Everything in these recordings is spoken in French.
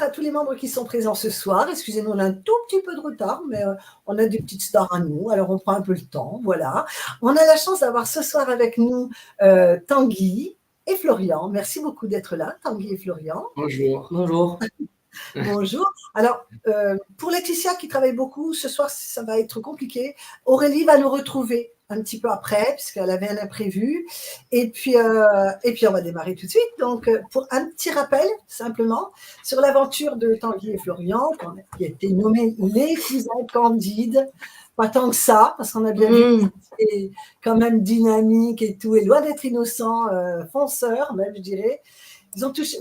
à tous les membres qui sont présents ce soir. Excusez-nous, on a un tout petit peu de retard, mais on a des petites stars à nous, alors on prend un peu le temps, voilà. On a la chance d'avoir ce soir avec nous Tanguy et Florian. Merci beaucoup d'être là, Tanguy et Florian. Bonjour. Bonjour. Bonjour. Alors, pour Laetitia qui travaille beaucoup, ce soir, ça va être compliqué. Aurélie va nous retrouver un petit peu après, puisqu'elle avait un imprévu. Et puis, on va démarrer tout de suite. Donc, pour un petit rappel, simplement, sur l'aventure de Tanguy et Florian, qui a été nommé les cousins Candides. Pas tant que ça, parce qu'on a bien vu que c'était quand même dynamique et tout, et loin d'être innocent, fonceur même, je dirais.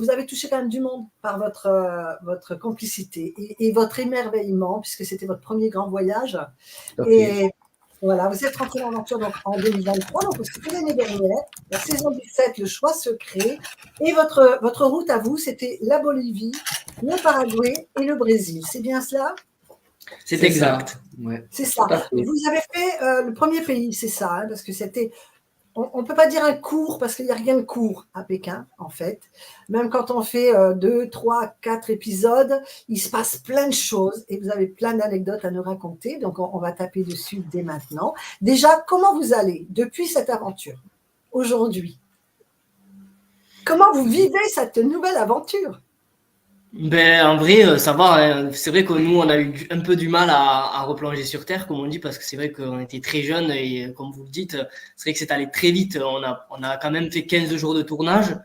Vous avez touché quand même du monde par votre complicité et votre émerveillement, puisque c'était votre premier grand voyage. Okay. Et voilà, vous êtes rentré dans l'aventure en 2023, donc c'était l'année dernière, la saison 17, le choix secret. Et votre route à vous, c'était la Bolivie, le Paraguay et le Brésil. C'est bien cela? C'est exact. Ouais. C'est ça. Vous avez fait le premier pays, c'est ça, hein, parce que c'était... On ne peut pas dire un cours parce qu'il n'y a rien de court à Pékin, en fait. Même quand on fait 2, 3, 4 épisodes, il se passe plein de choses et vous avez plein d'anecdotes à nous raconter. Donc, on va taper dessus dès maintenant. Déjà, comment vous allez depuis cette aventure, aujourd'hui? Comment vous vivez cette nouvelle aventure? Ben, en vrai, ça va. Hein. C'est vrai que nous, on a eu un peu du mal à replonger sur Terre, comme on dit, parce que c'est vrai qu'on était très jeunes et comme vous le dites, c'est vrai que c'est allé très vite. On a quand même fait 15 jours de tournage,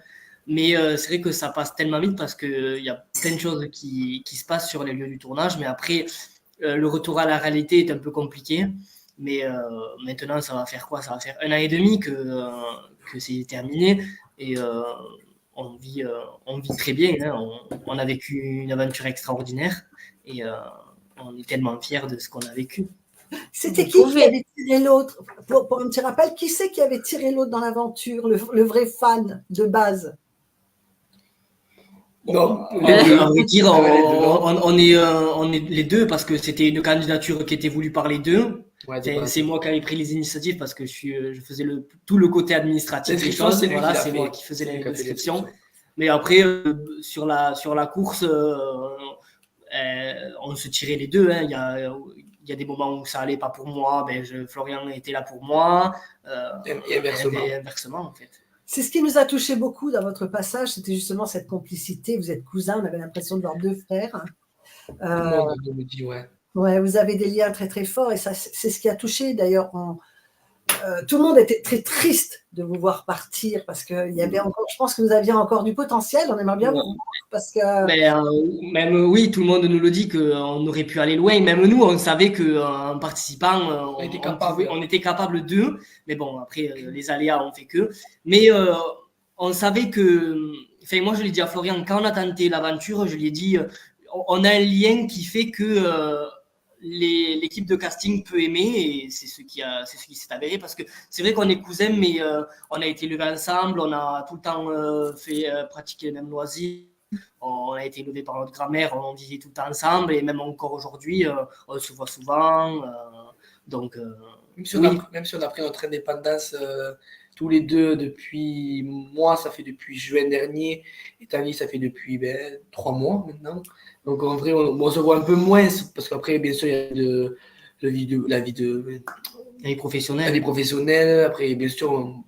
mais c'est vrai que ça passe tellement vite parce qu'il y a plein de choses qui se passent sur les lieux du tournage. Mais après, le retour à la réalité est un peu compliqué. Mais maintenant, ça va faire quoi? Ça va faire 1 an et demi que c'est terminé. Et on vit très bien. Hein. On a vécu une aventure extraordinaire et on est tellement fiers de ce qu'on a vécu. C'était qui avait tiré l'autre? Pour un petit rappel, qui c'est qui avait tiré l'autre dans l'aventure, le vrai fan de base? Non, à vrai dire, on est les deux parce que c'était une candidature qui était voulue par les deux. Ouais, c'est moi qui avais pris les initiatives parce que je faisais tout le côté administratif des choses. Voilà, c'est moi qui faisais l'inscription. Mais après, sur la course, on se tirait les deux. Hein. Il y a des moments où ça allait pas pour moi. Florian était là pour moi. Et inversement, en fait. C'est ce qui nous a touché beaucoup dans votre passage, c'était justement cette complicité. Vous êtes cousins, on avait l'impression de voir deux frères. Tout le monde me dit, ouais. Ouais, vous avez des liens très très forts et ça, c'est ce qui a touché. D'ailleurs, tout le monde était très triste de vous voir partir parce qu'il y avait encore, je pense que vous aviez encore du potentiel. On aimerait bien vous voir parce que. Même oui, tout le monde nous le dit qu'on aurait pu aller loin. Même nous, on savait qu'en participant, on était capable d'eux. Mais bon, après, les aléas ont fait que. Mais on savait que. Enfin, moi, je l'ai dit à Florian, quand on a tenté l'aventure, je lui ai dit, on a un lien qui fait que. L'équipe de casting peut aimer et c'est ce qui s'est avéré parce que c'est vrai qu'on est cousins mais on a été élevés ensemble, on a tout le temps fait pratiquer les mêmes loisirs, on a été élevés par notre grand-mère, on vivait tout le temps ensemble et même encore aujourd'hui on se voit souvent donc même si on a pris notre indépendance tous les deux depuis moi, ça fait depuis juin dernier et Tanguy ça fait depuis 3 mois maintenant. Donc en vrai, on se voit un peu moins parce qu'après, bien sûr, il y a la vie professionnelle. Après, bien sûr,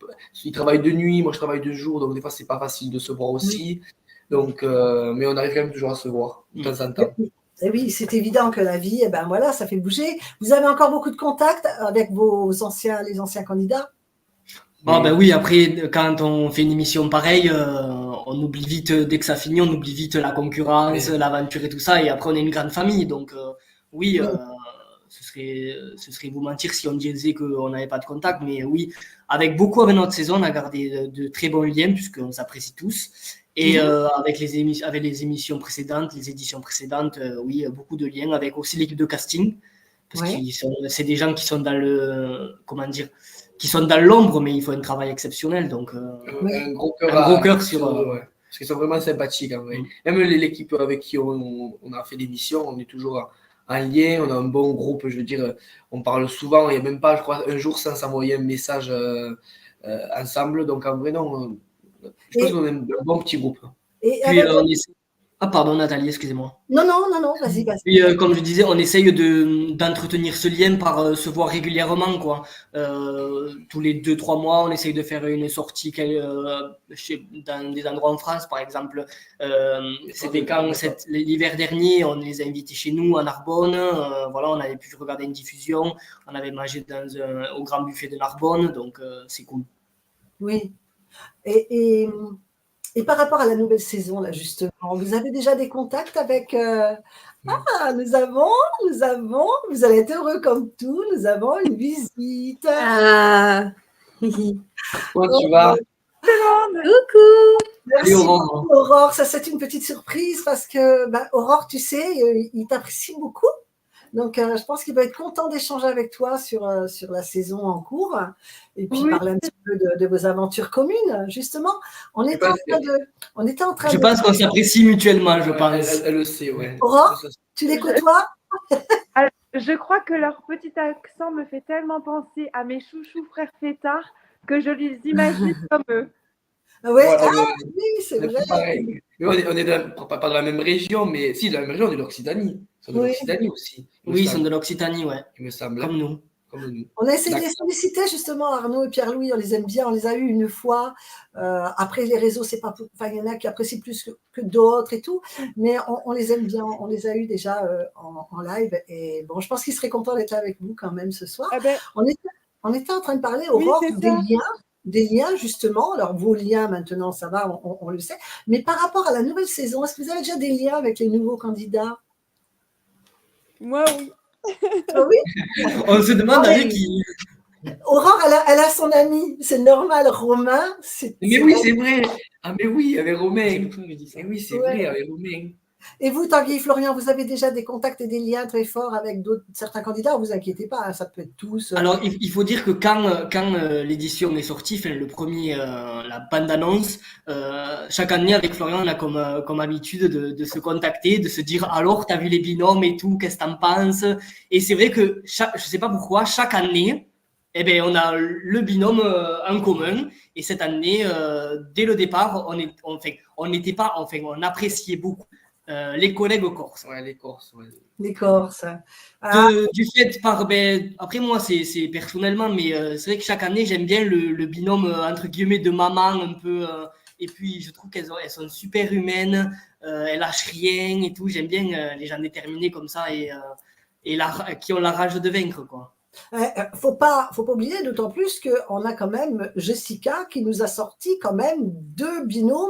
ils travaillent de nuit, moi je travaille de jour, donc des fois c'est pas facile de se voir aussi. Donc, mais on arrive quand même toujours à se voir de temps en temps. Et oui, c'est évident que la vie, voilà, ça fait bouger. Vous avez encore beaucoup de contacts avec les anciens candidats? Oui, après, quand on fait une émission pareille, on oublie vite, dès que ça finit, on oublie vite la concurrence, l'aventure et tout ça, et après on est une grande famille, donc ce serait vous mentir si on disait qu'on n'avait pas de contact, mais oui, avec notre saison, on a gardé de très bons liens, puisqu'on s'apprécie tous, et avec les émissions précédentes, les éditions précédentes, oui, beaucoup de liens, avec aussi l'équipe de casting, parce que c'est des gens qui sont dans qui sont dans l'ombre, mais ils font un travail exceptionnel. Donc, un gros cœur sur. Parce qu'ils sont vraiment sympathiques en vrai. Même l'équipe avec qui on a fait l'émission, on est toujours en lien, on a un bon groupe, je veux dire, on parle souvent, il n'y a même pas, je crois, un jour sans s'envoyer un message ensemble. Donc en vrai, non, je pense qu'on est un bon petit groupe. Puis, Ah pardon Nathalie, excusez-moi. Non, vas-y. Et comme je disais, on essaye d'entretenir ce lien par se voir régulièrement, quoi. Tous les 2-3 mois, on essaye de faire une sortie dans des endroits en France, par exemple. C'était l'hiver dernier, on les a invités chez nous à Narbonne. Voilà, on avait pu regarder une diffusion. On avait mangé au Grand Buffet de Narbonne, donc c'est cool. Oui. Et par rapport à la nouvelle saison, là, justement, vous avez déjà des contacts avec... nous avons, vous allez être heureux comme tout, nous avons une visite. Comment tu vas? Coucou. Merci beaucoup, Aurore. Ça, c'est une petite surprise parce que, Aurore, tu sais, il t'apprécie beaucoup. Donc, je pense qu'il va être content d'échanger avec toi sur la saison en cours et puis parler un petit peu de vos aventures communes, justement. On était en train de... Je pense qu'on s'apprécie mutuellement, je pense. Elle le sait, ouais. Aurore, tu les côtoies? Alors, je crois que leur petit accent me fait tellement penser à mes chouchous frères fêtards que je les imagine comme eux. Oui, c'est vrai. Pareil. Mais on est pas dans la même région, mais si, dans la même région, on est de l'Occitanie. Ils sont de l'Occitanie aussi. Oui, ils sont de l'Occitanie, ouais. Il me semble. Comme nous. On a essayé de les solliciter, justement, Arnaud et Pierre-Louis, on les aime bien, on les a eus une fois. Après, les réseaux, c'est pas... Enfin, il y en a qui apprécient plus que d'autres et tout, mais on les aime bien, on les a eus déjà en live. Et bon, je pense qu'ils seraient contents d'être là avec vous quand même ce soir. On était en train de parler, Aurore, des liens, justement. Alors, vos liens, maintenant, ça va, on le sait. Mais par rapport à la nouvelle saison, est-ce que vous avez déjà des liens avec les nouveaux candidats? Moi, oui. Ah oui. On se demande avec qui. Aurore, elle a son ami, c'est normal, Romain. Mais oui, c'est vrai. Ah, mais oui, avec Romain. Et oui, c'est vrai, avec Romain. Et vous, Tanguy, Florian, vous avez déjà des contacts et des liens très forts avec certains candidats? Ne vous inquiétez pas, hein, ça peut être tous. Alors, il faut dire que quand l'édition est sortie, le premier, la bande-annonce, chaque année avec Florian, on a comme habitude de se contacter, de se dire alors, t'as vu les binômes et tout, qu'est-ce que t'en penses? Et c'est vrai que je sais pas pourquoi, chaque année, on a le binôme en commun. Et cette année, dès le départ, on appréciait beaucoup les collègues corses. Ouais, les Corses. Ouais. Les Corses. Du fait après moi, c'est personnellement, mais c'est vrai que chaque année, j'aime bien le binôme, entre guillemets, de maman, un peu. Et puis, je trouve elles sont super humaines, elles lâchent rien et tout. J'aime bien les gens déterminés comme ça et qui ont la rage de vaincre, quoi. Faut pas oublier, d'autant plus qu'on a quand même Jessica qui nous a sorti quand même 2 binômes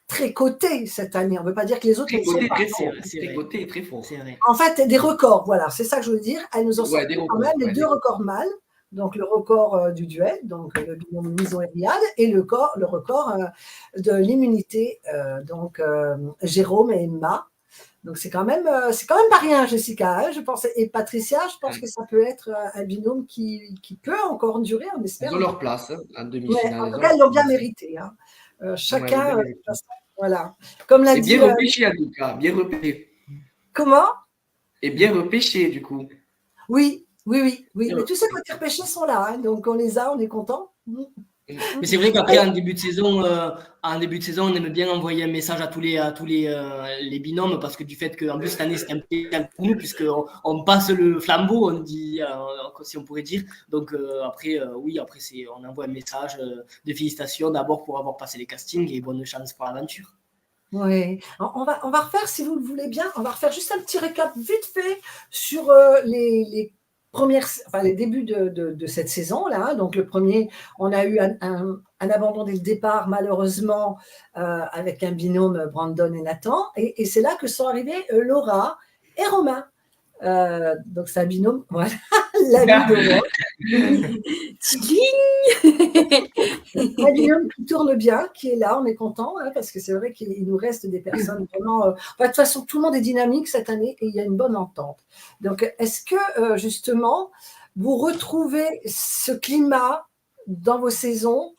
très cotés cette année. On ne veut pas dire que les autres ne sont pas. Très cotés, très forts. En fait, des records, voilà, c'est ça que je veux dire. Elles nous ont sorti quand même les 2 records mâles. Donc le record du duel, donc le binôme Mison et Riyad, et le record de l'immunité, donc Jérôme et Emma. Donc c'est quand même pas rien, Jessica, hein, je pense. Et Patricia, je pense que ça peut être un binôme qui peut encore durer, on espère. Ils ont leur place en demi-finale. En tout cas, ils l'ont bien mérité. Hein. Chacun, voilà. Comme l'a dit. Bien repêché, en tout cas, bien repêché. Comment? Et bien repêché, du coup. Oui. Mais tous ces côtés repêchés sont là, hein, donc on les a, on est content. Mais c'est vrai qu'après, en début de saison, on aime bien envoyer un message à tous les binômes parce que du fait qu'en plus cette année c'est impliquant pour nous puisqu'on passe le flambeau, on dit, si on pourrait dire. Donc après on envoie un message de félicitations d'abord pour avoir passé les castings et bonne chance pour l'aventure. Oui, on va refaire, si vous le voulez bien, on va refaire juste un petit récap vite fait sur les débuts de cette saison-là. Donc, le premier, on a eu un abandon dès le départ, malheureusement, avec un binôme Brandon et Nathan. Et c'est là que sont arrivés Laura et Romain. Donc, c'est un binôme, voilà, l'ami d'Aurore. Un binôme qui tourne bien, qui est là, on est content, hein, parce que c'est vrai qu'il nous reste des personnes vraiment... de toute façon, tout le monde est dynamique cette année et il y a une bonne entente. Donc, est-ce que, justement, vous retrouvez ce climat dans vos saisons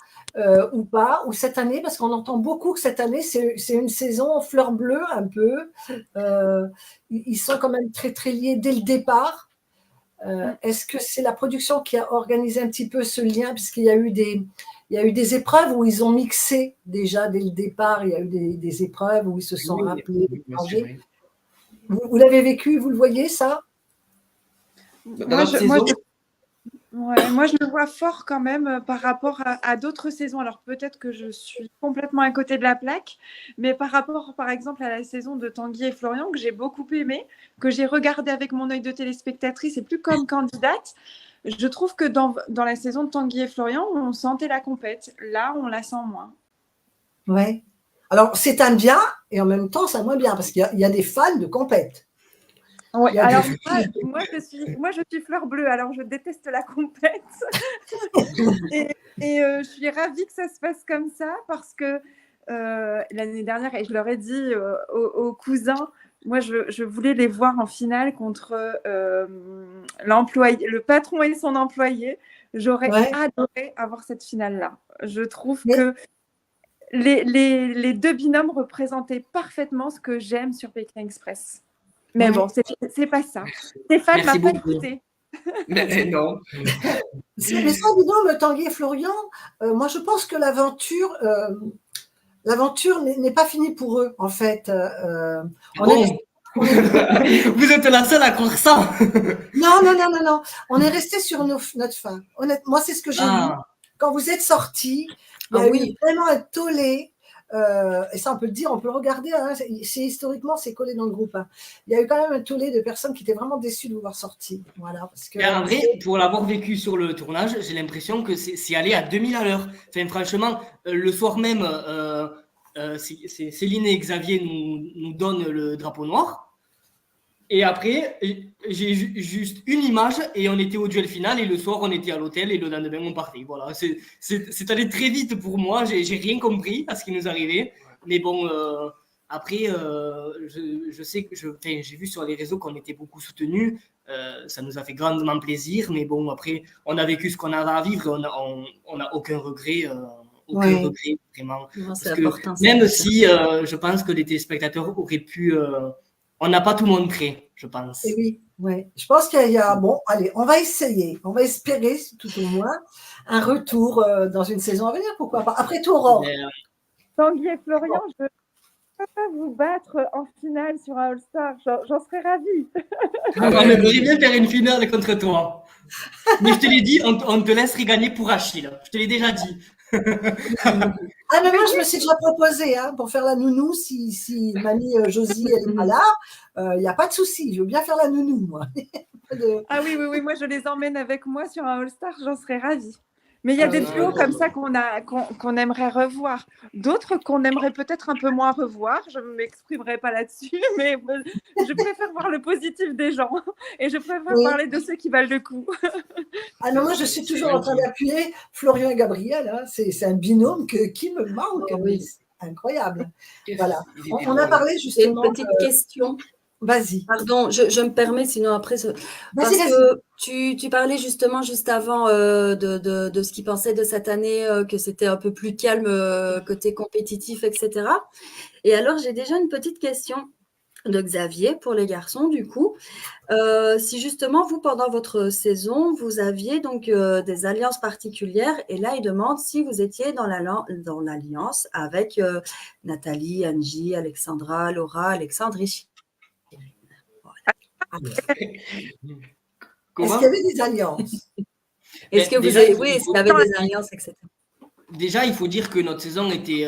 ou pas, ou cette année, parce qu'on entend beaucoup que cette année, c'est une saison fleur bleue un peu. Ils sont quand même très, très liés dès le départ. Est-ce que c'est la production qui a organisé un petit peu ce lien, puisqu'il y a eu il y a eu des épreuves où ils ont mixé déjà dès le départ. Il y a eu des épreuves où ils se sont rappelés. Vous l'avez vécu, vous le voyez, ça? Moi, je le vois fort quand même par rapport à d'autres saisons. Alors peut-être que je suis complètement à côté de la plaque, mais par rapport par exemple à la saison de Tanguy et Florian, que j'ai beaucoup aimé, que j'ai regardé avec mon œil de téléspectatrice et plus comme candidate, je trouve que dans la saison de Tanguy et Florian, on sentait la compète. Là, on la sent moins. Ouais. Alors c'est un bien et en même temps c'est un moins bien parce qu'il y a des fans de compète. Oui, alors moi, je suis fleur bleue, alors je déteste la compète. et je suis ravie que ça se passe comme ça parce que l'année dernière, et je leur ai dit aux cousins, moi je voulais les voir en finale contre le patron et son employé. J'aurais adoré avoir cette finale-là. Je trouve que les deux binômes représentaient parfaitement ce que j'aime sur Pékin Express. Mais bon, c'est pas ça. Stéphane m'a pas écouté. Mais non. Mais ça, dis donc, Tanguy et Florian, moi je pense que l'aventure n'est pas finie pour eux, en fait. Vous êtes la seule à croire ça. Non. On est resté sur notre fin. Honnêtement, moi, c'est ce que j'ai vu. Quand vous êtes sortis, il y a eu vraiment un tollé. Et ça, on peut le dire, on peut le regarder. Hein, historiquement, c'est collé dans le groupe. Hein. Il y a eu quand même un tollé de personnes qui étaient vraiment déçues de vous voir sortir. Voilà, parce que, en vrai, pour l'avoir vécu sur le tournage, j'ai l'impression que c'est allé à 2000 à l'heure. Enfin, franchement, le soir même, Céline et Xavier nous donnent le drapeau noir. Et après, j'ai juste une image et on était au duel final et le soir, on était à l'hôtel et le lendemain, on partait. Voilà, c'est allé très vite pour moi. J'ai rien compris à ce qui nous arrivait. Mais bon, après, je sais que j'ai vu sur les réseaux qu'on était beaucoup soutenus. Ça nous a fait grandement plaisir. Mais bon, après, on a vécu ce qu'on avait à vivre et on n'a aucun regret. Aucun regret, vraiment. Non, parce que même si je pense que les téléspectateurs auraient pu... on n'a pas tout le monde prêt, je pense. Et oui. Je pense qu'il y a... Bon, allez, on va essayer. On va espérer, tout au moins, un retour dans une saison à venir. Pourquoi pas. Après tout, Aurore. Tanguy et Florian, je ne peux pas vous battre en finale sur un All-Star. J'en serais ravie. On aimerait bien faire une finale contre toi. Mais je te l'ai dit, on te laisserait gagner pour Achille. Je te l'ai déjà dit. Mais moi, je me suis déjà proposé pour faire la nounou si mamie Josie n'est pas là. Il n'y a pas de souci. Je veux bien faire la nounou, moi. Ah oui, moi, je les emmène avec moi sur un All-Star. J'en serais ravie. Mais il y a des duos comme ça qu'on aimerait revoir. D'autres qu'on aimerait peut-être un peu moins revoir. Je ne m'exprimerai pas là-dessus, mais je préfère voir le positif des gens. Et je préfère parler de ceux qui valent le coup. Non, moi, je suis toujours en train d'appuyer Florian et Gabriel. Hein. C'est un binôme qui me manque. C'est incroyable. Voilà. On a parlé justement… Une petite question. Vas-y. Pardon, je me permets, sinon après… Parce que tu parlais justement juste avant de ce qu'ils pensaient de cette année, que c'était un peu plus calme côté compétitif, etc. Et alors, j'ai déjà une petite question de Xavier pour les garçons, du coup. Si justement, vous, pendant votre saison, vous aviez donc des alliances particulières, et là, il demande si vous étiez dans l'alliance avec Nathalie, Angie, Alexandra, Laura, Alexandre et Est-ce qu'il y avait des alliances? Est-ce qu'il y avait des alliances, etc. Déjà, il faut dire que notre saison était,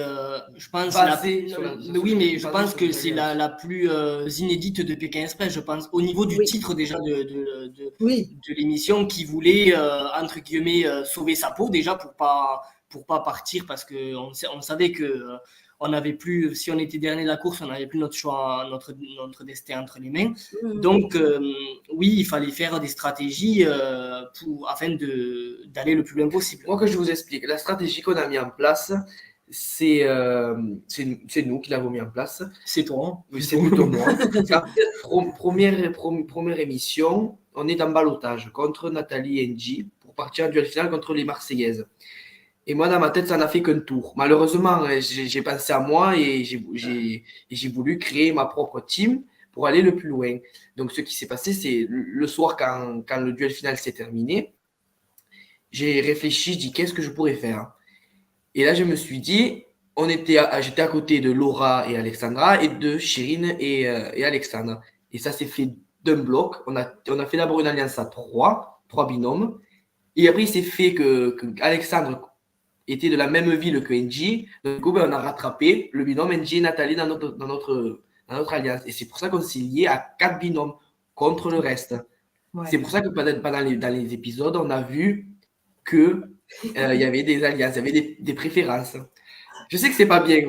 je pense, je pense que c'est la plus inédite de Pékin Express. Je pense au niveau du titre déjà de l'émission, qui voulait entre guillemets sauver sa peau déjà pour pas partir, parce que on savait que on n'avait plus, si on était dernier de la course, on n'avait plus notre choix, notre destin entre les mains. Donc, oui, il fallait faire des stratégies afin d'aller le plus loin possible. Moi, que je vous explique, la stratégie qu'on a mis en place, c'est nous qui l'avons mis en place. C'est toi. Oui, c'est plutôt moi. Première émission, on est en ballottage contre Nathalie et Angie pour partir en duel final contre les Marseillaises. Et moi, dans ma tête, ça n'a fait qu'un tour. Malheureusement, j'ai pensé à moi et j'ai voulu créer ma propre team pour aller le plus loin. Donc, ce qui s'est passé, c'est le soir, quand le duel final s'est terminé, j'ai réfléchi, je dis qu'est-ce que je pourrais faire. Et là, je me suis dit, j'étais à côté de Laura et Alexandra et de Chérine et Alexandre. Et ça s'est fait d'un bloc. On a fait d'abord une alliance à trois binômes. Et après, il s'est fait que Alexandre était de la même ville que NJ. Donc, on a rattrapé le binôme NJ et Nathalie dans notre alliance. Et c'est pour ça qu'on s'est lié à 4 binômes contre le reste. Ouais. C'est pour ça que dans les épisodes, on a vu que il y avait des alliances, il y avait des préférences. Je sais que c'est pas bien.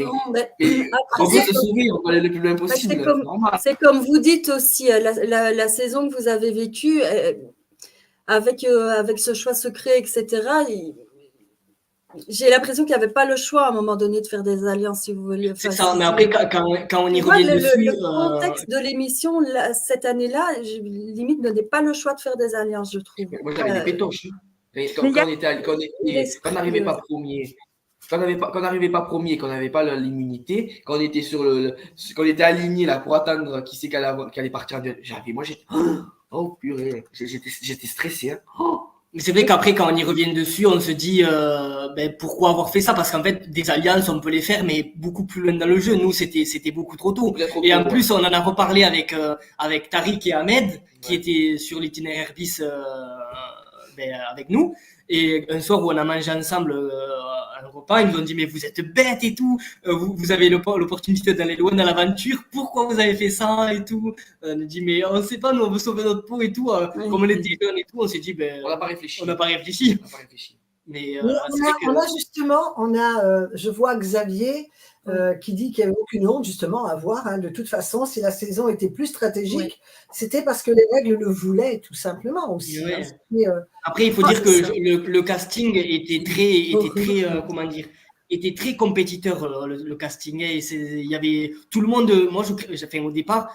Non, mais après, on veut se sourire, on va aller le plus loin possible. C'est comme vous dites aussi, la saison que vous avez vécue, avec ce choix secret, etc., j'ai l'impression qu'il n'y avait pas le choix à un moment donné de faire des alliances, si vous voulez. C'est ça, mais après, quand on y revient dessus… Le contexte de l'émission, cette année-là, limite, ne donnait pas le choix de faire des alliances, je trouve. Moi, j'avais des pétoches. Quand on n'arrivait pas premier, qu'on n'avait pas l'immunité, quand on était aligné là pour attendre qui c'est qui allait partir, j'étais oh purée, j'étais stressé. Hein. Oh. Mais c'est vrai qu'après, quand on y revient dessus, on se dit pourquoi avoir fait ça? Parce qu'en fait, des alliances, on peut les faire, mais beaucoup plus loin dans le jeu. Nous, c'était beaucoup trop tôt. Et en plus, on en a reparlé avec Tariq et Ahmed, qui étaient sur l'itinéraire bis avec nous. Et un soir où on a mangé ensemble un repas, ils nous ont dit mais vous êtes bêtes et tout, vous avez l'opportunité d'aller loin dans l'aventure, pourquoi vous avez fait ça et tout. On a dit mais on sait pas, nous on veut sauver notre peau et tout. Comme on était jeunes et tout, on s'est dit on n'a pas réfléchi. Mais je vois Xavier qui dit qu'il n'y avait aucune honte justement à voir. Hein, de toute façon, si la saison était plus stratégique, c'était parce que les règles le voulaient tout simplement aussi. Oui. Après, il faut dire que le casting était très compétiteur, le casting. Et il y avait tout le monde. Moi, au départ,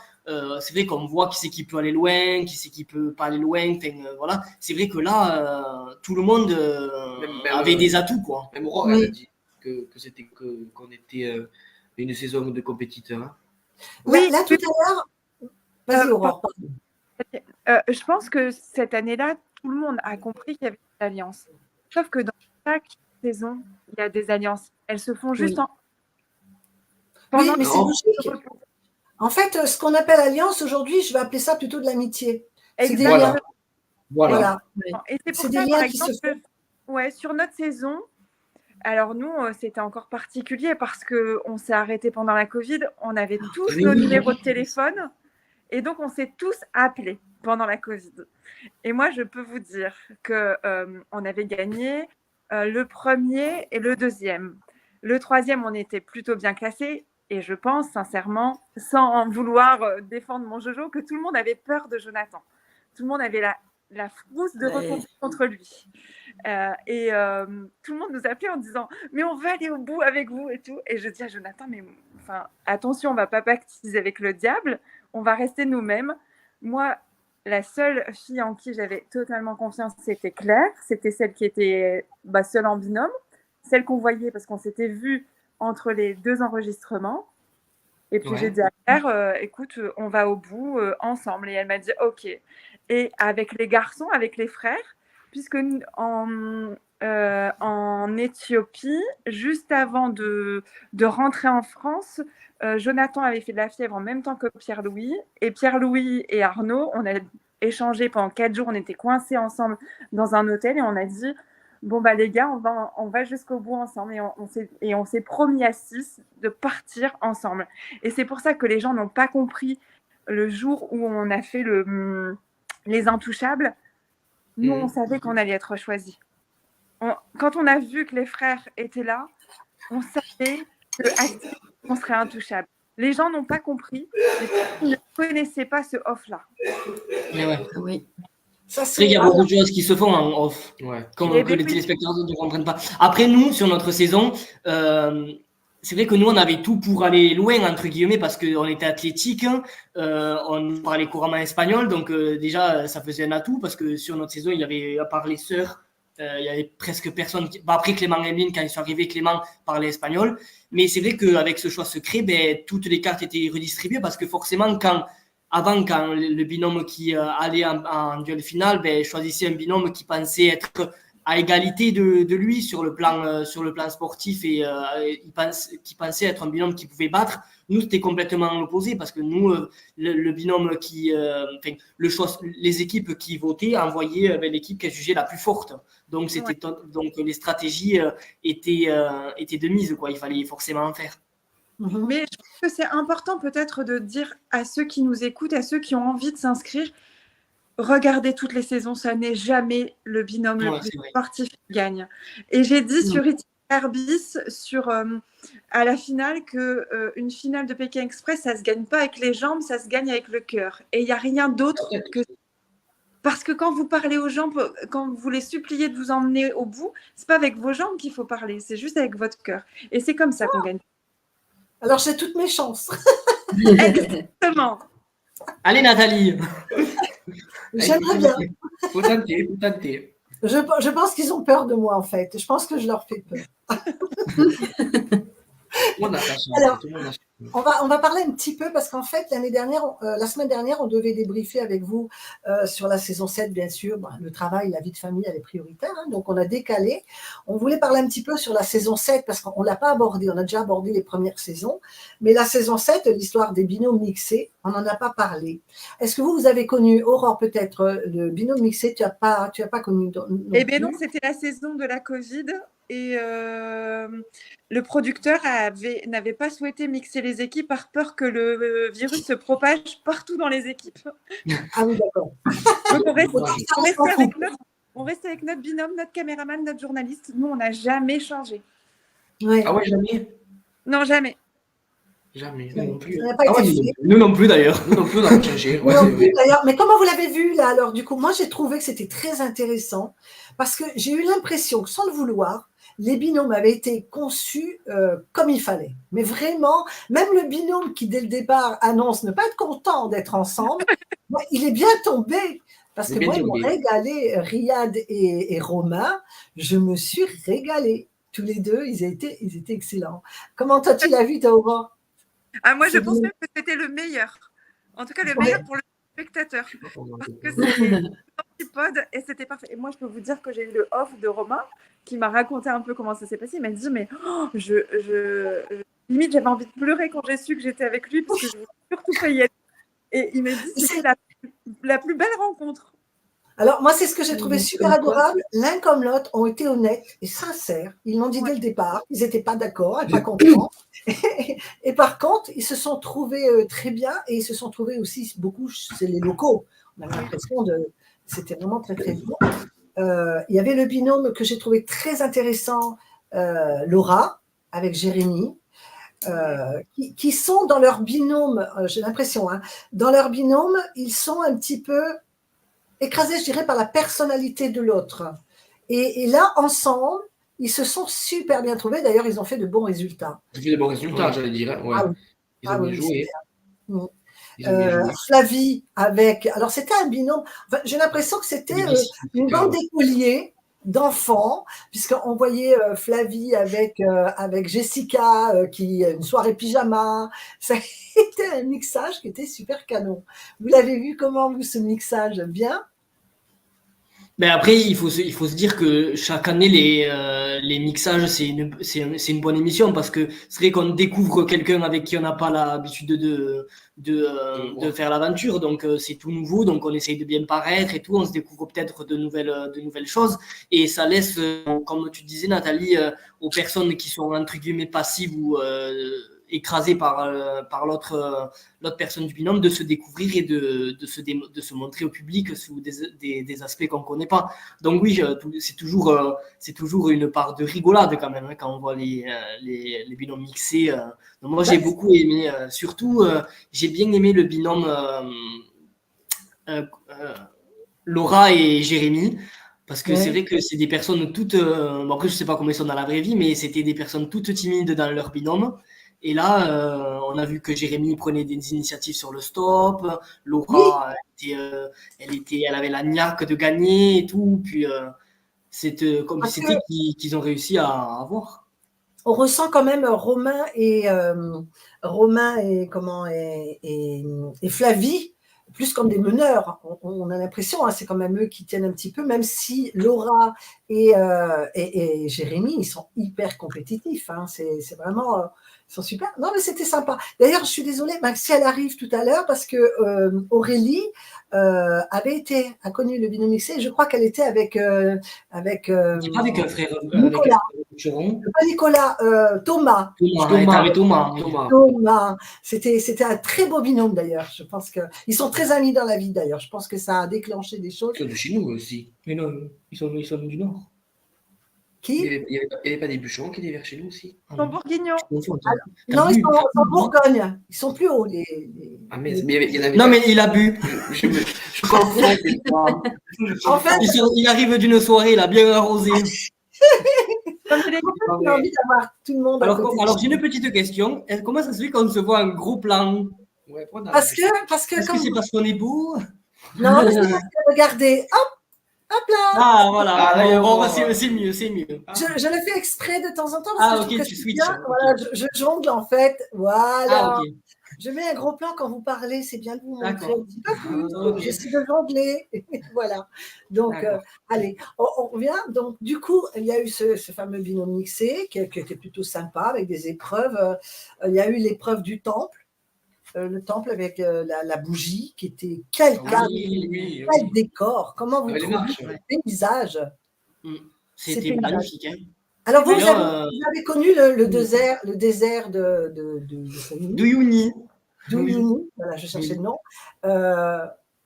c'est vrai qu'on voit qui c'est qui peut aller loin, qui c'est qui peut pas aller loin. Voilà. C'est vrai que là, tout le monde avait des atouts, quoi. Même Aurore a dit qu'on était une saison de compétiteurs. Hein. Oui, là tout à l'heure. Vas-y, Aurore. Je pense que cette année-là, tout le monde a compris qu'il y avait des alliances. Sauf que dans chaque saison, il y a des alliances. Elles se font juste Oui, mais c'est logique. En fait, ce qu'on appelle alliance aujourd'hui, je vais appeler ça plutôt de l'amitié. C'est des liens. Voilà. Et c'est pour ça, par exemple, sur notre saison, alors nous, c'était encore particulier parce qu'on s'est arrêté pendant la Covid. On avait tous nos numéros de téléphone et donc on s'est tous appelés pendant la Covid. Et moi, je peux vous dire qu'on avait gagné le premier et le deuxième. Le troisième, on était plutôt bien classés. Et je pense sincèrement, sans vouloir défendre mon Jojo, que tout le monde avait peur de Jonathan. Tout le monde avait la frousse de répondre contre lui. Et tout le monde nous appelait en disant « Mais on va aller au bout avec vous et tout ». Et je dis à Jonathan « Mais attention, on ne va pas pactiser avec le diable, on va rester nous-mêmes ». Moi, la seule fille en qui j'avais totalement confiance, c'était Claire. C'était celle qui était seule en binôme, celle qu'on voyait parce qu'on s'était vus entre les 2 enregistrements. Et puis j'ai dit à Claire, écoute, on va au bout ensemble. Et elle m'a dit, OK. Et avec les garçons, avec les frères, puisque en Éthiopie, juste avant de rentrer en France, Jonathan avait fait de la fièvre en même temps que Pierre-Louis. Et Pierre-Louis et Arnaud, on a échangé pendant 4 jours, on était coincés ensemble dans un hôtel et on a dit... Bon, les gars, on va jusqu'au bout ensemble et on s'est promis à 6 de partir ensemble. Et c'est pour ça que les gens n'ont pas compris le jour où on a fait les Intouchables. Nous, on savait qu'on allait être choisis. Quand on a vu que les frères étaient là, on savait qu'on serait intouchables. Les gens n'ont pas compris, ils ne connaissaient pas ce off-là. Mais oui. Il y a beaucoup de choses qui se font en off, que les téléspectateurs ne comprennent pas. Après, nous, sur notre saison, c'est vrai que nous, on avait tout pour aller loin, entre guillemets, parce qu'on était athlétique, on parlait couramment espagnol, donc déjà, ça faisait un atout, parce que sur notre saison, il y avait, à part les sœurs, il y avait presque personne. Après Clément et Emeline, quand ils sont arrivés, Clément parlait espagnol. Mais c'est vrai qu'avec ce choix secret, toutes les cartes étaient redistribuées, parce que forcément, quand le binôme qui allait en duel final choisissait un binôme qui pensait être à égalité de lui sur le plan sportif et qui pensait être un binôme qui pouvait battre. Nous, c'était complètement l'opposé parce que nous, le binôme les équipes qui votaient envoyaient l'équipe qu'elles jugeaient la plus forte. Donc, donc les stratégies étaient de mise, quoi. Il fallait forcément en faire. Mais je pense que c'est important peut-être de dire à ceux qui nous écoutent, à ceux qui ont envie de s'inscrire, regardez toutes les saisons, ça n'est jamais le binôme le plus sportif qui gagne. Et j'ai dit sur Herbis, à la finale, qu'une finale de Pékin Express, ça ne se gagne pas avec les jambes, ça se gagne avec le cœur. Et il n'y a rien d'autre que... Parce que quand vous parlez aux gens, quand vous les suppliez de vous emmener au bout, ce n'est pas avec vos jambes qu'il faut parler, c'est juste avec votre cœur. Et c'est comme ça qu'on gagne. Alors, j'ai toutes mes chances. Exactement. Allez, Nathalie. J'aimerais bien. Faut tenter. Je pense qu'ils ont peur de moi, en fait. Je pense que je leur fais peur. Alors, on va parler un petit peu parce qu'en fait, la semaine dernière, on devait débriefer avec vous sur la saison 7, bien sûr. Le travail, la vie de famille, elle est prioritaire. Hein, donc, on a décalé. On voulait parler un petit peu sur la saison 7 parce qu'on ne l'a pas abordé. On a déjà abordé les premières saisons. Mais la saison 7, l'histoire des binômes mixés, on n'en a pas parlé. Est-ce que vous avez connu, Aurore, peut-être, le binôme mixé? Tu n'as pas connu Eh bien non, c'était la saison de la Covid. Et le producteur n'avait pas souhaité mixer les équipes par peur que le virus se propage partout dans les équipes. Ah oui, d'accord. Donc on restait avec notre binôme, notre caméraman, notre journaliste. Nous, on n'a jamais changé. Ouais. Ah ouais, jamais? Non, jamais. Jamais. Nous non plus. Nous non plus, d'ailleurs. Nous non plus, on a changé. Ouais, d'ailleurs. Mais comment vous l'avez vu, là? Alors, du coup, moi, j'ai trouvé que c'était très intéressant parce que j'ai eu l'impression que, sans le vouloir, les binômes avaient été conçus comme il fallait. Mais vraiment, même le binôme qui, dès le départ, annonce ne pas être content d'être ensemble, il est bien tombé. Parce que moi, ils m'ont régalé, Riyad et Romain. Je me suis régalée. Tous les deux, ils étaient excellents. Comment toi, tu l'as vu, Aurore? Moi, je pensais que c'était le meilleur. En tout cas, le meilleur pour le spectateur. Parce que c'est antipode et c'était parfait. Et moi, je peux vous dire que j'ai eu le off de Romain qui m'a raconté un peu comment ça s'est passé. Il m'a dit, mais limite, j'avais envie de pleurer quand j'ai su que j'étais avec lui parce que je voulais surtout pas y être. Et il m'a dit, c'était la plus belle rencontre. Alors, moi, c'est ce que j'ai trouvé super adorable. L'un comme l'autre ont été honnêtes et sincères. Ils l'ont dit dès le départ. Ils n'étaient pas d'accord, pas contents. Et par contre, ils se sont trouvés très bien et ils se sont trouvés aussi beaucoup, c'est les locaux. On a l'impression c'était vraiment très, très beau. Il y avait le binôme que j'ai trouvé très intéressant, Laura, avec Jérémy, qui sont dans leur binôme, j'ai l'impression, hein, dans leur binôme, ils sont un petit peu écrasés, je dirais, par la personnalité de l'autre. Et là, ensemble, ils se sont super bien trouvés. D'ailleurs, ils ont fait de bons résultats. Ils ont fait de bons résultats, j'allais dire. Ouais. Ils ont bien joué. Flavie avec... Alors, c'était un binôme... Enfin, j'ai l'impression que c'était une bande d'écoliers, d'enfants, puisqu'on voyait Flavie avec Jessica, qui une soirée pyjama. Ça a été un mixage qui était super canon. Vous l'avez vu comment, vous, ce mixage? Bien? Mais après, il faut se dire que chaque année, les mixages, c'est une bonne émission parce que c'est vrai qu'on découvre quelqu'un avec qui on n'a pas l'habitude de faire l'aventure. Donc, c'est tout nouveau. Donc, on essaye de bien paraître et tout. On se découvre peut-être de nouvelles choses. Et ça laisse, comme tu disais, Nathalie, aux personnes qui sont, entre guillemets, passives ou écrasées par l'autre personne du binôme de se découvrir et de se montrer au public sous des aspects qu'on ne connaît pas. Donc oui, c'est toujours une part de rigolade quand même, hein, quand on voit les binômes mixés. Donc moi, j'ai beaucoup aimé, surtout, j'ai bien aimé le binôme Laura et Jérémy. Parce que c'est vrai que c'est des personnes toutes... bon après, je ne sais pas comment ils sont dans la vraie vie, mais c'était des personnes toutes timides dans leur binôme. Et là, on a vu que Jérémy prenait des initiatives sur le stop. Laura, elle avait la niaque de gagner et tout. Puis, cette complicité qu'ils ont réussi à avoir. On ressent quand même Romain et Flavie plus comme des meneurs. On a l'impression, hein, c'est quand même eux qui tiennent un petit peu, même si Laura et Jérémy, ils sont hyper compétitifs. Hein, c'est vraiment, ils sont super. Non, mais c'était sympa. D'ailleurs, je suis désolée, si elle arrive tout à l'heure, parce que Aurélie a connu le binôme mixé. Je crois qu'elle était avec avec un frère, Nicolas. Pas Nicolas, Thomas. Thomas. C'était un très beau binôme d'ailleurs. Je pense qu'ils sont très amis dans la vie d'ailleurs. Je pense que ça a déclenché des choses. Ils sont de chez nous aussi. Mais non, ils sont du Nord. Qui? Il n'y avait pas des bûcherons qui étaient vers chez nous aussi? Ils sont bourguignons. Non, ils sont en Bourgogne. Ils sont plus hauts. Ah, mais il y en avait non, mais il a bu. Je comprends. En fait, il arrive d'une soirée, il a bien arrosé. j'ai envie d'avoir tout le monde. Alors, j'ai une petite question. Comment ça se fait qu'on se voit un gros plan? Parce que c'est parce qu'on est beau? Non, mais c'est parce que regardez, hop là. Ah, voilà. C'est mieux. Je le fais exprès de temps en temps. Parce que tu switches. Voilà, je jongle en fait. Voilà. Okay. Je mets un gros plan quand vous parlez. C'est bien de vous montrer un petit peu plus. Okay. J'essaie de jongler. Voilà. Donc, allez, on revient. Donc, du coup, il y a eu ce fameux binôme mixé qui était plutôt sympa avec des épreuves. Il y a eu l'épreuve du temple. Le temple avec la bougie qui était quel décor, comment vous trouvez le paysage? C'était magnifique. Hein. Alors vous avez connu le désert de Uyuni. Voilà, je cherchais le nom.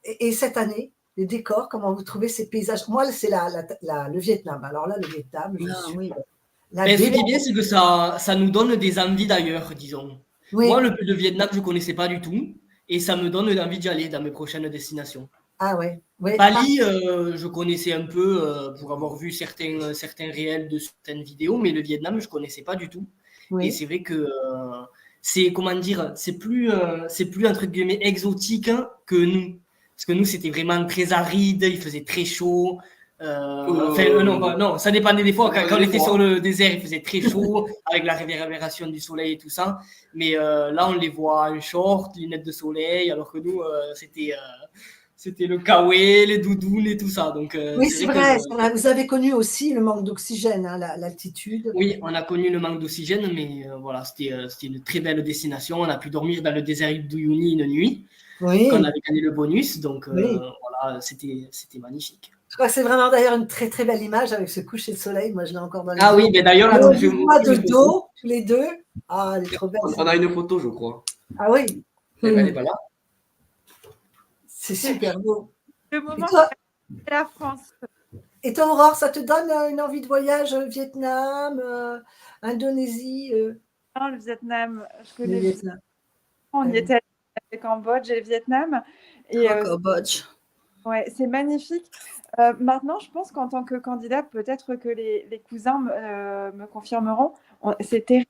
Et cette année, les décors, comment vous trouvez ces paysages? Moi, c'est le Vietnam. Alors là, le Vietnam, ce qui est bien, c'est que ça nous donne des envies d'ailleurs, disons. Oui. Moi, le Vietnam, je ne connaissais pas du tout. Et ça me donne envie d'y aller dans mes prochaines destinations. Ah ouais. Bali, je connaissais un peu pour avoir vu certains réels de certaines vidéos. Mais le Vietnam, je ne connaissais pas du tout. Oui. Et c'est vrai que c'est, comment dire, c'est plus entre guillemets exotique que nous. Parce que nous, c'était vraiment très aride. Il faisait très chaud. Non, ça dépendait des fois. Quand on était sur le désert, il faisait très chaud avec la réverbération du soleil et tout ça. Mais là, on les voit en short, lunettes de soleil, alors que nous, c'était le kawaii, les doudounes et tout ça. Donc, oui, c'est vrai. Vous avez connu aussi le manque d'oxygène, hein, l'altitude. Oui, on a connu le manque d'oxygène, mais voilà, c'était une très belle destination. On a pu dormir dans le désert d'Uyuni une nuit. Oui. Quand on avait gagné le bonus. Donc, voilà, c'était magnifique. Je crois que c'est vraiment d'ailleurs une très très belle image avec ce coucher de soleil. Moi, je l'ai encore dans les yeux. Oui, mais d'ailleurs, de dos, tous les deux. Ah, elle est trop belle. On a une photo, je crois. Ah oui. Elle n'est pas là. C'est super beau. Le moment de la France. Et toi, Aurore, ça te donne une envie de voyage Vietnam, Indonésie Non, le Vietnam. Je connais le Vietnam. On y était au Cambodge et le Vietnam. Et, Cambodge. Ouais, c'est magnifique. Maintenant, je pense qu'en tant que candidat, peut-être que les cousins me confirmeront, c'est terrible,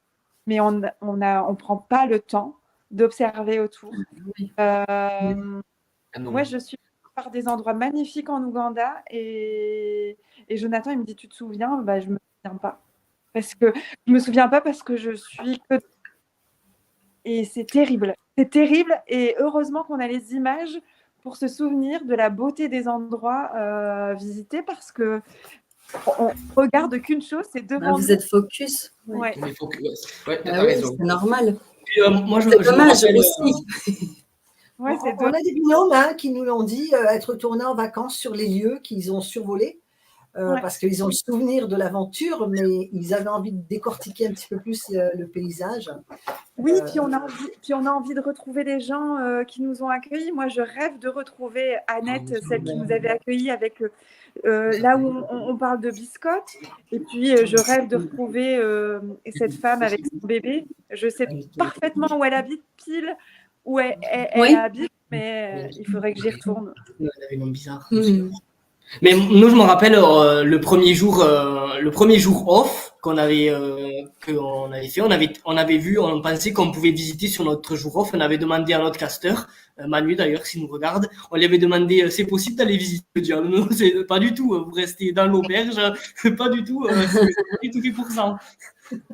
mais on ne prend pas le temps d'observer autour. Oui. Moi, je suis par des endroits magnifiques en Ouganda et Jonathan, il me dit, tu te souviens? Je ne me souviens pas. Je me souviens pas parce que je suis que... Et c'est terrible. C'est terrible et heureusement qu'on a les images pour se souvenir de la beauté des endroits visités parce que on regarde qu'une chose, c'est devant vous êtes focus. Ouais. C'est normal. Puis, moi, c'est dommage aussi. On a des binômes qui nous l'ont dit, être retournés en vacances sur les lieux qu'ils ont survolés. Parce qu'ils ont le souvenir de l'aventure, mais ils avaient envie de décortiquer un petit peu plus le paysage. Oui, puis on a envie de retrouver les gens qui nous ont accueillis. Moi, je rêve de retrouver Annette, celle qui nous avait accueillis avec là où on parle de biscottes. Et puis, je rêve de retrouver cette femme avec son bébé. Je sais parfaitement où elle habite, pile où elle habite, mais il faudrait que j'y retourne. Elle avait un nom bizarre. Mais nous, je me rappelle le premier jour off qu'on avait fait. On avait vu, on pensait qu'on pouvait visiter sur notre jour off. On avait demandé à notre casteur, Manu d'ailleurs, s'il nous regarde, on lui avait demandé, c'est possible d'aller visiter le diable? Non, c'est pas du tout. Vous restez dans l'auberge, pas du tout. C'est pas du tout fait pour ça.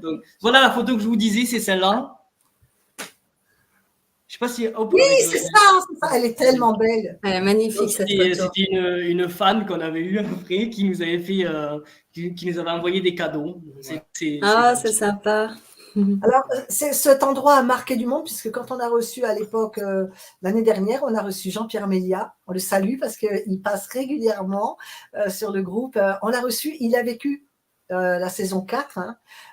Donc voilà la photo que je vous disais, c'est celle-là. Je sais pas si. Oui, c'est ça. Elle est tellement belle. Elle est magnifique, cette photo. C'était une fan qu'on avait eue après qui nous avait fait, qui nous avait envoyé des cadeaux. C'est sympa. Alors, cet endroit a marqué du monde, puisque quand on a reçu à l'époque, l'année dernière, on a reçu Jean-Pierre Mélia. On le salue parce qu'il passe régulièrement sur le groupe. On l'a reçu, il a vécu la saison 4,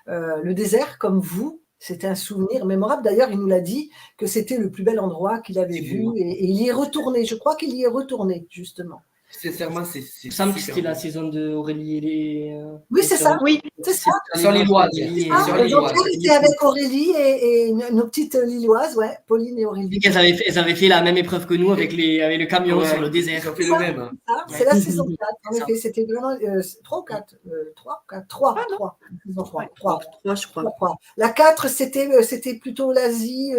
le désert, comme vous. C'était un souvenir mémorable. D'ailleurs, il nous l'a dit que c'était le plus bel endroit qu'il avait vu et il y est retourné. Je crois qu'il y est retourné, justement. Sincèrement, il me semble que c'était la saison d'Aurélie et les. Oui, c'est ça. Oui, c'est ça. Sur Lilloise. C'était avec Aurélie et nos petites Lilloises, ouais, Pauline et Aurélie. Elles avaient fait la même épreuve que nous avec le camion sur le désert. Ils ont fait le même. C'est la saison 4. En effet, c'était vraiment 3 ou 4 3, je crois. 3. La 4, c'était plutôt l'Asie.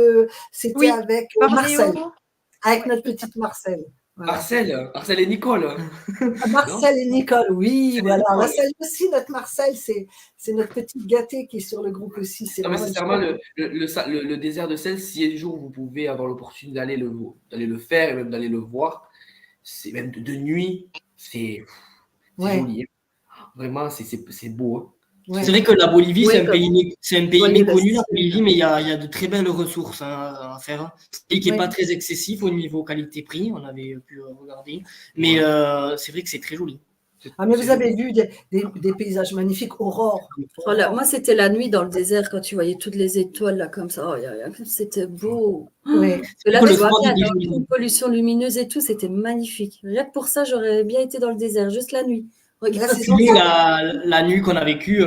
C'était avec Marcel. Avec notre petite Marcel. Voilà. Marcel et Nicole. Marcel et Nicole, oui, voilà. Marcel aussi, notre Marcel, c'est notre petite gâtée qui est sur le groupe aussi. C'est sincèrement, le désert de sel, si un jour vous pouvez avoir l'opportunité d'aller le faire et même d'aller le voir, c'est même de nuit, c'est joli. Vraiment, c'est beau. Hein. Ouais. C'est vrai que la Bolivie, c'est un pays méconnu, la Bolivie, mais il y a de très belles ressources à faire. C'est un pays qui n'est pas très excessif au niveau qualité-prix, on avait pu regarder, mais c'est vrai que c'est très joli. Mais vous avez vu des paysages magnifiques, aurore. Voilà, moi, c'était la nuit dans le désert quand tu voyais toutes les étoiles là comme ça. C'était beau. Oui. Là, tu vois bien, une pollution lumineuse et tout, c'était magnifique. Rien que pour ça, j'aurais bien été dans le désert, juste la nuit. La nuit qu'on a vécue,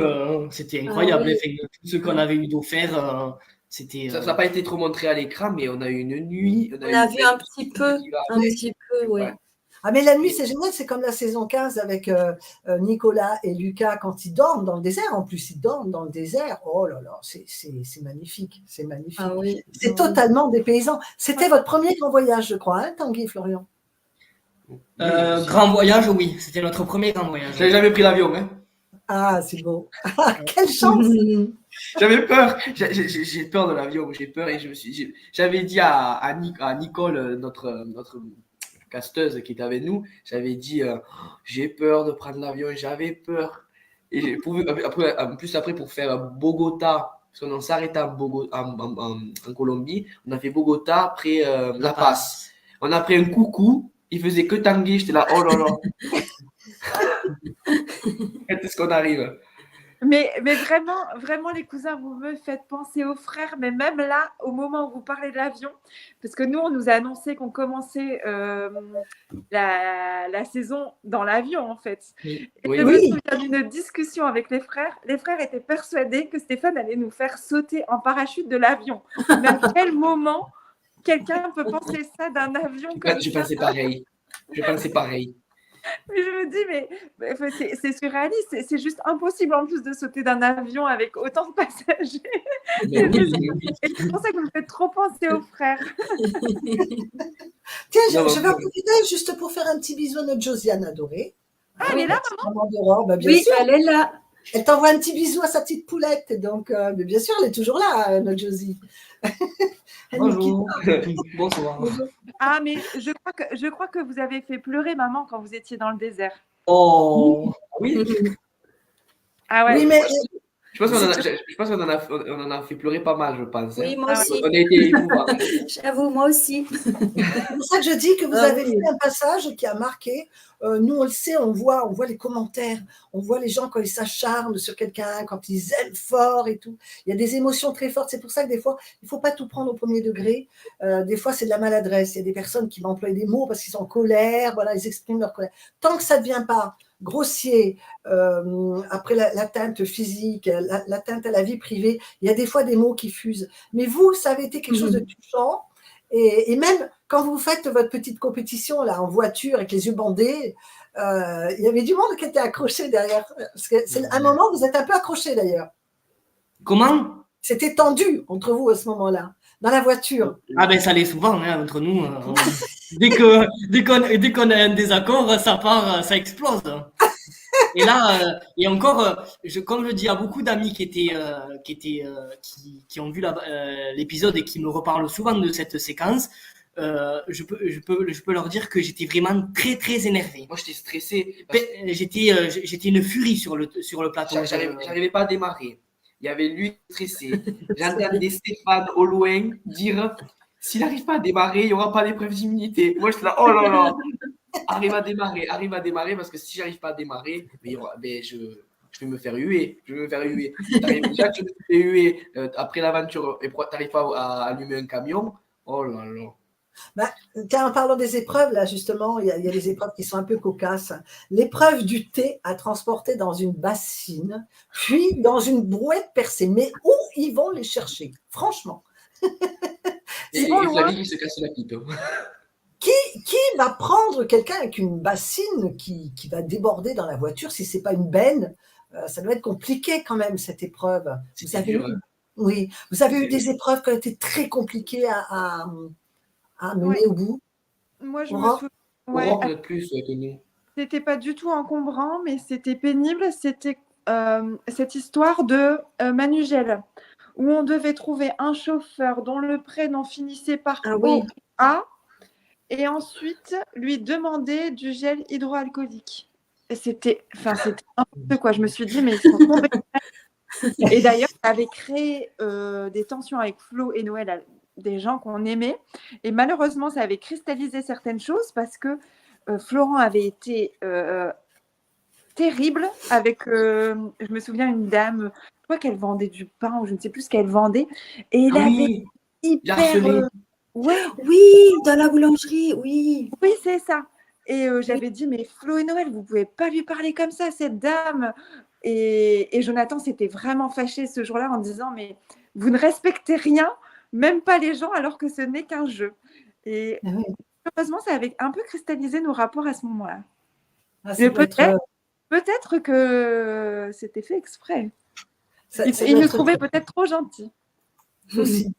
c'était incroyable. Tout ce qu'on avait eu d'offert, c'était. Ça n'a pas été trop montré à l'écran, mais on a eu une nuit. On a vu un petit peu, ouais. Mais la nuit, c'est génial, c'est comme la saison 15 avec Nicolas et Lucas quand ils dorment dans le désert. En plus, ils dorment dans le désert. Oh là là, c'est magnifique, c'est magnifique. Ah oui. C'est totalement dépaysant. C'était votre premier grand voyage, je crois, Tanguy et Florian. Grand voyage, oui. C'était notre premier grand voyage. J'avais jamais pris l'avion. Ah, c'est beau. Quelle chance. J'avais peur. J'ai peur de l'avion. J'ai peur et j'avais dit à Nicole, notre casteuse qui était avec nous, j'avais dit j'ai peur de prendre l'avion. J'avais peur. Et après pour faire Bogota, parce qu'on s'est arrêté en Colombie, on a fait Bogota après La Paz. On a pris un coucou. Il faisait que Tanguy, j'étais là, oh là là. Quand est-ce qu'on arrive? Mais vraiment, les cousins, vous me faites penser aux frères, mais même là, au moment où vous parlez de l'avion, parce que nous, on nous a annoncé qu'on commençait la saison dans l'avion, en fait. Et je me souviens d'une discussion avec les frères. Les frères étaient persuadés que Stéphane allait nous faire sauter en parachute de l'avion. Mais à quel moment quelqu'un peut penser ça d'un avion comme ça? Je pensais pareil. Mais je me dis, mais c'est surréaliste, c'est juste impossible en plus de sauter d'un avion avec autant de passagers. C'est pour ça que vous me faites trop penser aux frères. Tiens, je vais en profiter juste pour faire un petit bisou à notre Josiane adorée. Ah, elle est là, maman? Oui, elle est là. Elle t'envoie un petit bisou à sa petite poulette. Donc, bien sûr, elle est toujours là, notre Josie. Bonjour. Bonsoir. Ah, mais je crois que vous avez fait pleurer maman quand vous étiez dans le désert. Oh, oui. Ah ouais. Oui, mais je pense qu'on en a fait pleurer pas mal, je pense. Oui, moi aussi. On a été émouvants. J'avoue, moi aussi. c'est pour ça que je dis que vous avez fait un passage qui a marqué. Nous, on le sait, on voit les commentaires, on voit les gens quand ils s'acharnent sur quelqu'un, quand ils aiment fort et tout. Il y a des émotions très fortes. C'est pour ça que des fois, il ne faut pas tout prendre au premier degré. Des fois, c'est de la maladresse. Il y a des personnes qui vont employer des mots parce qu'ils sont en colère. Voilà, ils expriment leur colère. Tant que ça ne devient pas grossier, après l'atteinte physique, l'atteinte à la vie privée, il y a des fois des mots qui fusent. Mais vous, ça avait été quelque chose de touchant. Et même quand vous faites votre petite compétition là en voiture avec les yeux bandés, il y avait du monde qui était accroché derrière. Parce que c'est un moment où vous êtes un peu accroché d'ailleurs. Comment? C'était tendu entre vous à ce moment-là, dans la voiture. Ah ben ça l'est souvent entre nous. Dès qu'on a un désaccord, ça part, ça explose. Et là, et encore, comme je dis à beaucoup d'amis qui ont vu l'épisode et qui me reparlent souvent de cette séquence, je peux leur dire que j'étais vraiment très très énervé. Moi, j'étais stressé. J'étais une furie sur le plateau. J'arrivais pas à démarrer. Il y avait lui stressé. J'entendais Stéphane au loin dire s'il n'arrive pas à démarrer, il n'y aura pas d'épreuve d'immunité. Moi, j'étais là, oh là là, arrive à démarrer, parce que si j'arrive pas à démarrer, je vais me faire huer. Déjà, tu me fais huer après l'aventure et tu n'arrives pas à allumer un camion. Oh là là. En parlant des épreuves, là, justement, il y a des épreuves qui sont un peu cocasses. L'épreuve du thé à transporter dans une bassine, puis dans une brouette percée. Mais où ils vont les chercher? Franchement. Et Flavie qui se casse la pipe. Qui va prendre quelqu'un avec une bassine qui va déborder dans la voiture si ce n'est pas une benne? Ça doit être compliqué quand même, cette épreuve. Vous avez eu des épreuves qui ont été très compliquées à mener au bout? Moi, je me souviens. Plus que nous. C'était pas du tout encombrant, mais c'était pénible. C'était cette histoire de Manugel, où on devait trouver un chauffeur dont le prénom finissait par A, et ensuite lui demander du gel hydroalcoolique. Et c'était n'importe quoi. Je me suis dit, mais ils sont tombés. Et d'ailleurs, ça avait créé des tensions avec Flo et Noël, des gens qu'on aimait. Et malheureusement, ça avait cristallisé certaines choses parce que Florent avait été terrible avec, je me souviens, une dame, je crois qu'elle vendait du pain ou je ne sais plus ce qu'elle vendait. Et il avait hyper... Oui, dans la boulangerie, oui. Oui, c'est ça. Et j'avais dit, mais Flo et Noël, vous ne pouvez pas lui parler comme ça, cette dame. Et Jonathan s'était vraiment fâché ce jour-là en disant, mais vous ne respectez rien, même pas les gens, alors que ce n'est qu'un jeu. Et heureusement, ça avait un peu cristallisé nos rapports à ce moment-là. Mais peut-être que c'était fait exprès. Il nous trouvait peut-être trop gentils. Aussi.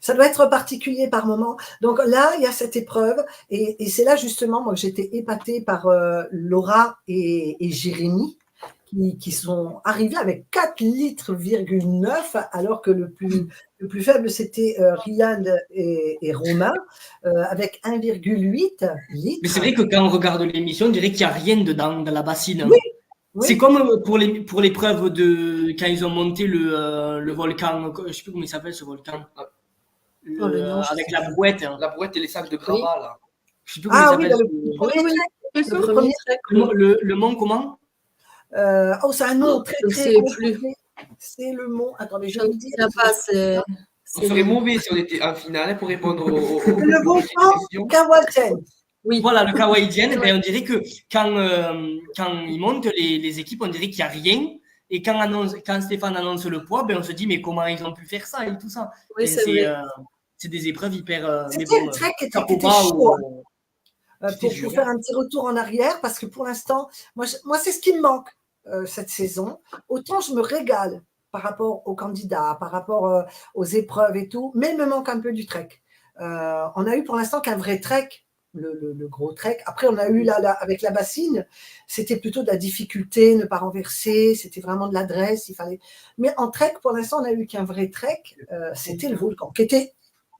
Ça doit être particulier par moment. Donc là, il y a cette épreuve et c'est là justement moi que j'étais épatée par Laura et Jérémy qui sont arrivés avec 4,9 litres alors que le plus faible c'était Ryan et Romain avec 1,8 litres. Mais c'est vrai que quand on regarde l'émission, on dirait qu'il n'y a rien dedans dans la bassine. Oui. C'est comme pour l'épreuve de quand ils ont monté le volcan, je ne sais plus comment il s'appelle ce volcan, avec la brouette. La brouette et les sacs de gravat là. Je sais plus comment il s'appelle. Le premier trek. Le mont comment? C'est un nom très très compliqué. C'est le mont. Attendez, je vais vous dire. On serait mauvais si on était en finale pour répondre aux le volcan Kawaten. Oui, voilà, le Kawaïdien, on dirait que quand ils montent les équipes, on dirait qu'il n'y a rien. Et quand Stéphane annonce le poids, on se dit, mais comment ils ont pu faire ça et tout ça. Oui, c'est des épreuves hyper... C'était un trek qui était chaud. Pour faire un petit retour en arrière, parce que pour l'instant, moi c'est ce qui me manque cette saison. Autant je me régale par rapport aux candidats, par rapport aux épreuves et tout, mais il me manque un peu du trek. On a eu pour l'instant qu'un vrai trek, le gros trek. Après, on a eu là avec la bassine, c'était plutôt de la difficulté, ne pas renverser, c'était vraiment de l'adresse, il fallait. Mais en trek, pour l'instant, on a eu qu'un vrai trek, c'était le volcan, qui était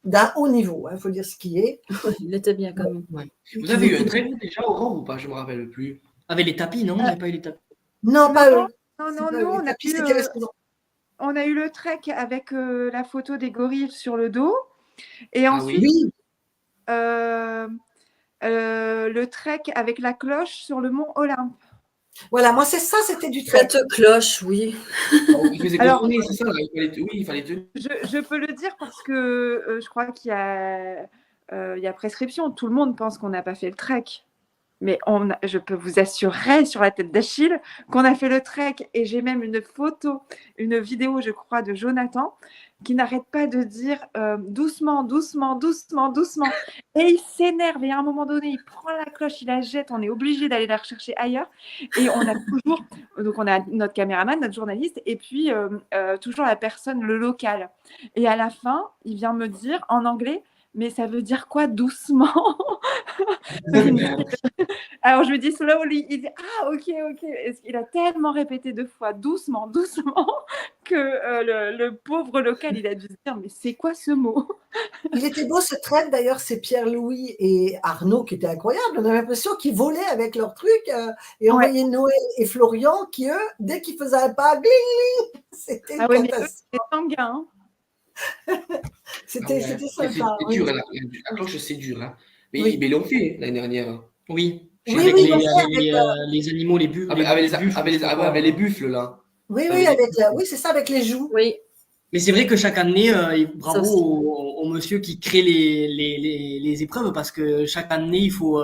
d'un haut niveau, il faut dire ce qui est. Il était bien quand même. Ouais. Vous avez eu un trek déjà, Aurore, ou pas? Je ne me rappelle plus. Avec les tapis, non? Il n'y a pas eu les tapis. Non, pas eux. Non, on a eu le trek avec la photo des gorilles sur le dos. Et ensuite, le trek avec la cloche sur le mont Olympe. Voilà, moi c'est ça, c'était du trek. Cette cloche, oui. Alors, c'est ça, il fallait deux. Je peux le dire parce que je crois qu'il y a prescription. Tout le monde pense qu'on n'a pas fait le trek. Mais je peux vous assurer sur la tête d'Achille qu'on a fait le trek. Et j'ai même une photo, une vidéo, je crois, de Jonathan qui n'arrête pas de dire doucement, doucement, doucement, doucement. Et il s'énerve. Et à un moment donné, il prend la cloche, il la jette. On est obligé d'aller la rechercher ailleurs. Et on a toujours, donc on a notre caméraman, notre journaliste, et puis toujours la personne, le local. Et à la fin, il vient me dire en anglais, mais ça veut dire quoi doucement? Alors je lui dis slowly, il dit ah ok. Il a tellement répété 2 fois doucement que le pauvre local il a dû se dire mais c'est quoi ce mot? Il était beau ce trait d'ailleurs, c'est Pierre-Louis et Arnaud qui étaient incroyables. On avait l'impression qu'ils volaient avec leur truc et on voyait Noël et Florian qui eux, dès qu'ils faisaient un pas, bling, c'était ah ouais, mais c'est sanguin. C'était sympa. C'est dur, la cloche c'est dur. Hein. Mais ils l'ont fait l'année dernière. Oui. Avec les animaux, les buffles. Avec les buffles là. Oui, c'est ça, avec les joues. Oui. Mais c'est vrai que chaque année, bravo au monsieur qui crée les épreuves parce que chaque année, il faut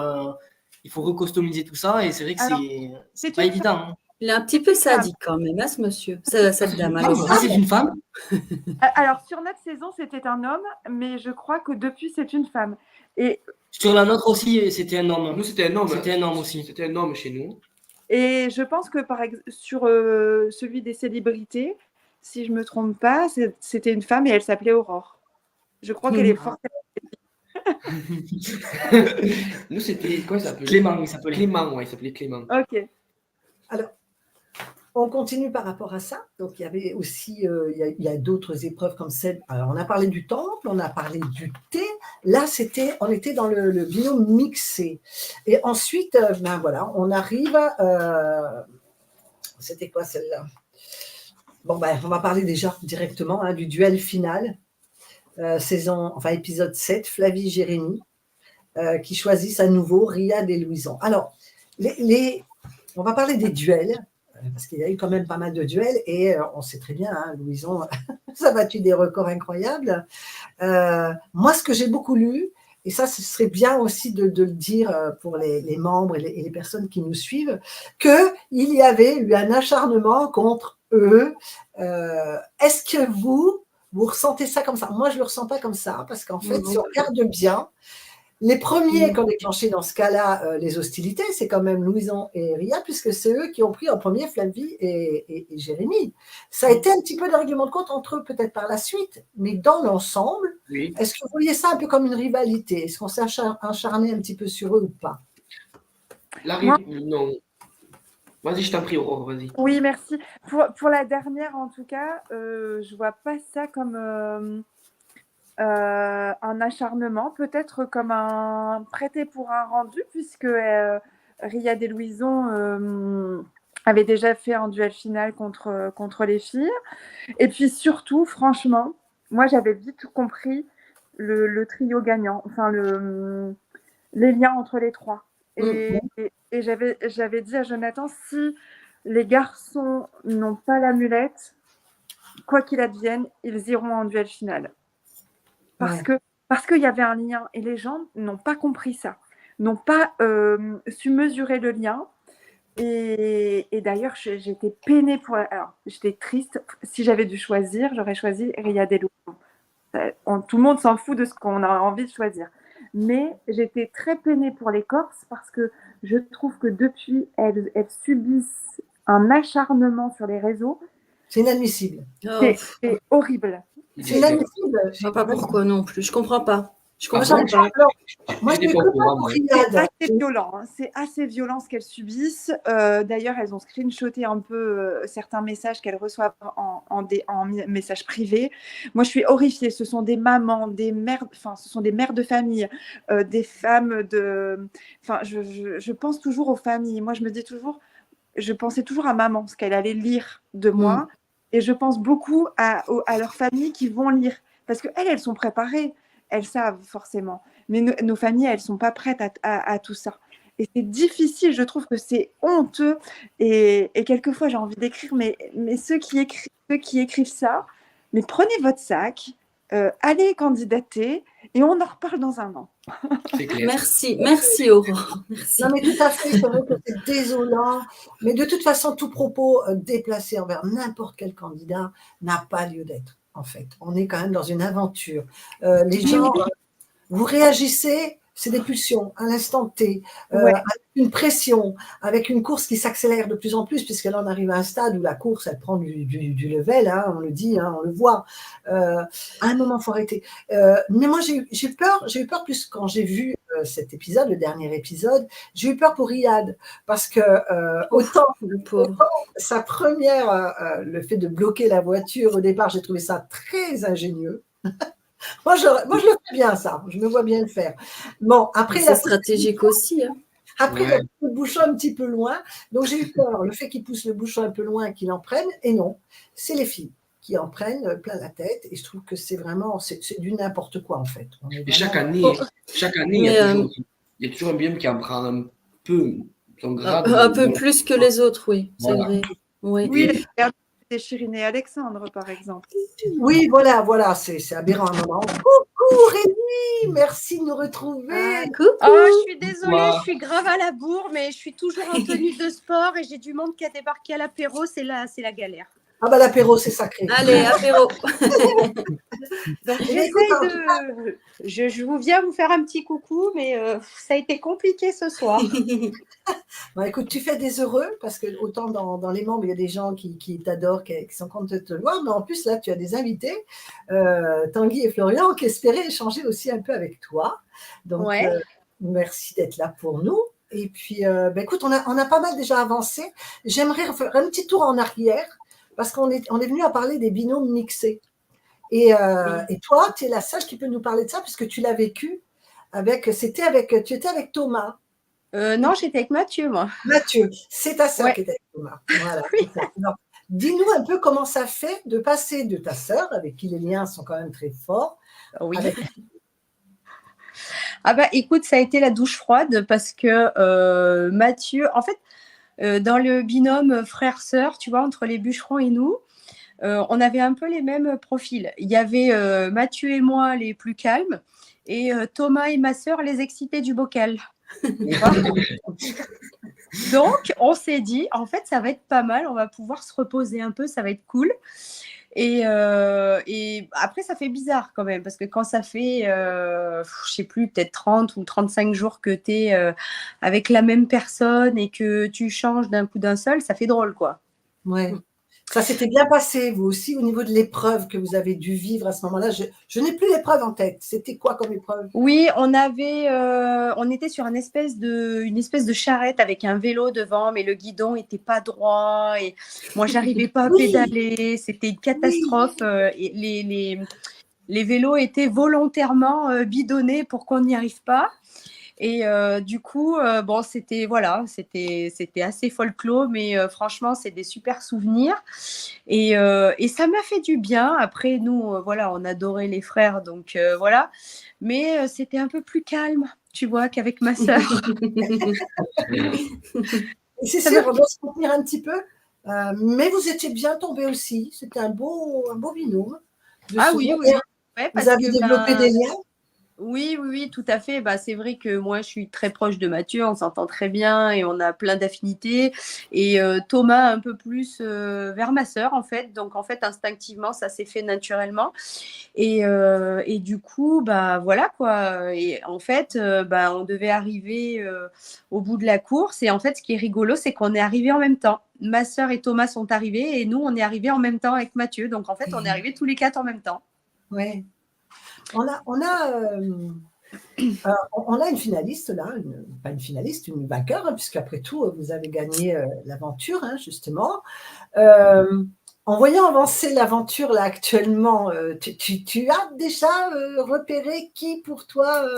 recustomiser tout ça et c'est vrai que c'est pas évident. Hein. Il est un petit peu sadique quand même, hein, ce monsieur, cette dame. C'est une femme? Alors, sur notre saison, c'était un homme, mais je crois que depuis, c'est une femme. Et sur la nôtre aussi, c'était un homme. Nous, c'était un homme. C'était un homme aussi. C'était un homme chez nous. Et je pense que sur celui des célébrités, si je ne me trompe pas, c'était une femme et elle s'appelait Aurore. Je crois qu'elle est forcément. Nous, c'était quoi ça s'appelait Clément, il s'appelait. Clément, il s'appelait Clément. Ok. Alors, on continue par rapport à ça. Donc, il y avait aussi, il y a d'autres épreuves comme celle. Alors, on a parlé du temple, on a parlé du thé. Là, on était dans le binôme mixé. Et ensuite, voilà, on arrive. C'était quoi celle-là? Bon, on va parler déjà directement du duel final. Épisode 7, Flavie Jérémy, qui choisissent à nouveau Riyad et Louison. Alors, on va parler des duels, parce qu'il y a eu quand même pas mal de duels, et on sait très bien, Louison, ça a battu des records incroyables. Moi, ce que j'ai beaucoup lu, et ça, ce serait bien aussi de le dire pour les membres et les personnes qui nous suivent, qu'il y avait eu un acharnement contre eux. Est-ce que vous ressentez ça comme ça? Moi, je ne le ressens pas comme ça, parce qu'en fait, si on regarde bien, les premiers qui ont déclenché dans ce cas-là les hostilités, c'est quand même Louison et Riyad, puisque c'est eux qui ont pris en premier Flavie et Jérémy. Ça a été un petit peu de règlement de compte entre eux, peut-être par la suite, mais dans l'ensemble, est-ce que vous voyez ça un peu comme une rivalité? Est-ce qu'on s'est acharné un petit peu sur eux ou pas? Non. Vas-y, je t'en prie, Aurore, vas-y. Oui, merci. Pour la dernière, en tout cas, je ne vois pas ça comme un acharnement, peut-être comme un prêté pour un rendu, puisque Riyad et Louison avaient déjà fait un duel final contre les filles. Et puis surtout, franchement, moi, j'avais vite compris le trio gagnant, enfin les liens entre les trois. Et j'avais dit à Jonathan, si les garçons n'ont pas l'amulette, quoi qu'il advienne, ils iront en duel final. Parce qu'il y avait un lien et les gens n'ont pas compris ça, n'ont pas su mesurer le lien. Et d'ailleurs, j'étais peinée alors, j'étais triste. Si j'avais dû choisir, j'aurais choisi Riyad et Louison. Tout le monde s'en fout de ce qu'on a envie de choisir. Mais j'étais très peinée pour les Corses parce que je trouve que depuis, elles subissent un acharnement sur les réseaux. C'est inadmissible. C'est horrible. C'est inadmissible. Je ne sais pas pourquoi non plus. Je ne comprends pas. Moi, c'est violent. C'est assez violent ce qu'elles subissent. D'ailleurs, elles ont screenshoté un peu certains messages qu'elles reçoivent en messages privés. Moi, je suis horrifiée. Ce sont des mamans, des mères, ce sont des mères de famille, des femmes de. Je pense toujours aux familles. Moi, je pensais toujours à maman, ce qu'elle allait lire de moi. Et je pense beaucoup à leurs familles qui vont lire. Parce qu'elles sont préparées. Elles savent forcément. Mais nos familles, elles ne sont pas prêtes à tout ça. Et c'est difficile, je trouve que c'est honteux. Et quelquefois, j'ai envie d'écrire, mais ceux qui écrivent ça, mais prenez votre sac, allez candidater, et on en reparle dans un an. Merci Aurore. Merci. Non, mais tout à fait, c'est vrai que c'est désolant. Mais de toute façon, tout propos déplacé envers n'importe quel candidat n'a pas lieu d'être. En fait, on est quand même dans une aventure. Les gens, vous réagissez c'est des pulsions à l'instant T, Ouais. avec une pression, avec une course qui s'accélère de plus en plus, puisque là, on arrive à un stade où la course, elle prend du level, hein, on le dit, hein, on le voit. À un moment, il faut arrêter. Mais moi, j'ai eu peur plus quand j'ai vu cet épisode, le dernier épisode, j'ai eu peur pour Riyad, parce que autant sa première, le fait de bloquer la voiture au départ, j'ai trouvé ça très ingénieux. Moi, je le fais bien, ça. Je me vois bien le faire. Bon, après, c'est stratégique aussi. Hein. Après, il a poussé le bouchon un petit peu loin. Donc, j'ai eu peur. Le fait qu'il pousse le bouchon un peu loin et qu'il en prenne. Et non, c'est les filles qui en prennent plein la tête. Et je trouve que c'est vraiment, c'est du n'importe quoi, en fait. Et chaque année, il y a toujours un binôme qui en prend un peu son grade. Un peu plus que les autres, oui. C'est vrai. Oui, c'est Chirine et Alexandre, par exemple. Oui, voilà, c'est aberrant à un moment. Coucou Rémi, merci de nous retrouver. Coucou. Oh, je suis désolée, je suis grave à la bourre, mais je suis toujours en tenue de sport et j'ai du monde qui a débarqué à l'apéro, c'est la galère. Ah bah l'apéro, c'est sacré. Allez, apéro. Donc je vous viens vous faire un petit coucou, mais ça a été compliqué ce soir. Bon, écoute, tu fais des heureux, parce que autant dans les membres, il y a des gens qui t'adorent, qui sont contents de te voir, mais en plus, là, tu as des invités, Tanguy et Florian, qui espéraient échanger aussi un peu avec toi. Donc, merci d'être là pour nous. Et puis, écoute, on a pas mal déjà avancé. J'aimerais faire un petit tour en arrière, parce qu'on est venu à parler des binômes mixés. Et toi, tu es la seule qui peut nous parler de ça, puisque tu l'as vécu tu étais avec Thomas. Non, j'étais avec Mathieu, moi. Mathieu, c'est ta sœur qui était avec Thomas. Voilà. Alors, dis-nous un peu comment ça fait de passer de ta sœur, avec qui les liens sont quand même très forts. Oui. Ah bah écoute, ça a été la douche froide parce que Mathieu, en fait, dans le binôme frère-sœur, tu vois, entre les bûcherons et nous, on avait un peu les mêmes profils. Il y avait Mathieu et moi les plus calmes et Thomas et ma sœur les excités du bocal. Donc, on s'est dit, en fait, ça va être pas mal, on va pouvoir se reposer un peu, ça va être cool. Et après, ça fait bizarre quand même, parce que quand ça fait, je sais plus, peut-être 30 ou 35 jours que tu es avec la même personne et que tu changes d'un coup d'un seul, ça fait drôle, quoi. Ouais. Ça s'était bien passé, vous aussi, au niveau de l'épreuve que vous avez dû vivre à ce moment-là. Je n'ai plus l'épreuve en tête. C'était quoi comme épreuve? Oui, on était sur une espèce de charrette avec un vélo devant, mais le guidon n'était pas droit et moi, j'arrivais pas à pédaler. C'était une catastrophe. Et les vélos étaient volontairement bidonnés pour qu'on n'y arrive pas. Et du coup, bon, c'était assez folklore, mais franchement, c'est des super souvenirs. Et ça m'a fait du bien. Après, nous, voilà, on adorait les frères, donc voilà. Mais c'était un peu plus calme, tu vois, qu'avec ma sœur. C'est sûr, on doit se contenir un petit peu. Mais vous étiez bien tombés aussi. C'était un beau binôme. Ah oui. Ouais, vous avez développé des liens? Oui, tout à fait. Bah, c'est vrai que moi, je suis très proche de Mathieu, on s'entend très bien et on a plein d'affinités. Et Thomas, un peu plus vers ma sœur, en fait. Donc, en fait, instinctivement, ça s'est fait naturellement. Et du coup, bah, voilà, quoi. Et en fait, on devait arriver au bout de la course. Et en fait, ce qui est rigolo, c'est qu'on est arrivés en même temps. Ma sœur et Thomas sont arrivés et nous, on est arrivés en même temps avec Mathieu. Donc, en fait, on est arrivés tous les 4 en même temps. Oui. On a une finaliste là, pas une finaliste, une vainqueur, hein, puisqu'après tout, vous avez gagné l'aventure, hein, justement. En voyant avancer l'aventure là actuellement, tu as déjà repéré qui pour toi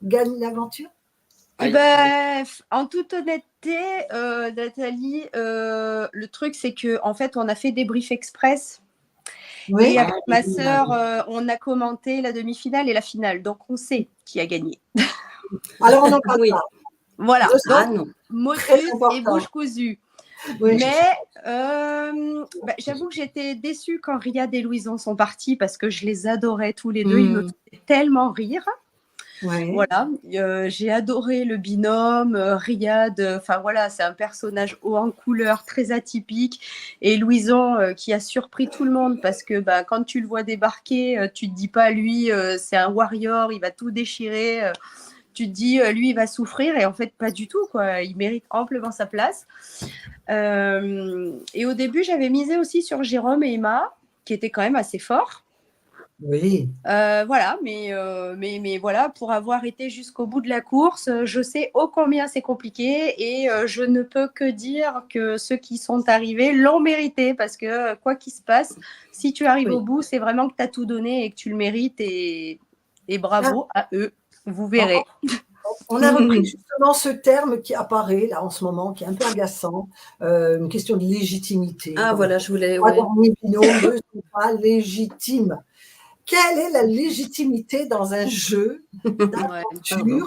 gagne l'aventure? En toute honnêteté, Nathalie, le truc c'est que en fait, on a fait des briefs express. Oui. Et avec ma sœur, on a commenté la demi-finale et la finale. Donc, on sait qui a gagné. Alors, on en parle pas. Voilà. Donc, motus et bouche cousue. Oui. Mais j'avoue que j'étais déçue quand Riyad et Louison sont partis parce que je les adorais tous les deux. Ils me faisaient tellement rire. Ouais. Voilà, j'ai adoré le binôme, Riyad, enfin voilà, c'est un personnage haut en couleur, très atypique, et Louison qui a surpris tout le monde parce que quand tu le vois débarquer, tu te dis pas lui, c'est un warrior, il va tout déchirer, te dis, lui, il va souffrir, et en fait, pas du tout, quoi. Il mérite amplement sa place. Et au début, j'avais misé aussi sur Jérôme et Emma, qui étaient quand même assez forts. Oui. Voilà, mais voilà, pour avoir été jusqu'au bout de la course, je sais ô combien c'est compliqué, et je ne peux que dire que ceux qui sont arrivés l'ont mérité, parce que quoi qu'il se passe, si tu arrives au bout, c'est vraiment que tu as tout donné et que tu le mérites, et bravo à eux, vous verrez. On a repris justement ce terme qui apparaît là en ce moment, qui est un peu agaçant, une question de légitimité. Ah voilà, je voulais… Trois derniers binômes ne sont pas légitimes. Quelle est la légitimité dans un jeu d'aventure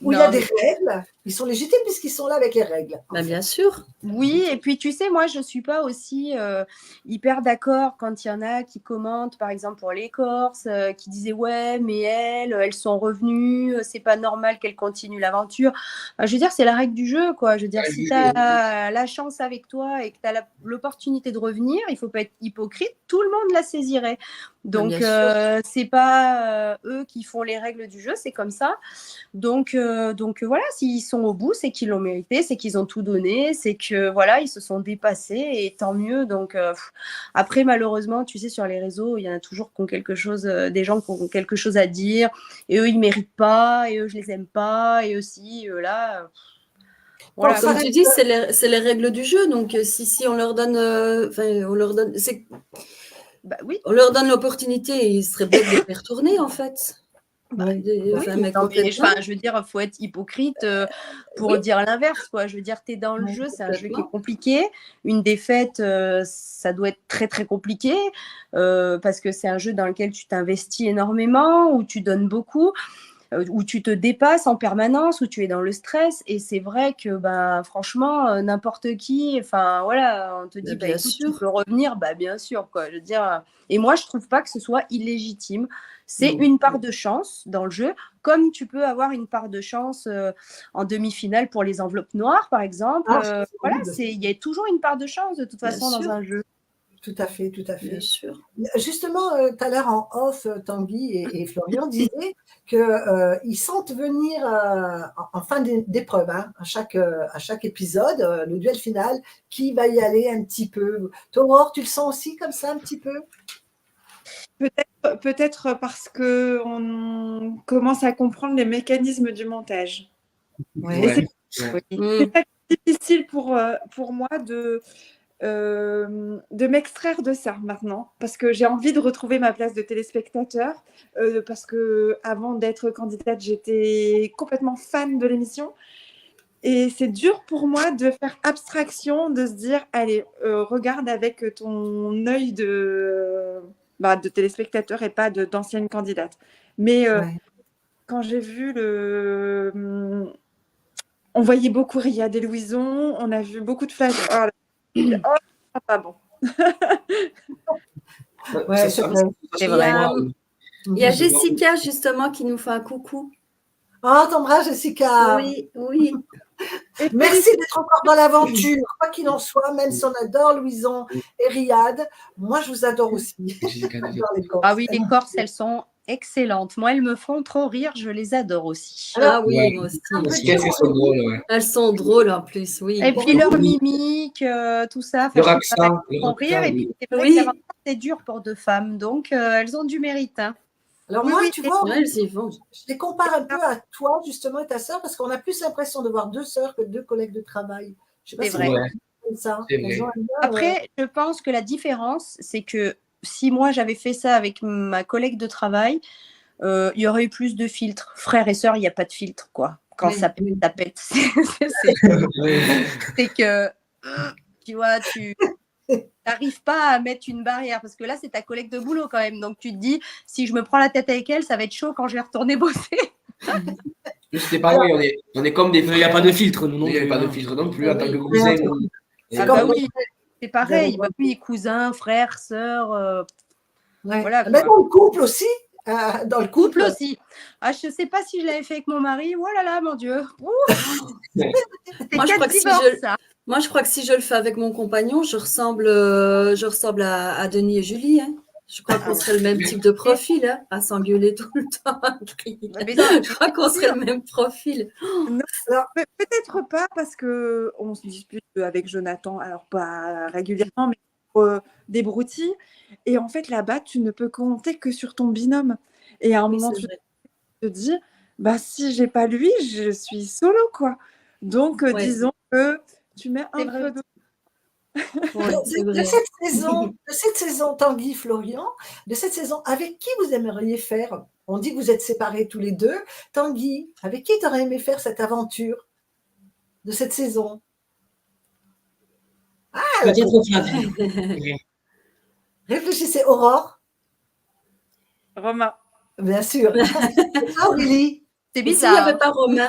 où il y a des règles? Ils sont légitimes puisqu'ils sont là avec les règles. Bah, bien sûr. Oui, et puis tu sais, moi, je ne suis pas aussi hyper d'accord quand il y en a qui commentent, par exemple pour les Corses, qui disaient « Ouais, mais elles sont revenues, c'est pas normal qu'elles continuent l'aventure. » Je veux dire, c'est la règle du jeu, quoi. Je veux dire, si tu as la chance avec toi et que tu as l'opportunité de revenir, il ne faut pas être hypocrite, tout le monde la saisirait. Donc, c'est pas eux qui font les règles du jeu, c'est comme ça. Donc voilà, s'ils sont au bout, c'est qu'ils l'ont mérité, c'est qu'ils ont tout donné, c'est que voilà, ils se sont dépassés, et tant mieux. Donc après, malheureusement, tu sais, sur les réseaux, il y en a toujours qui ont quelque chose, des gens qui ont quelque chose à dire, et eux, ils méritent pas, et eux, je les aime pas, et aussi, là. Voilà, comme tu dis, c'est les règles du jeu. Donc si on leur donne, oui. On leur donne l'opportunité, il serait bête de les faire tourner, en fait. Je veux dire, il faut être hypocrite pour dire l'inverse, quoi. Je veux dire, tu es dans le jeu, c'est un jeu qui est compliqué. Une défaite, ça doit être très, très compliqué parce que c'est un jeu dans lequel tu t'investis énormément, où tu donnes beaucoup, où tu te dépasses en permanence, où tu es dans le stress. Et c'est vrai que, franchement, n'importe qui, voilà, on te dit, écoute, tu peux revenir, bien sûr, quoi. Je veux dire, et moi, je trouve pas que ce soit illégitime. C'est une part de chance dans le jeu, comme tu peux avoir une part de chance en demi-finale pour les enveloppes noires, par exemple. Voilà, il y a toujours une part de chance, de toute façon, dans un jeu. Tout à fait, tout à fait. Bien sûr. Justement, tout à l'heure en off, Tanguy et Florian disaient qu'ils sentent venir en fin d'épreuve, à chaque épisode, le duel final, qui va y aller un petit peu. Toi, Aurore, tu le sens aussi comme ça, un petit peu? Peut-être parce qu'on commence à comprendre les mécanismes du montage. Ouais. C'est difficile pour moi de m'extraire de ça maintenant, parce que j'ai envie de retrouver ma place de téléspectateur, parce que avant d'être candidate, j'étais complètement fan de l'émission, et c'est dur pour moi de faire abstraction, de se dire allez, regarde avec ton œil de téléspectateur et pas d'ancienne candidate. Mais quand j'ai vu on voyait beaucoup Riyad et Louison, on a vu beaucoup de flashs. Pas bon. C'est vrai. Il y a Jessica, justement, qui nous fait un coucou. Oh, t'embrasses, Jessica. Oui. Merci d'être encore dans l'aventure. Quoi qu'il en soit, même si on adore Louison et Riyad, moi, je vous adore aussi. Ah oui, les Corses, elles sont excellentes. Moi, elles me font trop rire. Je les adore aussi. Ah oui, moi aussi. Elles sont drôles en plus, oui. Et puis leur mimique, tout ça. Leur accent. Elles font rire. Et puis c'est vrai que c'est dur pour deux femmes. Donc, elles ont du mérite. Hein. Alors moi, tu vois, elles y vont. Je les compare un peu à toi, justement, et ta sœur, parce qu'on a plus l'impression de voir deux sœurs que deux collègues de travail. Je sais pas c'est si vrai. Ça. Après, je pense que la différence, c'est que si moi, j'avais fait ça avec ma collègue de travail, il y aurait eu plus de filtres. Frères et sœurs, il n'y a pas de filtre, quoi. Quand ça pète, ça pète. C'est que, tu vois, tu n'arrives pas à mettre une barrière, parce que là, c'est ta collègue de boulot quand même. Donc, tu te dis, si je me prends la tête avec elle, ça va être chaud quand je vais retourner bosser. C'est pareil, on est comme des frères. Il n'y a pas de filtre, nous non plus. Il n'y a pas de filtre non plus, en tant que cousin. Oui, c'est pareil. Oui, cousin, frère, sœur. Voilà, même dans le couple aussi. Dans le couple aussi. Ah, je ne sais pas si je l'avais fait avec mon mari. Oh là là, mon Dieu. Moi, je crois que si je le fais avec mon compagnon, je ressemble à Denis et Julie. Hein. Je crois qu'on serait le même type de profil, hein, à s'engueuler tout le temps. Je crois qu'on serait le même profil. Non, alors, peut-être pas parce qu'on se dispute avec Jonathan, alors pas régulièrement, mais des broutilles. Et en fait, là-bas, tu ne peux compter que sur ton binôme. Et à un moment, tu te dis, bah si j'ai pas lui, je suis solo, quoi. Donc, disons que tu mets un peu de... De cette saison, Tanguy, Florian, de cette saison, avec qui vous aimeriez faire? On dit que vous êtes séparés tous les deux. Tanguy, avec qui tu aurais aimé faire cette aventure de cette saison? Peut-être Flavie. Réfléchissez, Aurore. Romain. Bien sûr. Aurélie. C'est bizarre. S'il n'y avait pas Romain.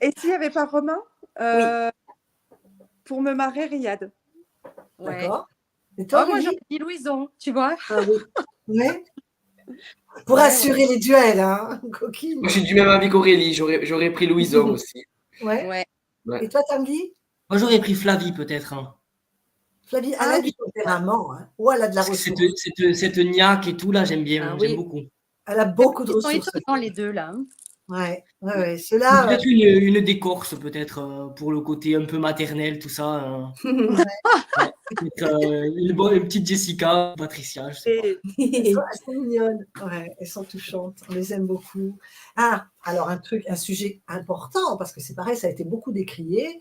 Et s'il n'y avait pas Romain, pour me marrer, Riyad. Ouais. D'accord. Et toi, moi, j'aurais dit Louison, tu vois. Ah oui. Ouais. Pour assurer les duels, hein, coquine. Moi, je suis du même avis qu'Aurélie. J'aurais pris Louison aussi. Ouais. Et toi, Tanguy? Moi, j'aurais pris Flavie, peut-être. Hein. Flavie, elle a du tempérament, hein. Ou elle a de la ressource. Cette niaque et tout, là, j'aime bien. J'aime beaucoup. Elle a beaucoup de ressources. Ils sont étonnants, les deux, là. Hein. Ouais. Ceux-là, peut-être une d'écorce, peut-être, pour le côté un peu maternel, tout ça. Une petite Jessica, Patricia, je sais pas. Elles sont mignonnes. Ouais, elles sont touchantes. On les aime beaucoup. Ah, alors un sujet important, parce que c'est pareil, ça a été beaucoup décrié,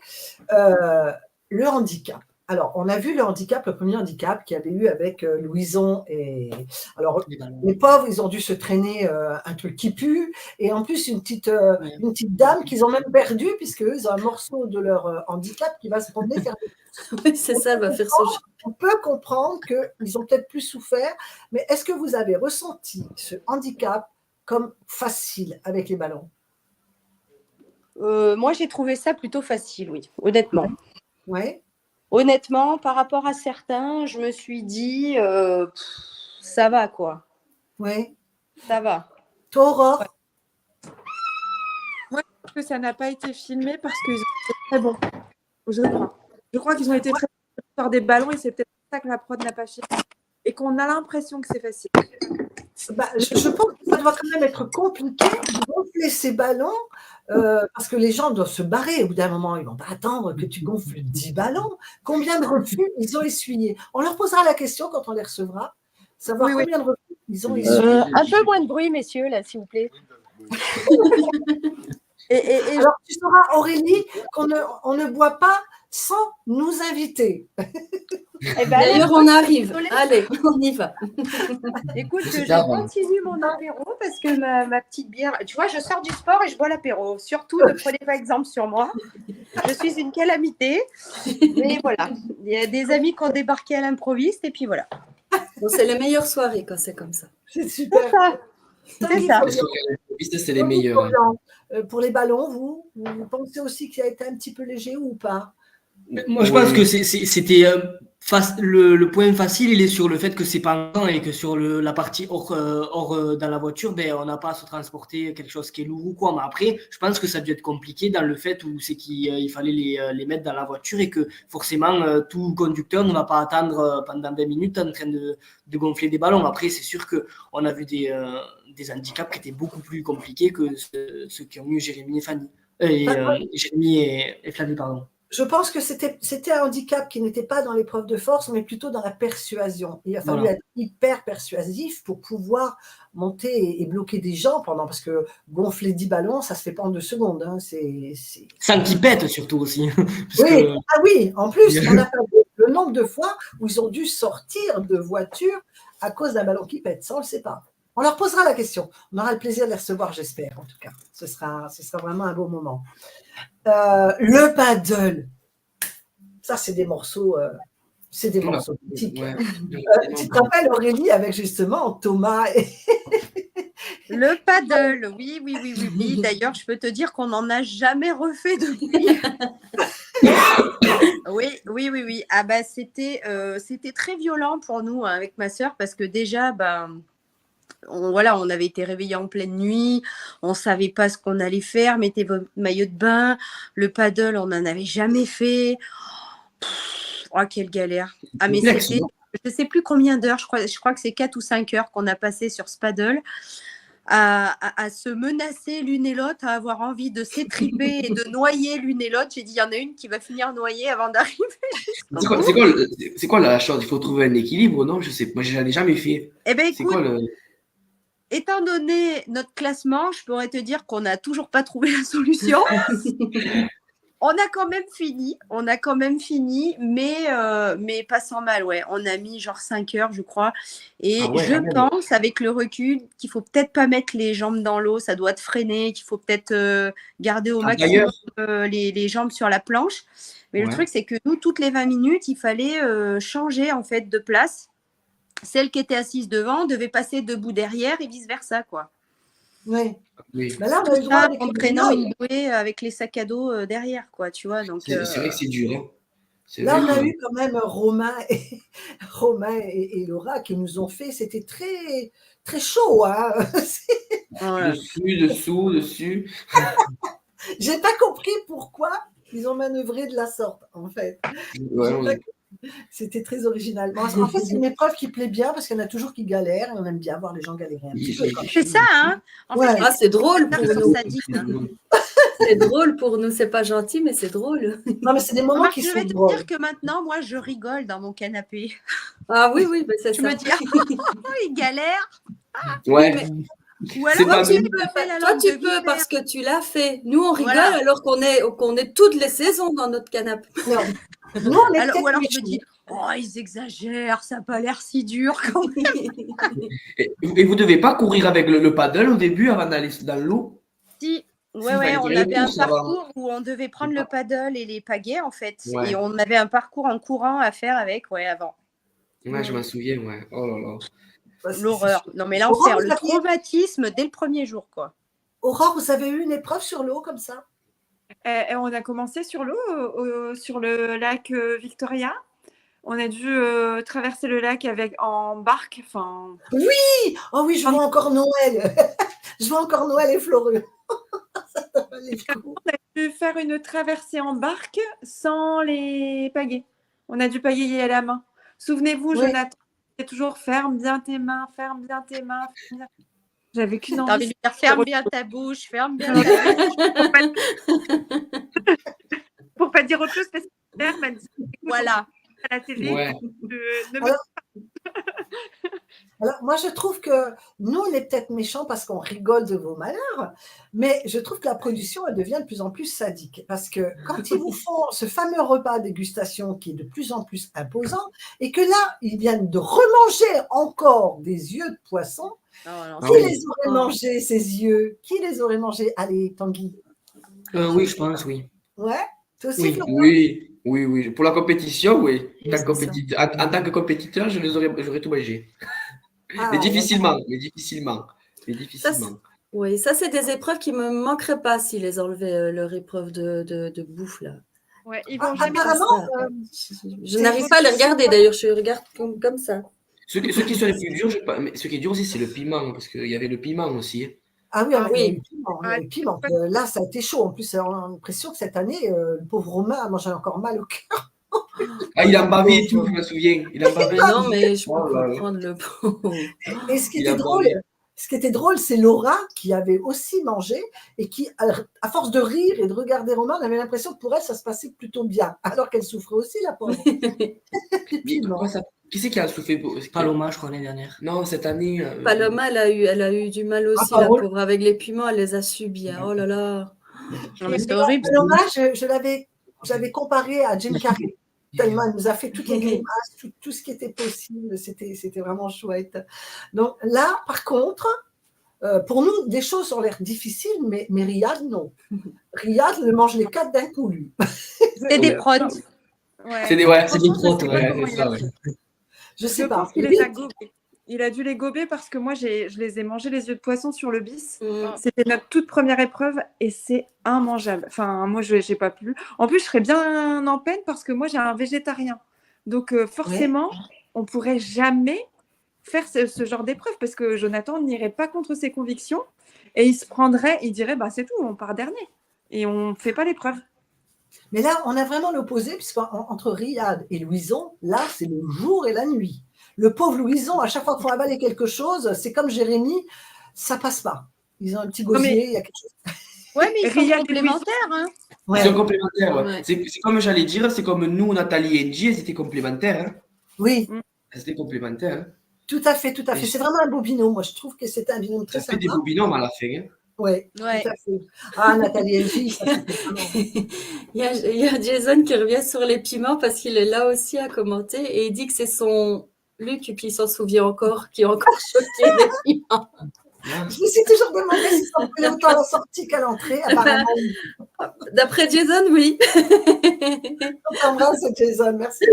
le handicap. Alors, on a vu le premier handicap qu'il y avait eu avec Louison et... Alors, les pauvres, ils ont dû se traîner un truc qui pue, et en plus, une petite dame qu'ils ont même perdue, puisqu'ils ont un morceau de leur handicap qui va se promener faire Oui, c'est ça, elle va faire son jeu. On peut comprendre qu'ils ont peut-être plus souffert, mais est-ce que vous avez ressenti ce handicap comme facile avec les ballons? Moi, j'ai trouvé ça plutôt facile, oui, honnêtement. Ouais. Honnêtement, par rapport à certains, je me suis dit, ça va, quoi. Oui. Ça va. Toi, Aurore? Moi, je pense que ça n'a pas été filmé parce qu'ils ont été très bons. Je crois qu'ils ont été très bons sur des ballons et c'est peut-être pour ça que la prod n'a pas filmé. Et qu'on a l'impression que c'est facile. Je pense que ça doit quand même être compliqué de gonfler ces ballons parce que les gens doivent se barrer au bout d'un moment. Ils ne vont pas attendre que tu gonfles 10 ballons. Combien de refus ils ont essuyés? On leur posera la question quand on les recevra. Savoir combien de refus ils ont essuyés. Un peu moins de bruit, messieurs, là, s'il vous plaît. Alors, tu sauras, Aurélie, qu'on ne boit pas sans nous inviter. D'ailleurs, on arrive. Allez, on y va. Écoute, je continue mon apéro parce que ma petite bière... Tu vois, je sors du sport et je bois l'apéro. Surtout, ne prenez pas exemple sur moi. Je suis une calamité. Mais voilà, il y a des amis qui ont débarqué à l'improviste et puis voilà. Bon, c'est les meilleures soirées quand c'est comme ça. C'est super. C'est ça. C'est les meilleurs. Pour les ballons, vous pensez aussi qu'il a été un petit peu léger ou pas? Moi, je pense que c'était le point facile, il est sur le fait que c'est pas un temps et que sur la partie hors dans la voiture, on n'a pas à se transporter quelque chose qui est lourd ou quoi. Mais après, je pense que ça a dû être compliqué dans le fait où c'est qu'il fallait les mettre dans la voiture et que forcément tout conducteur ne va pas attendre pendant 20 minutes en train de gonfler des ballons. Après, c'est sûr qu'on a vu des handicaps qui étaient beaucoup plus compliqués que ceux qui ont eu Jérémy et Fanny. Jérémy et Flavie, pardon. Je pense que c'était un handicap qui n'était pas dans l'épreuve de force, mais plutôt dans la persuasion. Il a fallu être hyper persuasif pour pouvoir monter et bloquer des gens parce que gonfler 10 ballons, ça ne se fait pas en 2 secondes. Hein. Sans qu'ils pètent surtout aussi. Oui, oui, en plus, on a pas vu le nombre de fois où ils ont dû sortir de voiture à cause d'un ballon qui pète. Ça, on ne le sait pas. On leur posera la question. On aura le plaisir de les recevoir, j'espère, en tout cas. Ce sera vraiment un beau moment. Le paddle, ça c'est des morceaux mythiques. Ouais. Tu te rappelles Aurélie avec justement Thomas Le paddle, oui. D'ailleurs, je peux te dire qu'on n'en a jamais refait depuis. Oui. Ah c'était très violent pour nous avec ma sœur parce que déjà, on avait été réveillés en pleine nuit, on ne savait pas ce qu'on allait faire, mettez votre maillot de bain, le paddle, on n'en avait jamais fait. Oh, quelle galère. Ah, mais je ne sais plus combien d'heures, je crois que c'est 4 ou 5 heures qu'on a passé sur ce paddle à se menacer l'une et l'autre, à avoir envie de s'étriper et de noyer l'une et l'autre. J'ai dit, il y en a une qui va finir noyée avant d'arriver jusqu'au bout. C'est quoi la chose? Il faut trouver un équilibre, non? Je sais, moi, je n'en ai jamais fait. Eh bien, C'est écoute, quoi le... étant donné notre classement, je pourrais te dire qu'on n'a toujours pas trouvé la solution. On a quand même fini, mais pas sans mal, ouais. On a mis genre 5 heures, je crois. Et je pense, avec le recul, qu'il faut peut-être pas mettre les jambes dans l'eau, ça doit te freiner, qu'il faut peut-être garder au maximum les jambes sur la planche. Mais le truc, c'est que nous, toutes les 20 minutes, il fallait changer en fait de place. Celle qui était assise devant devait passer debout derrière et vice-versa, quoi. Oui. Oui. Mais là, on a eu le droit entraînant une bouée avec les sacs à dos derrière, quoi, tu vois. Donc, c'est vrai que c'est dur. Hein. Là, on a eu quand même Romain et Laura qui nous ont fait, c'était très, très chaud. Hein. Voilà. Dessus. J'ai pas compris pourquoi ils ont manœuvré de la sorte, en fait. Ouais, c'était très original. Bon, en fait, c'est une épreuve qui plaît bien parce qu'il y en a toujours qui galèrent et on aime bien voir les gens galérer un petit peu. C'est ça, hein? En fait, c'est drôle pour nous. C'est drôle pour nous, c'est pas gentil, mais c'est drôle. Non, mais c'est des moments qui sont drôles. Je vais te dire que maintenant, moi, je rigole dans mon canapé. Ah oui, bah, c'est ça. Tu me dis, il galère. Ouais. Ou alors, toi, tu peux parce que tu l'as fait. Nous, on rigole alors qu'on est toutes les saisons dans notre canapé. Non. Ou alors je me dis, ils exagèrent, ça n'a pas l'air si dur quand même. Et vous ne devez pas courir avec le paddle au début avant d'aller dans l'eau? Si, on avait un parcours où on devait prendre le paddle et les pagaies en fait. Ouais. Et on avait un parcours en courant à faire avec, avant. Ouais, je m'en souviens, ouais. Oh là là. L'horreur. Non, mais l'enfer, le traumatisme dès le premier jour, quoi. Aurore, vous avez eu une épreuve sur l'eau comme ça? On a commencé sur l'eau, sur le lac Victoria. On a dû traverser le lac en barque. Oui! Oh oui, je vois encore Noël. Je vois encore Noël et Floreux. On a dû faire une traversée en barque sans les pagaies. On a dû pagayer à la main. Souvenez-vous, Jonathan, c'est toujours ferme bien tes mains, ferme bien tes mains. J'avais qu'une envie. T'as envie de dire ferme bien ta bouche, ferme bien ta bouche. Pour pas dire autre chose, parce que mère m'a dit voilà. À la télé. Ouais. Alors, moi, je trouve que nous, on est peut-être méchants parce qu'on rigole de vos malheurs, mais je trouve que la production, elle devient de plus en plus sadique. Parce que quand ils vous font ce fameux repas dégustation qui est de plus en plus imposant, et que là, ils viennent de remanger encore des yeux de poisson, qui les aurait mangés, ces yeux? Qui les aurait mangés? Allez, Tanguy. Oui, je pense, oui. Ouais? Toi aussi, Oui. Pour la compétition, oui. En tant que compétiteur, j'aurais tout mangé. Mais difficilement. Ça, c'est des épreuves qui ne me manqueraient pas s'ils les enlevaient, leur épreuve de bouffe, là. Ouais, ils vont jamais je n'arrive pas à les regarder, d'ailleurs, je regarde comme ça. Ce qui serait plus dur, mais ce qui est dur aussi, c'est le piment, parce qu'il y avait le piment aussi. Ah oui, le piment. Là, ça a été chaud. En plus, on a l'impression que cette année, le pauvre Romain a mangé encore mal au cœur. Il a bavé et tout, je me souviens. Non, mais je peux comprendre le pauvre. Et ce qui était drôle, c'est Laura qui avait aussi mangé et qui, à force de rire et de regarder Romain, on avait l'impression que pour elle, ça se passait plutôt bien, alors qu'elle souffrait aussi, la pauvre. Qui c'est qui a souffert? Paloma, je crois, l'année dernière. Non, cette année. Paloma, elle a eu du mal aussi, la pauvre. Avec les piments, elle les a subis. Oh là là. Non, mais c'est horrible. Paloma, j'avais comparé à Jim Carrey. Tellement elle nous a fait toutes les grimaces, tout ce qui était possible. C'était vraiment chouette. Donc là, par contre, pour nous, des choses ont l'air difficiles, mais Riyad, non. Riyad, elle mange les 4 d'un coup, lui. C'est des prods. C'est des prods, c'est ça. Je sais pas. Qu'il les a gobés. Il a dû les gober parce que moi, je les ai mangés les yeux de poisson sur le bis. C'était notre toute première épreuve et c'est immangeable. Enfin, moi, je n'ai pas pu. En plus, je serais bien en peine parce que moi, j'ai un végétarien. Donc, forcément, on ne pourrait jamais faire ce genre d'épreuve parce que Jonathan n'irait pas contre ses convictions et il dirait, c'est tout, on part dernier et on ne fait pas l'épreuve. Mais là, on a vraiment l'opposé, puisqu'entre Riyad et Louison, là, c'est le jour et la nuit. Le pauvre Louison, à chaque fois qu'il faut avaler quelque chose, c'est comme Jérémy, ça passe pas. Ils ont un petit gosier, il y a quelque chose. Oui, mais ils sont complémentaires. Hein. Ouais. Ils sont complémentaires. Ouais. C'est comme j'allais dire, c'est comme nous, Nathalie et Angie, elles étaient complémentaires. Hein. Oui. Elles étaient complémentaires. Hein. Tout à fait, tout à fait. C'est vraiment un beau binôme. Moi, je trouve que c'était un binôme très sympa. Ça fait des beaux binômes à la fin. Hein. Oui, tout à fait. Ah, Nathalie et Angie, ça il y a Jason qui revient sur les piments parce qu'il est là aussi à commenter et il dit que c'est son Luc qui s'en souvient encore, qui est encore choqué des piments. Je me suis toujours demandé si ça prenait autant à la sortie qu'à l'entrée. Apparemment, d'après Jason, oui. On embrasse Jason, merci.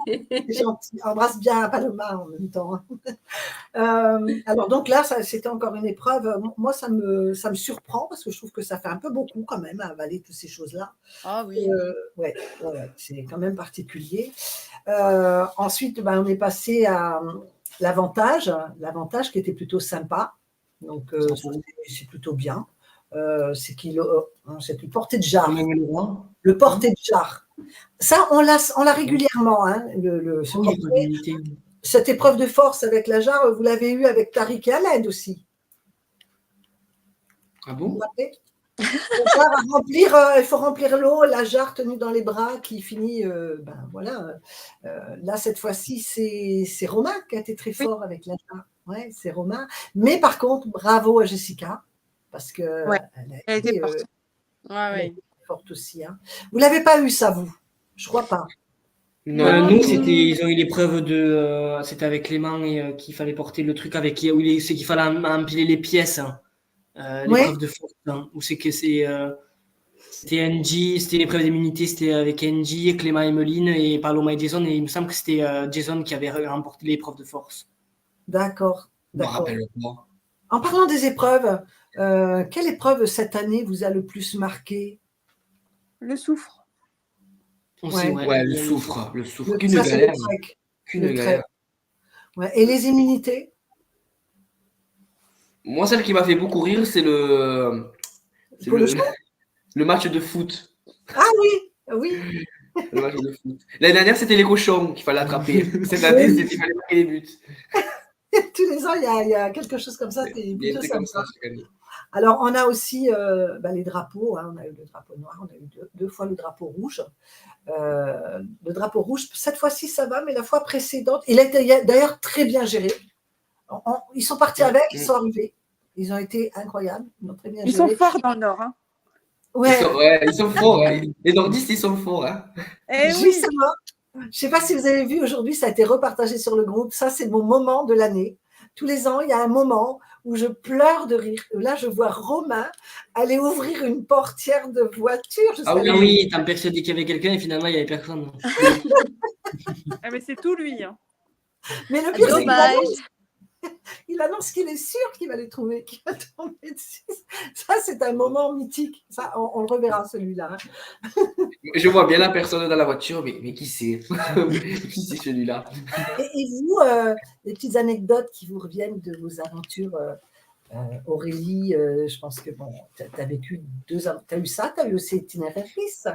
C'est gentil. Embrasse bien Paloma en même temps. Alors donc là, c'était encore une épreuve. Moi, ça me surprend parce que je trouve que ça fait un peu beaucoup quand même à avaler toutes ces choses-là. Ah oui. Ouais, c'est quand même particulier. Ensuite, on est passé à l'avantage qui était plutôt sympa. Donc, c'est plutôt bien. C'est le porté de jarre. Le porté de jarre. Ça, on l'a régulièrement. Hein, cette épreuve de force avec la jarre, vous l'avez eu avec Tariq et Ahmed aussi. Ah bon? Il faut remplir l'eau, la jarre tenue dans les bras qui finit. Voilà. Là, cette fois-ci, c'est Romain qui a été très fort avec la jarre. Ouais, c'est Romain. Mais par contre, bravo à Jessica, parce qu'elle a été forte. Elle été forte aussi. Hein. Vous ne l'avez pas eu, ça, vous? Je ne crois pas. Non, nous, ils ont eu l'épreuve de. C'était avec Clément et qu'il fallait porter le truc avec. C'est qu'il fallait empiler les pièces. Hein. L'épreuve de force. Hein, où c'est que c'était NG, c'était l'épreuve d'immunité, c'était avec NG, Clément et Meline et Paloma et Jason. Et il me semble que c'était Jason qui avait remporté l'épreuve de force. D'accord. En parlant des épreuves, quelle épreuve cette année vous a le plus marqué? Le soufre. Le soufre. Qu'une galère. Ouais. Et les immunités? Moi, celle qui m'a fait beaucoup rire, c'est le match de foot. Ah oui. Le match de foot. L'année dernière, c'était les cochons qu'il fallait attraper. Cette année, il fallait marquer les buts. Tous les ans, il y a quelque chose comme ça. C'est plutôt sympa. Alors, on a aussi les drapeaux. Hein. On a eu le drapeau noir, on a eu deux fois le drapeau rouge. Le drapeau rouge, cette fois-ci, ça va, mais la fois précédente, il a été d'ailleurs très bien géré. Ils sont partis avec, ils sont arrivés. Ils ont été incroyables. Ils sont forts dans le Nord. Hein. Ouais. Ils sont forts. Hein. Les nordistes, ils sont forts. Hein. Justement. Je ne sais pas si vous avez vu aujourd'hui, ça a été repartagé sur le groupe. Ça, c'est mon moment de l'année. Tous les ans, il y a un moment où je pleure de rire. Là, je vois Romain aller ouvrir une portière de voiture. Oui, t'as persuadé qu'il y avait quelqu'un et finalement, il n'y avait personne. Mais c'est tout lui. Hein. Mais le pire, c'est il annonce qu'il est sûr qu'il va les trouver, qu'il va tomber dessus. Ça, c'est un moment mythique. Ça, on le reverra, celui-là. Je vois bien la personne dans la voiture, mais qui c'est? Qui c'est celui-là? Et vous, les petites anecdotes qui vous reviennent de vos aventures, Aurélie, je pense que tu as vécu 2 ans. Tu as eu ça, tu as eu aussi Itinéraire bis.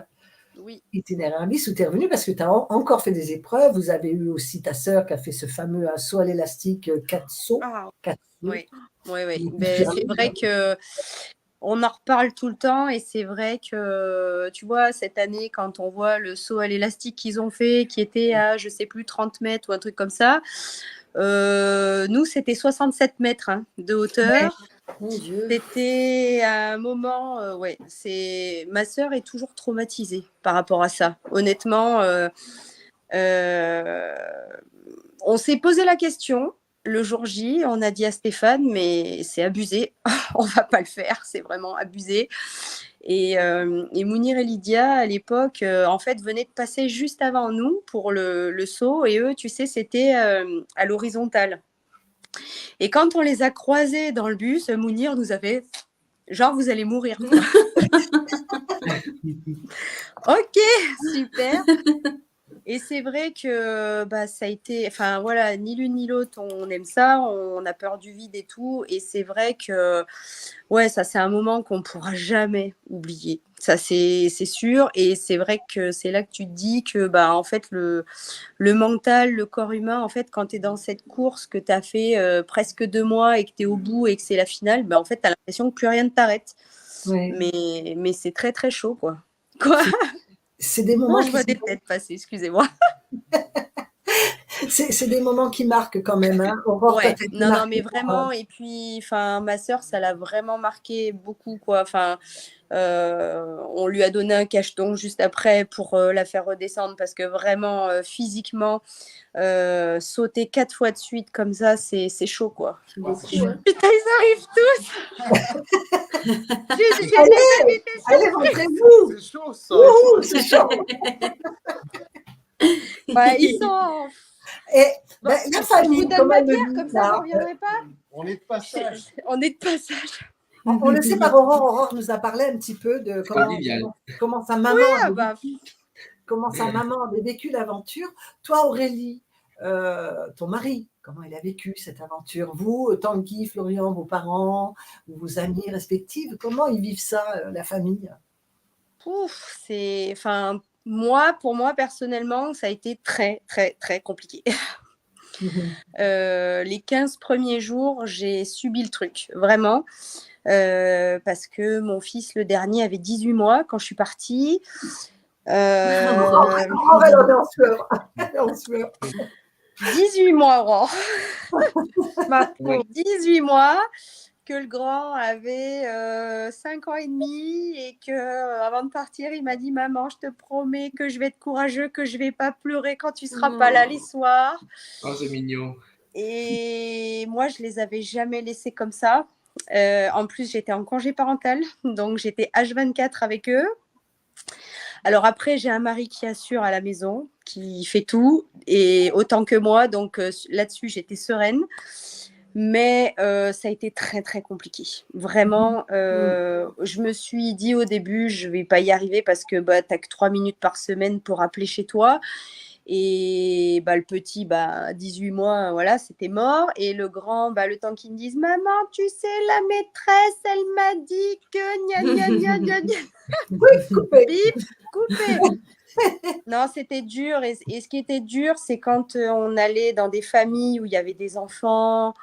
Oui. Itinéraire bis où tu es revenu parce que tu as encore fait des épreuves. Vous avez eu aussi ta sœur qui a fait ce fameux saut à l'élastique 4 sauts. Oui. Mais c'est vrai que on en reparle tout le temps et c'est vrai que, tu vois, cette année, quand on voit le saut à l'élastique qu'ils ont fait, qui était à, je ne sais plus, 30 mètres ou un truc comme ça, nous, c'était 67 mètres de hauteur. Ouais. Mon Dieu. C'était un moment, ma sœur est toujours traumatisée par rapport à ça. Honnêtement, on s'est posé la question le jour J, on a dit à Stéphane, mais c'est abusé, on va pas le faire, c'est vraiment abusé. Et Mounir et Lydia, à l'époque, en fait, venaient de passer juste avant nous pour le saut, et eux, tu sais, c'était à l'horizontale. Et quand on les a croisés dans le bus, Mounir nous avait genre, vous allez mourir. Ok, super. Et c'est vrai que ça a été, enfin voilà, ni l'une ni l'autre, on aime ça, on a peur du vide et tout. Et c'est vrai que, ouais, ça c'est un moment qu'on ne pourra jamais oublier. Ça c'est sûr. Et c'est vrai que c'est là que tu te dis que, en fait, le mental, le corps humain, en fait, quand tu es dans cette course que tu as fait presque 2 mois et que tu es au bout et que c'est la finale, en fait, tu as l'impression que plus rien ne t'arrête. Ouais. Mais c'est très, très chaud, quoi. C'est des moments je vois des têtes passer, excusez-moi. C'est des moments qui marquent quand même. Hein. Aurore, Ouais. toi, Non, mais vraiment. Et puis, ma sœur, ça l'a vraiment marqué beaucoup, quoi. Enfin, on lui a donné un cacheton juste après pour la faire redescendre parce que vraiment, physiquement, sauter 4 fois de suite comme ça, c'est chaud, quoi. Putain, ils arrivent tous. Allez, montrez-vous. C'est chaud, ça. C'est chaud. Ouais, ils sont. Et la famille, comment elle me dit comme ça, vous ne reviendrez pas. On est de passage. On est de passage. On le sait par Aurore. Aurore nous a parlé un petit peu de comment sa maman, comment sa maman avait vécu l'aventure. Toi, Aurélie, ton mari, comment il a vécu cette aventure? Vous, Tanguy, Florian, vos parents, vos amis respectifs, comment ils vivent ça, la famille? Pour moi, personnellement, ça a été très, très, très compliqué. Les 15 premiers jours, j'ai subi le truc, vraiment. Parce que mon fils, le dernier, avait 18 mois quand je suis partie. Elle est en sueur. 18 mois, Aurore. 18 mois, que le grand avait 5 ans et demi et qu'avant de partir, il m'a dit « Maman, je te promets que je vais être courageux, que je ne vais pas pleurer quand tu ne seras pas là les soirs. » Oh, c'est mignon. Et moi, je ne les avais jamais laissés comme ça. En plus, j'étais en congé parental, donc j'étais H24 avec eux. Alors après, j'ai un mari qui assure à la maison, qui fait tout, et autant que moi, donc là-dessus, j'étais sereine. Mais ça a été très, très compliqué. Vraiment, je me suis dit au début, je ne vais pas y arriver parce que tu n'as que 3 minutes par semaine pour appeler chez toi. Et le petit, 18 mois, voilà, c'était mort. Et le grand, le temps qu'ils me disent « Maman, tu sais, la maîtresse, elle m'a dit que gna gna gna gna gna. » Bip, coupé. Non, c'était dur. Et ce qui était dur, c'est quand on allait dans des familles où il y avait des enfants,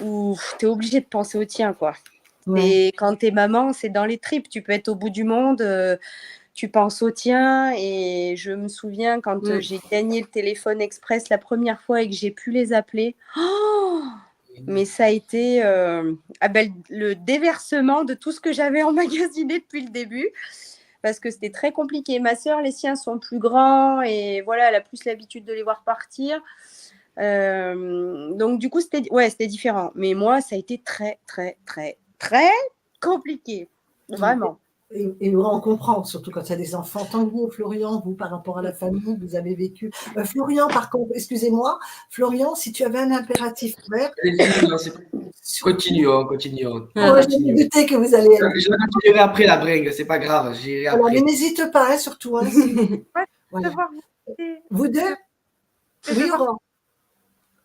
où tu es obligé de penser au tien, quoi. Ouais. Et quand tu es maman, c'est dans les tripes. Tu peux être au bout du monde, tu penses au tien. Et je me souviens quand j'ai gagné le téléphone express la première fois et que j'ai pu les appeler. Oh, mais ça a été le déversement de tout ce que j'avais emmagasiné depuis le début. Parce que c'était très compliqué. Ma sœur, les siens sont plus grands et voilà, elle a plus l'habitude de les voir partir. Donc du coup, c'était différent. Mais moi, ça a été très, très, très, très compliqué. Vraiment. Et on comprend, surtout quand il y a des enfants. Tanguy et Florian, vous, par rapport à la famille, vous avez vécu. Florian, par contre, excusez-moi, Florian, si tu avais un impératif clair. Continuons. J'ai douté que vous allez. Je continuerai après la bringue, c'est pas grave. J'irai après. Alors, mais n'hésite pas, hein, surtout. Hein, voilà. Vous deux? Oui,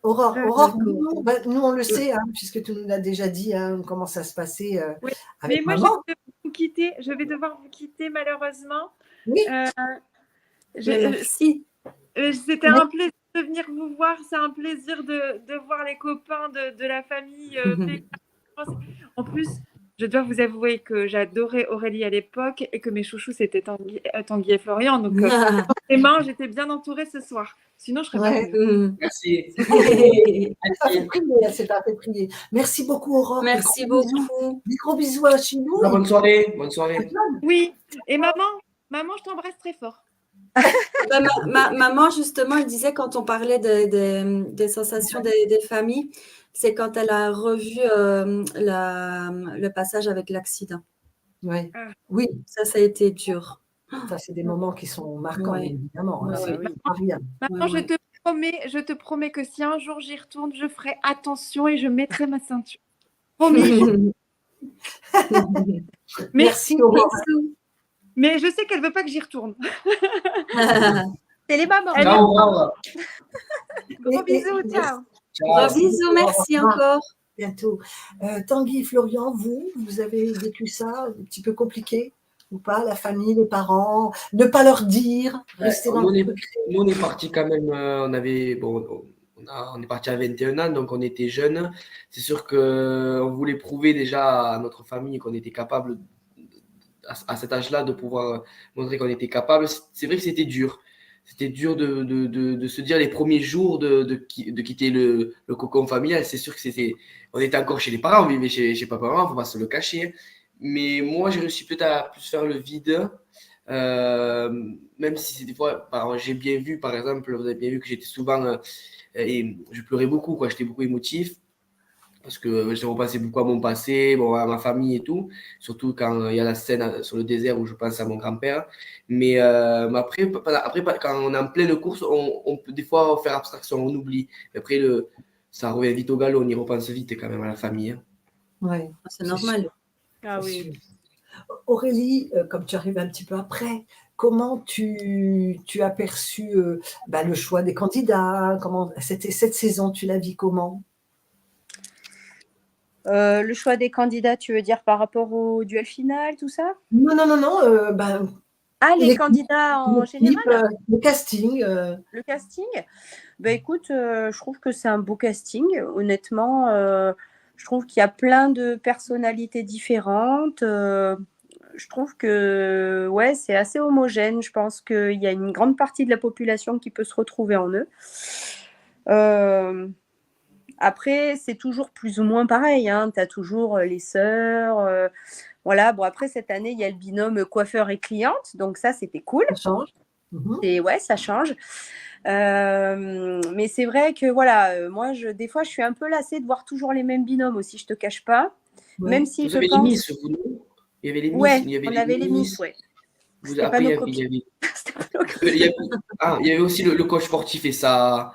Aurore, nous, on le sait, hein, puisque tu nous l'as déjà dit, hein, comment ça se passait avec mais moi, maman. Je vais devoir vous quitter, malheureusement. Oui. Merci. C'était un plaisir de venir vous voir. C'est un plaisir de voir les copains de la famille. En plus, je dois vous avouer que j'adorais Aurélie à l'époque et que mes chouchous, c'était Tanguy et Florian. Donc, forcément, j'étais bien entourée ce soir. Sinon, je serais pas venue. Merci. C'est pas fait prier. Merci beaucoup, Aurore. Merci beaucoup. Des gros bisous à chez nous. Bonne soirée. Oui. Et maman, je t'embrasse très fort. Maman, justement, elle disait quand on parlait des sensations des familles, c'est quand elle a revu le passage avec l'accident. Ouais. Oui. Ça a été dur. Ça, c'est des moments qui sont marquants, évidemment. Hein, c'est pas rien. Maman, je te promets que si un jour j'y retourne, je ferai attention et je mettrai ma ceinture. Promis. Merci, Aurore. Mais je sais qu'elle ne veut pas que j'y retourne. C'est les mamans. Ciao, Laura. Gros bisous, ciao. Gros bisous, merci encore. Bientôt. Tanguy, Florian, vous avez vécu ça un petit peu compliqué ou pas? La famille, les parents, ne pas leur dire, rester dans le secret. Nous, on est parti quand même, on est parti à 21 ans, donc on était jeunes. C'est sûr qu'on voulait prouver déjà à notre famille qu'on était capable, à cet âge-là, de pouvoir montrer qu'on était capable. C'est vrai que c'était dur. C'était dur de se dire les premiers jours de quitter le cocon familial. C'est sûr que on était encore chez les parents, on vivait chez papa-maman, il ne faut pas se le cacher. Mais moi, j'ai réussi peut-être à plus faire le vide. Même si c'est des fois, j'ai bien vu, par exemple, vous avez bien vu que j'étais souvent, et je pleurais beaucoup, quoi. J'étais beaucoup émotif parce que j'ai repassé beaucoup à mon passé, à ma famille et tout, surtout quand il y a la scène sur le désert où je pense à mon grand-père. Mais après, quand on est en pleine course, on peut des fois faire abstraction, on oublie. Mais après, ça revient vite au galop, on y repense vite quand même à la famille. Hein. Ouais, c'est normal. Ah oui. Aurélie, comme tu arrives un petit peu après, comment tu as perçu le choix des candidats? Comment cette saison, tu la vis comment? Le choix des candidats, tu veux dire par rapport au duel final, tout ça? Non. Les candidats en général? Le casting. Le casting? Écoute, je trouve que c'est un beau casting. Honnêtement, je trouve qu'il y a plein de personnalités différentes. Je trouve que c'est assez homogène. Je pense qu'il y a une grande partie de la population qui peut se retrouver en eux. Après, c'est toujours plus ou moins pareil. Hein. Tu as toujours les sœurs. Voilà. Bon, après, cette année, il y a le binôme coiffeur et cliente. Donc ça, c'était cool. Ça change. Ça change. Mais c'est vrai que moi, des fois, je suis un peu lassée de voir toujours les mêmes binômes aussi. Je te cache pas. Ouais. Même si vous avez les Miss, vous, non? Il y avait les Miss. On avait les Miss, ouais. Après, il y avait aussi le coach sportif et ça.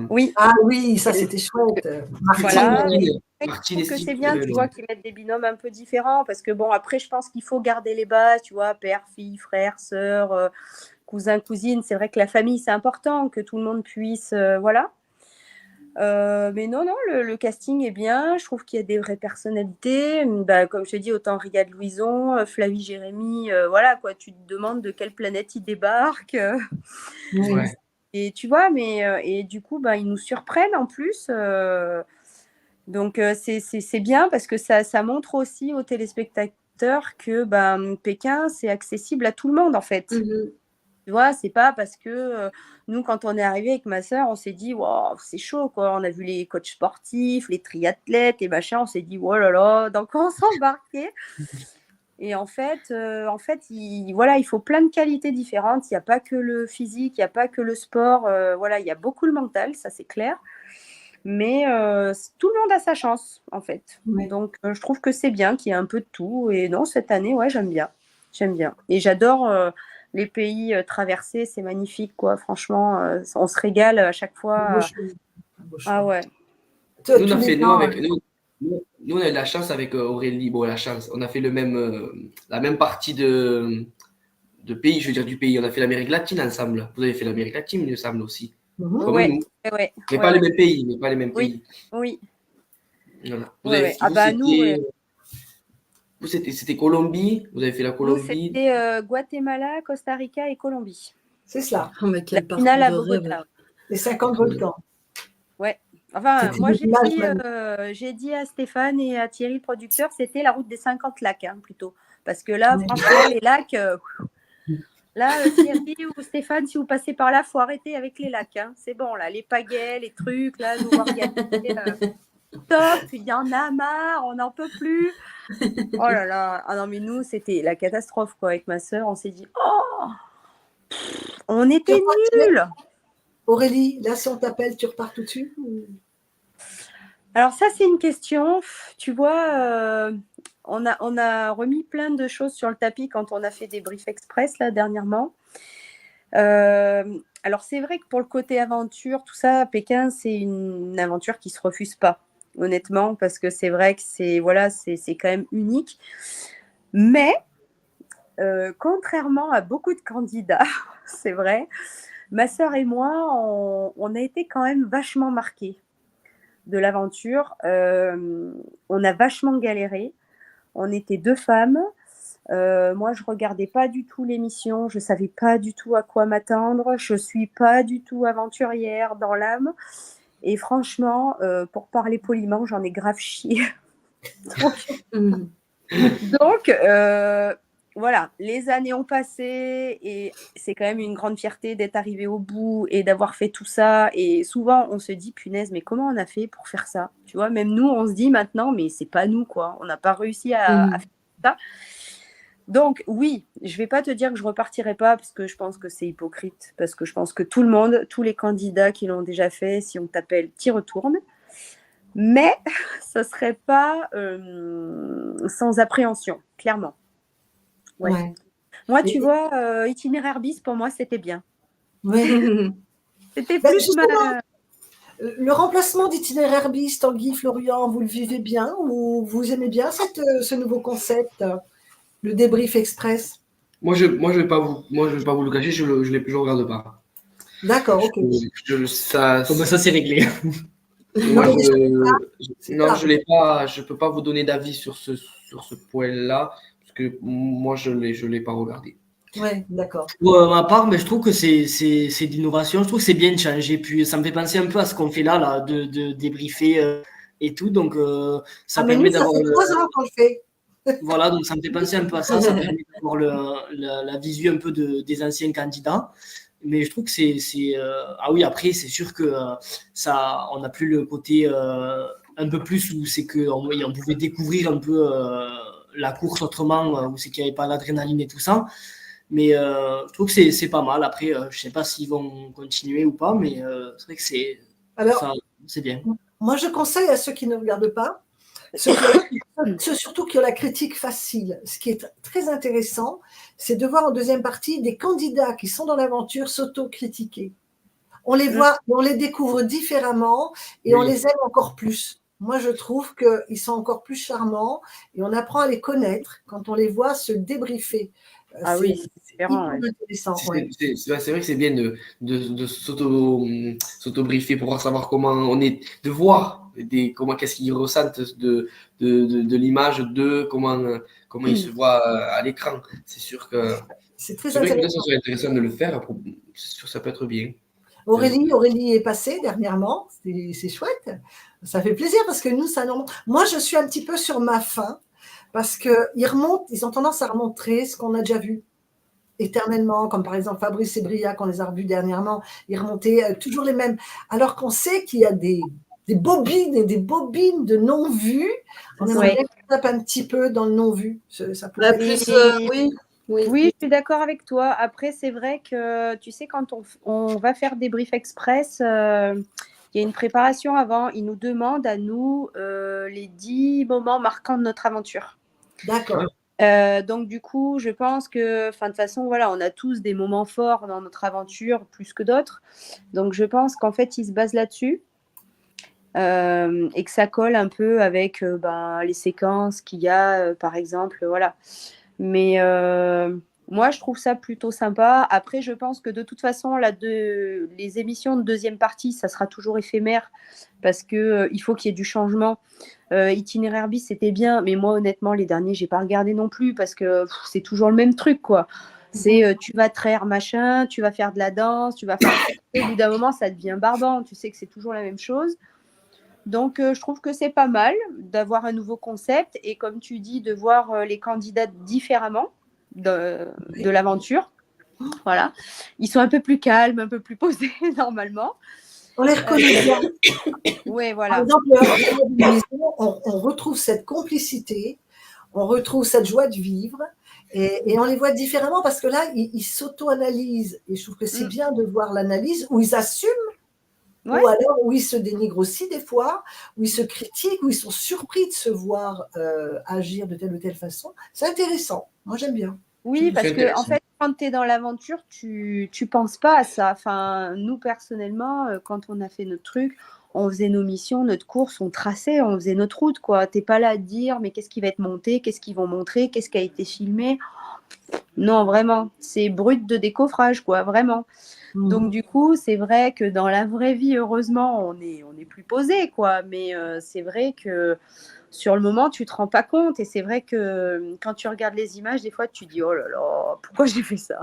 Oui. Ah oui, ça c'était chouette. Martine, je trouve que c'est bien, tu vois, qu'ils mettent des binômes un peu différents parce que après, je pense qu'il faut garder les bases, tu vois, père, fille, frère, sœur, cousin, cousine. C'est vrai que la famille, c'est important, que tout le monde puisse, mais non, le casting est bien. Je trouve qu'il y a des vraies personnalités. Comme je te dis, autant Riyad Louison, Flavie Jérémy, tu te demandes de quelle planète ils débarquent. Ouais. Et tu vois, et du coup, ils nous surprennent en plus. Donc, c'est bien parce que ça montre aussi aux téléspectateurs que Pékin, c'est accessible à tout le monde, en fait. Mm-hmm. Tu vois, c'est pas parce que nous, quand on est arrivé avec ma sœur, on s'est dit, wow, c'est chaud, quoi. On a vu les coachs sportifs, les triathlètes et machin. On s'est dit, oh là là, dans quoi on s'embarquait? Et en fait, il faut plein de qualités différentes. Il n'y a pas que le physique, il n'y a pas que le sport. Il y a beaucoup le mental, ça c'est clair. Mais tout le monde a sa chance, en fait. Ouais. Donc, je trouve que c'est bien qu'il y ait un peu de tout. Et non, cette année, j'aime bien. J'aime bien. Et j'adore les pays traversés. C'est magnifique, quoi. Franchement, on se régale à chaque fois. Ah ouais. Nous, on a eu la chance avec Aurélie. Bon, la chance. On a fait la même partie de pays, je veux dire du pays. On a fait l'Amérique latine ensemble. Vous avez fait l'Amérique latine, il me semble aussi. Comme nous. Ouais. Mais pas les mêmes pays. Mais pas les mêmes pays. Oui. Voilà. Vous, c'était Colombie. Vous avez fait la Colombie. Nous, c'était Guatemala, Costa Rica et Colombie. C'est cela. Oh, mais quel la finale à Bogota. Les 50 volcans. Ouais. Enfin, moi, j'ai dit à Stéphane et à Thierry, le producteur, c'était la route des 50 lacs, plutôt. Parce que là, franchement, les lacs... Là, Thierry ou Stéphane, si vous passez par là, il faut arrêter avec les lacs. C'est bon, là, les pagaies, les trucs, là, nous organiser. Top, il y en a marre, on n'en peut plus. Oh là là. Ah non, mais nous, c'était la catastrophe, quoi. Avec ma sœur, on s'est dit, on était nuls. Aurélie, là, si on t'appelle, tu repars tout de suite Alors ça, c'est une question. Tu vois, on a remis plein de choses sur le tapis quand on a fait des briefs express, là, dernièrement. Alors, c'est vrai que pour le côté aventure, tout ça, Pékin, c'est une aventure qui ne se refuse pas, honnêtement, parce que c'est vrai que c'est quand même unique. Mais, contrairement à beaucoup de candidats, c'est vrai, ma sœur et moi, on a été quand même vachement marqués de l'aventure. On a vachement galéré. On était 2 femmes. Moi, je regardais pas du tout l'émission. Je savais pas du tout à quoi m'attendre. Je suis pas du tout aventurière dans l'âme. Et franchement, pour parler poliment, j'en ai grave chié. Donc, voilà, les années ont passé et c'est quand même une grande fierté d'être arrivé au bout et d'avoir fait tout ça. Et souvent, on se dit, punaise, mais comment on a fait pour faire ça? Tu vois, même nous, on se dit maintenant, mais c'est pas nous, quoi. On n'a pas réussi à faire ça. Donc, oui, je vais pas te dire que je repartirai pas parce que je pense que c'est hypocrite. Parce que je pense que tout le monde, tous les candidats qui l'ont déjà fait, si on t'appelle, t'y retournes. Mais ça serait pas sans appréhension, clairement. Ouais. Moi, tu vois, itinéraire bis, pour moi, c'était bien. Ouais. C'était plus le remplacement d'itinéraire bis, Tanguy, Florian, vous le vivez bien ou vous aimez bien ce nouveau concept, le débrief express? Moi, je vais pas vous le cacher, je regarde pas. D'accord, ok. Ça c'est réglé. Moi, je l'ai pas. Je peux pas vous donner d'avis sur ce point-là parce que moi, je l'ai pas regardé. Ouais, d'accord. Pour ma part, mais je trouve que c'est de l'innovation. Je trouve que c'est bien de changer. Puis ça me fait penser un peu à ce qu'on fait là de débriefer et tout. Donc ça permet d'avoir. Ça fait 3 ans qu'on le fait. Voilà, donc ça me fait penser un peu à ça. Ça permet d'avoir la visu un peu des anciens candidats. Mais je trouve que c'est ah oui, après c'est sûr que ça, on n'a plus le côté un peu plus où c'est que on pouvait découvrir un peu la course autrement, où c'est qu'il n'y avait pas l'adrénaline et tout ça. Mais je trouve que c'est pas mal. Après, je sais pas s'ils vont continuer ou pas, mais c'est vrai que c'est bien. Moi, je conseille à ceux qui ne regardent pas, ceux surtout qui ont la critique facile. Ce qui est très intéressant, c'est de voir en deuxième partie des candidats qui sont dans l'aventure s'auto-critiquer. On les voit, on les découvre différemment et on les aime encore plus. Moi, je trouve qu'ils sont encore plus charmants et on apprend à les connaître quand on les voit se débriefer. Ah oui, c'est différent. Intéressant. C'est vrai que c'est bien de s'auto-briefer pour savoir comment on est, de voir qu'est-ce qu'ils ressentent de l'image, comment ils se voient à l'écran. C'est sûr que c'est très vrai intéressant. Que ça serait intéressant de le faire. C'est sûr que ça peut être bien. Aurélie est passée dernièrement, c'est chouette. Ça fait plaisir parce que nous, ça nous... Moi, je suis un petit peu sur ma faim parce qu'ils ont tendance à remontrer ce qu'on a déjà vu éternellement, comme par exemple Fabrice et Briac, on les a revus dernièrement, ils remontaient toujours les mêmes. Alors qu'on sait qu'il y a des bobines et des bobines de non-vus. On aimerait bien qu'on tape un petit peu dans le non-vu. Ça pourrait Oui, je suis d'accord avec toi. Après, c'est vrai que, tu sais, quand on va faire des briefs express, il y a une préparation avant. Ils nous demandent à nous les 10 moments marquants de notre aventure. D'accord. Donc, du coup, je pense que, de toute façon, voilà, on a tous des moments forts dans notre aventure, plus que d'autres. Donc, je pense qu'en fait, ils se basent là-dessus. Et que ça colle un peu avec les séquences qu'il y a, par exemple, voilà. Mais moi, je trouve ça plutôt sympa. Après, je pense que de toute façon, les émissions de deuxième partie, ça sera toujours éphémère parce qu'il faut qu'il y ait du changement. Itinéraire bis, c'était bien, mais moi, honnêtement, les derniers, j'ai pas regardé non plus parce que c'est toujours le même truc, quoi. C'est tu vas traire machin, tu vas faire de la danse, tu vas faire... Au bout d'un moment, ça devient barbant. Tu sais que c'est toujours la même chose. Donc, je trouve que c'est pas mal d'avoir un nouveau concept et, comme tu dis, de voir les candidats différemment de l'aventure. Voilà. Ils sont un peu plus calmes, un peu plus posés normalement. On les reconnaît bien. Oui, voilà. Par exemple, on retrouve cette complicité, on retrouve cette joie de vivre et on les voit différemment parce que là, ils s'auto-analysent. Et je trouve que c'est bien de voir l'analyse où ils assument. Ouais. Ou alors où ils se dénigrent aussi des fois, où ils se critiquent, où ils sont surpris de se voir agir de telle ou telle façon. C'est intéressant. Moi, j'aime bien. Oui, parce que en fait, quand tu es dans l'aventure, tu penses pas à ça. Enfin, nous, personnellement, quand on a fait notre truc, on faisait nos missions, notre course, on traçait, on faisait notre route, quoi. Tu n'es pas là à te dire, mais qu'est-ce qui va être monté, qu'est-ce qu'ils vont montrer, qu'est-ce qui a été filmé. Non, vraiment. C'est brut de décoffrage, quoi, vraiment. Donc, du coup, c'est vrai que dans la vraie vie, heureusement, on est plus posé, quoi. Mais c'est vrai que sur le moment, tu ne te rends pas compte. Et c'est vrai que quand tu regardes les images, des fois, tu dis, oh là là, pourquoi j'ai fait ça?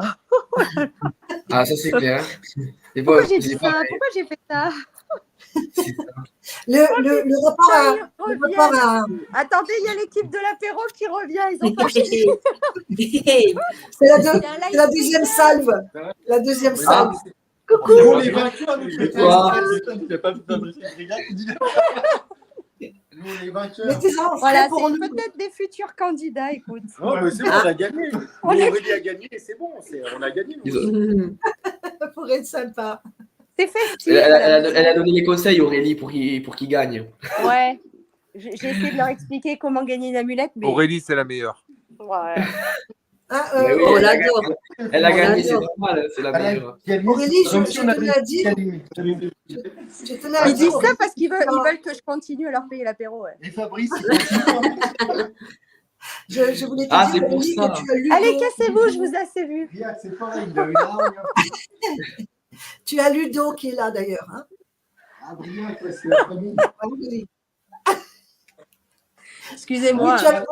Ah, ça, c'est clair. Pourquoi j'ai dit ça? Pourquoi j'ai fait ça? Le rapport à... Attendez, il y a l'équipe de l'apéro qui revient. Ils ont pas C'est la deuxième salve. La deuxième salve. Coucou. Nous, les vainqueurs, nous, tu n'as pas vu notre brigade qui dit nous, les vainqueurs. Voilà, c'est peut-être des futurs candidats, écoute. Non, mais c'est bon, on a gagné. Aurélie a gagné, c'est bon, on a gagné. Pour être sympa. C'est festif. Elle a donné les conseils, Aurélie, pour qu'il gagne. Ouais. J'ai essayé de leur expliquer comment gagner une amulette. Mais... Aurélie, c'est la meilleure. Ouais. Oui, on l'adore. Elle a gagné, c'est normal, c'est la meilleure. Aurélie, je tenais à dire. Ils disent ça parce qu'ils veulent que je continue à leur payer l'apéro. Ouais. Et Fabrice, je voulais te dire, Aurélie, que tu as lu. Allez, cassez-vous, je vous ai assez vu. c'est pareil, il a une arme. Tu as Ludo qui est là d'ailleurs. Hein. Ah, brillant, c'est la famille. Excusez-moi. Tu as le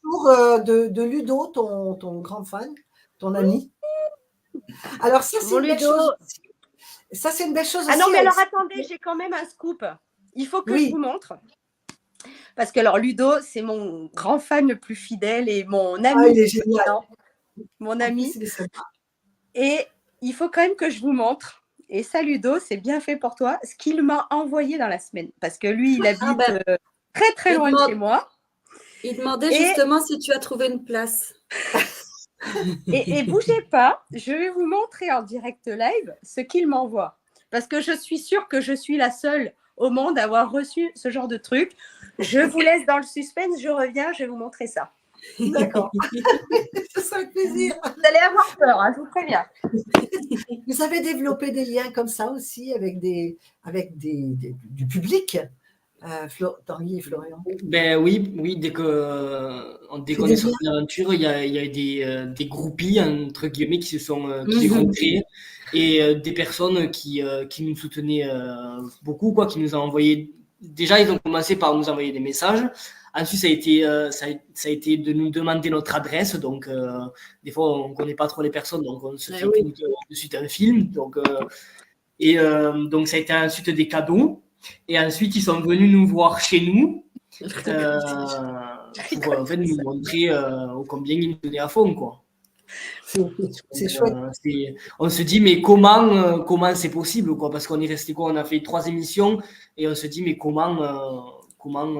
bonjour de Ludo, ton grand fan, ton ami. Alors ça, c'est une belle chose. Ça, c'est une belle chose aussi. Ah non, mais alors attendez, j'ai quand même un scoop. Il faut que je vous montre. Parce que alors Ludo, c'est mon grand fan le plus fidèle et mon ami. Ah, il est génial. Mon ami. Et il faut quand même que je vous montre. Et ça, Ludo, c'est bien fait pour toi. Ce qu'il m'a envoyé dans la semaine. Parce que lui, il habite très, très loin de chez moi. Il demandait justement si tu as trouvé une place. Et bougez pas, je vais vous montrer en direct live ce qu'il m'envoie. Parce que je suis sûre que je suis la seule au monde à avoir reçu ce genre de truc. Je vous laisse dans le suspense, je reviens, je vais vous montrer ça. D'accord. Ça sera un plaisir. Vous allez avoir peur, hein, je vous préviens. Vous avez développé des liens comme ça aussi avec du public, Tanguy et Florian? Ben oui, dès qu'on est sorti d'aventure, il y a eu des groupies, entre guillemets, qui se sont créés et des personnes qui nous soutenaient beaucoup, quoi, qui nous ont envoyé. Déjà, ils ont commencé par nous envoyer des messages. Ensuite, ça a été de nous demander notre adresse. Donc, des fois, on ne connaît pas trop les personnes, donc on se fait tout de suite un film. Donc, ça a été ensuite des cadeaux. Et ensuite, ils sont venus nous voir chez nous pour en fait, nous montrer combien ils nous donnaient à fond, quoi. C'est chouette. On se dit, mais comment c'est possible, quoi? Parce qu'on est resté quoi? On a fait 3 émissions et on se dit, mais comment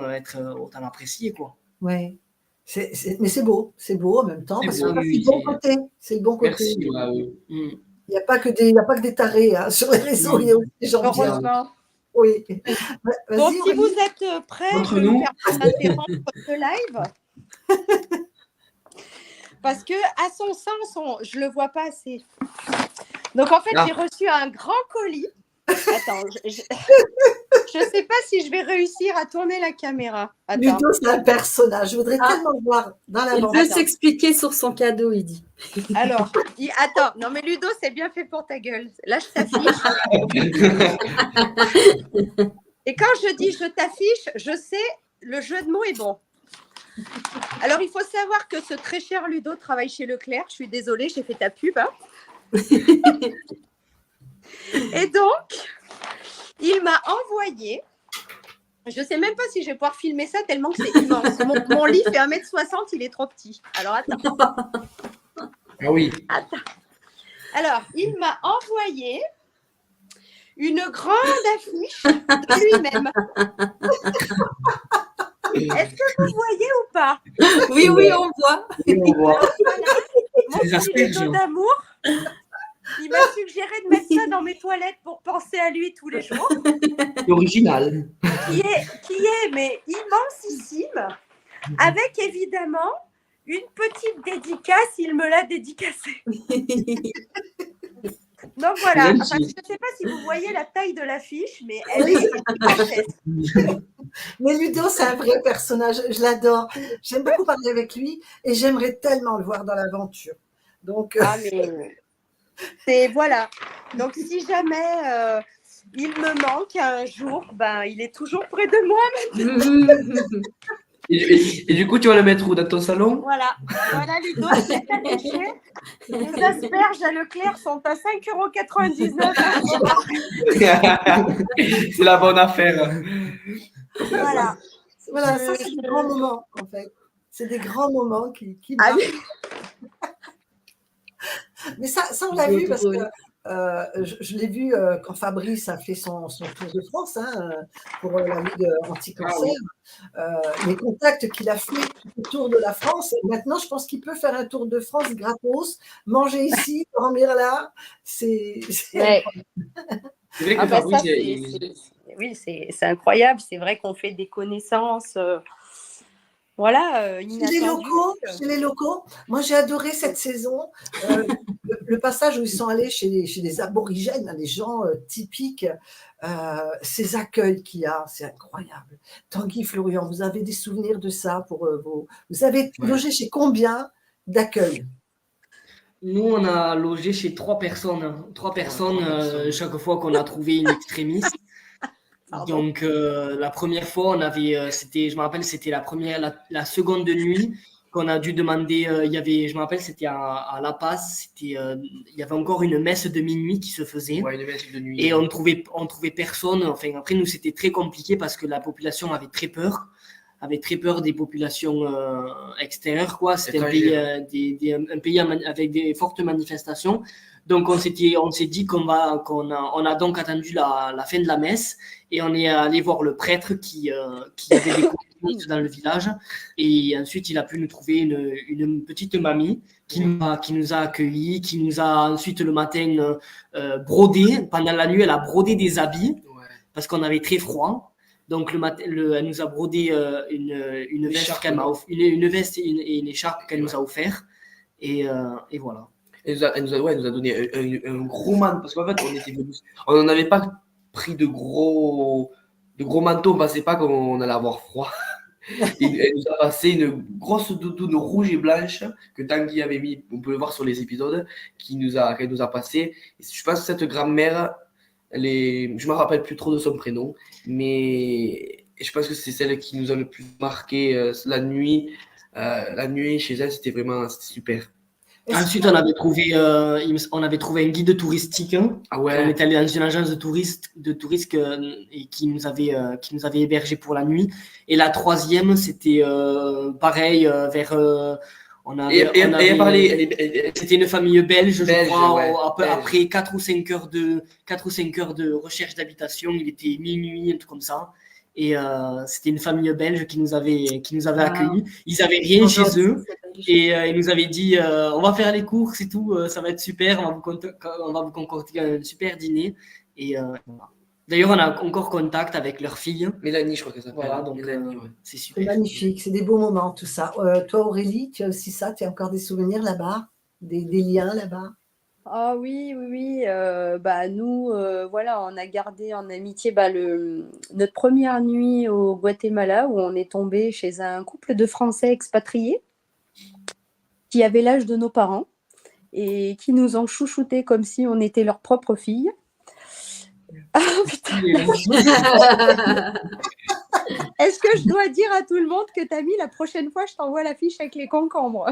être autant apprécié, quoi. Ouais. Mais c'est beau en même temps. Parce que c'est le bon côté. Merci. Il n'y a pas que des tarés hein, sur les réseaux. Il y a aussi des gens bien. Oui. Donc, si vous êtes prêts, je vais vous faire interrompre ce live. Parce que, à son sens, je ne le vois pas assez. Donc, en fait, j'ai reçu un grand colis. Attends, je ne sais pas si je vais réussir à tourner la caméra. Attends. Ludo, c'est un personnage. Je voudrais tellement le voir dans la Il veut s'expliquer sur son cadeau, il dit. Alors, attends. Non, mais Ludo, c'est bien fait pour ta gueule. Là, je t'affiche. Et quand je dis je t'affiche, je sais, le jeu de mots est bon. Alors, il faut savoir que ce très cher Ludo travaille chez Leclerc. Je suis désolée, j'ai fait ta pub. Hein. Et donc, il m'a envoyé, je ne sais même pas si je vais pouvoir filmer ça tellement que c'est immense. Mon lit fait 1m60, il est trop petit. Alors, attends. Ah oui. Attends. Alors, il m'a envoyé une grande affiche de lui-même. Est-ce que vous voyez ou pas? Oui, on voit. Mon petit d'amour. Il m'a suggéré de mettre ça dans mes toilettes pour penser à lui tous les jours. C'est original. Qui est mais immensissime, avec évidemment une petite dédicace. Il me l'a dédicacé. Donc voilà, enfin, je ne sais pas si vous voyez la taille de l'affiche, mais elle est parfaite. Mais Ludo, c'est un vrai personnage. Je l'adore. J'aime beaucoup parler avec lui et j'aimerais tellement le voir dans l'aventure. Donc, Ah, mais c'est voilà. Donc, si jamais il me manque un jour, ben, il est toujours près de moi. Et du coup, tu vas le mettre où? Dans ton salon? Voilà, voilà Ludo, c'est affiché. Les asperges à Leclerc sont à 5,99 €. C'est la bonne affaire. voilà, ça, c'est des grands moments, en fait. C'est des grands moments qui Ah marquent. Mais ça, on l'a vu parce que je l'ai vu quand Fabrice a fait son Tour de France pour la Ligue anti-cancer. Les contacts qu'il a fait autour de la France. Et maintenant, je pense qu'il peut faire un Tour de France gratos, manger ici, dormir là. C'est ouais. C'est vrai que Ah bah Fabrice, ça, oui, c'est incroyable. C'est vrai qu'on fait des connaissances. Voilà, chez les locaux, moi j'ai adoré cette saison, le passage où ils sont allés chez les aborigènes, les gens typiques, ces accueils qu'il y a, c'est incroyable. Tanguy, Florian, vous avez des souvenirs de ça pour vous avez logé chez combien d'accueils? Nous, on a logé chez 3 personnes. 3 personnes chaque fois qu'on a trouvé une extrémiste. Donc, la première fois, on avait, je me rappelle, c'était la seconde nuit qu'on a dû demander. Je me rappelle, c'était à La Paz. Il y avait encore une messe de minuit qui se faisait. Ouais, une messe de nuit. Et on trouvait personne. Enfin, après, nous, c'était très compliqué parce que la population avait très peur des populations extérieures, quoi. C'était un pays avec des fortes manifestations. Donc, on s'est dit qu'on a donc attendu la fin de la messe et on est allé voir le prêtre qui avait des communistes dans le village. Et ensuite, il a pu nous trouver une petite mamie qui nous a accueillis, qui nous a ensuite le matin brodé. Pendant la nuit, elle a brodé des habits parce qu'on avait très froid. Donc, elle nous a brodé une veste et une écharpe qu'elle nous a offert. Et voilà. Elle nous a donné un gros manteau, parce qu'en fait, on n'en avait pas pris de gros manteaux, on ne pensait pas qu'on allait avoir froid. Elle nous a passé une grosse doudoune rouge et blanche que Tanguy avait mis, on peut le voir sur les épisodes, qu'elle nous a passé. Et je pense que cette grand-mère, je ne me rappelle plus trop de son prénom, mais je pense que c'est celle qui nous a le plus marqué la nuit. La nuit chez elle, c'était super. Ensuite, on avait trouvé un guide touristique. Ah ouais. On est allé dans une agence de touristes et qui nous avait hébergé pour la nuit. Et la troisième, c'était pareil c'était une famille belge, je crois. Après 4 ou 5 heures de recherche d'habitation, il était minuit, un truc comme ça. Et c'était une famille belge qui nous avait accueillis. Ils n'avaient rien chez eux. Et ils nous avaient dit on va faire les courses et tout, ça va être super, on va vous concocter un super dîner. Et d'ailleurs, on a encore contact avec leur fille. Mélanie, je crois que ça s'appelle. Voilà, donc c'est super. C'est magnifique, c'est des beaux moments tout ça. Toi, Aurélie, tu as aussi ça, tu as encore des souvenirs là-bas, des liens là-bas? Ah oui. Nous, voilà, on a gardé en amitié notre première nuit au Guatemala où on est tombé chez un couple de Français expatriés qui avaient l'âge de nos parents et qui nous ont chouchoutés comme si on était leur propre fille. Ah putain. Est-ce que je dois dire à tout le monde que Tammy, la prochaine fois, je t'envoie la fiche avec les concombres?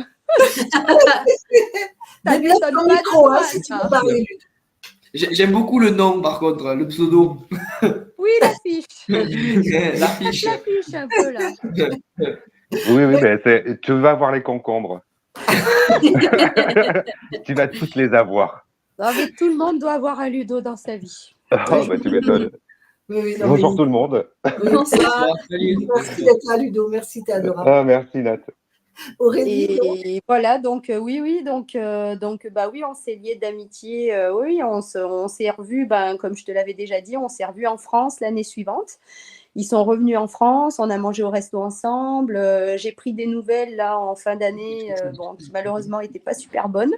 J'aime beaucoup le nom, par contre, le pseudo. Oui, la fiche. La fiche. La fiche, un peu, là. Oui, mais tu vas voir les concombres. Tu vas tous les avoir. Non, mais tout le monde doit avoir un Ludo dans sa vie. Oh, tu m'étonnes. Oui, bonjour tout le monde. Bonsoir. Merci d'être là, Ludo. Merci, t'es adorable. Ah, merci, Nat. Aurélie. Et voilà, donc on s'est liés d'amitié. On s'est revus, comme je te l'avais déjà dit, on s'est revus en France l'année suivante. Ils sont revenus en France, on a mangé au resto ensemble. J'ai pris des nouvelles là en fin d'année, qui malheureusement n'étaient pas super bonnes.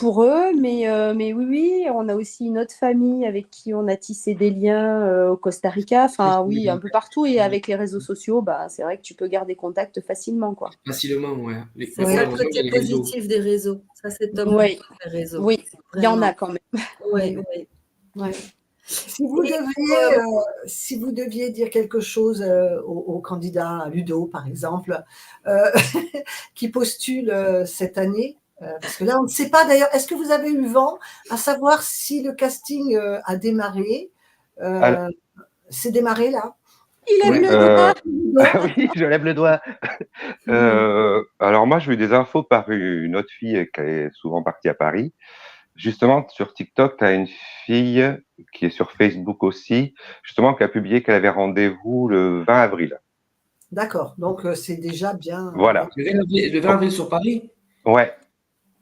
pour eux, mais oui, on a aussi une autre famille avec qui on a tissé des liens au Costa Rica, enfin oui, un peu partout, et avec les réseaux sociaux, bah, c'est vrai que tu peux garder contact facilement, quoi. Facilement, ouais. C'est ça le côté positif des réseaux. Ça, c'est top. Oui, les réseaux. oui, il y en a quand même. Oui, oui. Ouais. Si vous deviez dire quelque chose aux candidats, à Ludo par exemple, qui postule cette année, parce que là on ne sait pas d'ailleurs, est-ce que vous avez eu vent à savoir si le casting a démarré c'est démarré là? Il lève le doigt. Oui, je lève le doigt. Alors moi, j'ai eu des infos par une autre fille qui est souvent partie à Paris. Justement, sur TikTok, tu as une fille qui est sur Facebook aussi, justement, qui a publié qu'elle avait rendez-vous le 20 avril. D'accord, donc c'est déjà bien. Voilà. Le 20 avril sur Paris? Ouais.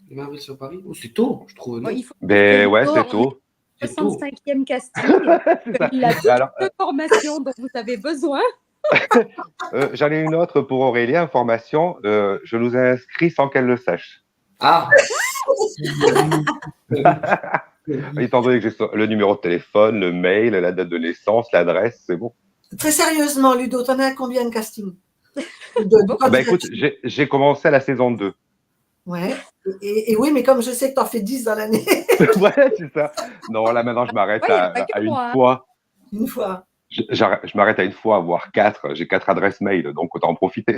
Le 20 avril sur Paris? Oh, c'est tôt, je trouve. Bon, il faut Ben ouais, c'est tôt. 65e casting. Il a toute la formation dont vous avez besoin. J'en ai une autre pour Aurélie, information. Je nous ai inscrits sans qu'elle le sache. Ah. Étant donné que j'ai le numéro de téléphone, le mail, la date de naissance, l'adresse, c'est bon. Très sérieusement, Ludo, t'en as combien de castings? Écoute, j'ai commencé à la saison 2. Ouais. Et oui, mais comme je sais que t'en fais 10 dans l'année. Ouais, c'est ça. Non, là maintenant, je m'arrête à une fois. Une fois. Je m'arrête à une fois, voire 4. J'ai 4 adresses mail, donc autant en profiter.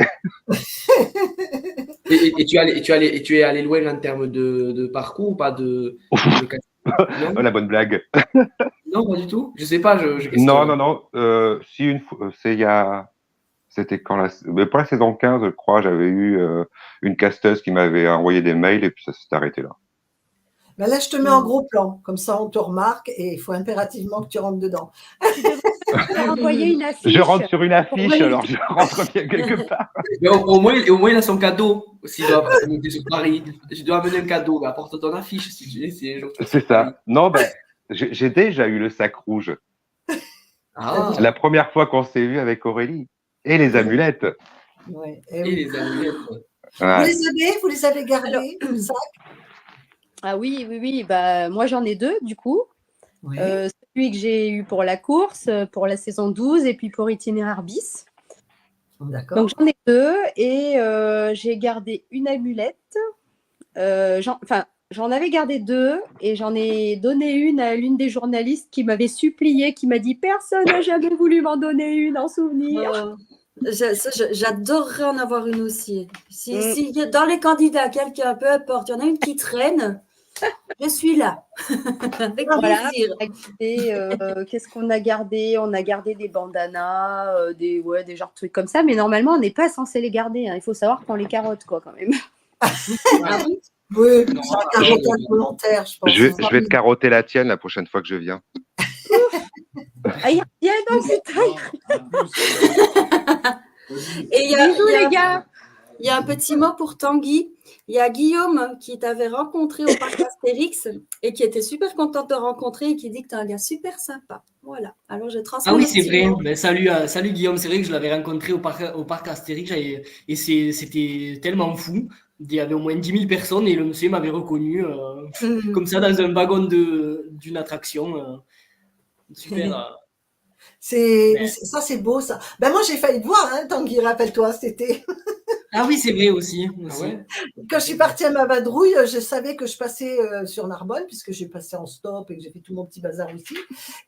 Et tu es allé loin en termes de parcours, pas de non, la bonne blague. Non, pas du tout. Je sais pas. Non. Si une fois, c'était quand pour la saison 15, je crois, j'avais eu une casteuse qui m'avait envoyé des mails et puis ça s'est arrêté là. Ben là, je te mets en gros plan, comme ça on te remarque et il faut impérativement que tu rentres dedans. Envoyer une affiche. Je rentre sur une affiche, alors je rentre bien quelque part. Mais au moins, il a son cadeau. S'il doit monter sur Paris, tu dois amener un cadeau. Apporte ton affiche. C'est ça. Non, j'ai déjà eu le sac rouge. Ah. La première fois qu'on s'est vu avec Aurélie. Et les amulettes. Ouais, et les amulettes. Ouais. Vous les avez gardés, le sac? Ah oui. Bah, moi, j'en ai 2, du coup. Oui. Celui que j'ai eu pour la course, pour la saison 12, et puis pour Itinéraire bis. D'accord. Donc, j'en ai 2, et j'ai gardé une amulette. J'en avais gardé 2, et j'en ai donné une à l'une des journalistes qui m'avait supplié, qui m'a dit « Personne n'a jamais voulu m'en donner une en souvenir. » J'adorerais en avoir une aussi. Si dans les candidats, quelqu'un, peu importe, il y en a une qui traîne, je suis là. Avec plaisir. Qu'est-ce qu'on a gardé? On a gardé des bandanas, des genres de trucs comme ça, mais normalement, on n'est pas censé les garder. Hein. Il faut savoir qu'on les carotte, quoi, quand même. Oui, c'est un carottage volontaire, je pense. Je vais te carotter la tienne la prochaine fois que je viens. Ah, il y a un putain. Et bisous, les gars. Il y a un petit mot pour Tanguy. Il y a Guillaume qui t'avait rencontré au parc Astérix et qui était super content de te rencontrer et qui dit que tu es un gars super sympa. Voilà. Alors, je transmets. Ah oui, c'est vrai. Ben, salut Guillaume. C'est vrai que je l'avais rencontré au parc Astérix et c'était tellement fou. Il y avait au moins 10 000 personnes et le monsieur m'avait reconnu comme ça dans un wagon d'une attraction. Super. Ça, c'est beau, ça. Ben, moi, j'ai failli te voir, hein, Tanguy, rappelle-toi, cet été. Ah oui, c'est vrai aussi. Ah ouais. Quand je suis partie à ma vadrouille, je savais que je passais sur Narbonne, puisque j'ai passé en stop et que j'ai fait tout mon petit bazar ici.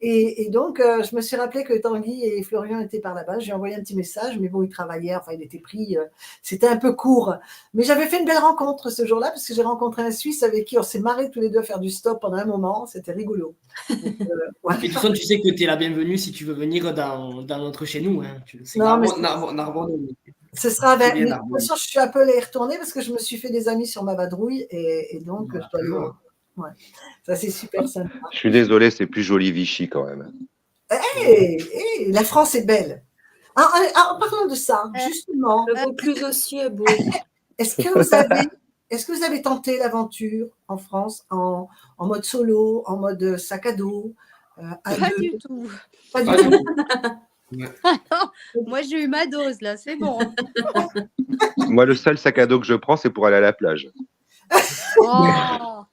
Et donc, je me suis rappelé que Tanguy et Florian étaient par là-bas. J'ai envoyé un petit message, mais bon, ils travaillaient, enfin, il était pris. C'était un peu court. Mais j'avais fait une belle rencontre ce jour-là, parce que j'ai rencontré un Suisse avec qui on s'est marré tous les deux à faire du stop pendant un moment. C'était rigolo. Donc, ouais. Et de toute façon, tu sais que tu es la bienvenue si tu veux venir dans notre chez nous. Hein. Tu le sais. Narbonne. Ce sera avec. De toute façon, je suis appelée à y retourner parce que je me suis fait des amis sur ma vadrouille et donc je dois aller voir. Ouais. Ça, c'est super sympa. Je suis désolé, c'est plus joli Vichy quand même. La France est belle. En parlant de ça, justement. Le Vaucluse aussi est beau. Est-ce que vous avez tenté l'aventure en France en mode solo, en mode sac à dos Pas du tout. Pas du tout. Moi, j'ai eu ma dose, là, c'est bon. Moi, le seul sac à dos que je prends, c'est pour aller à la plage. Oh.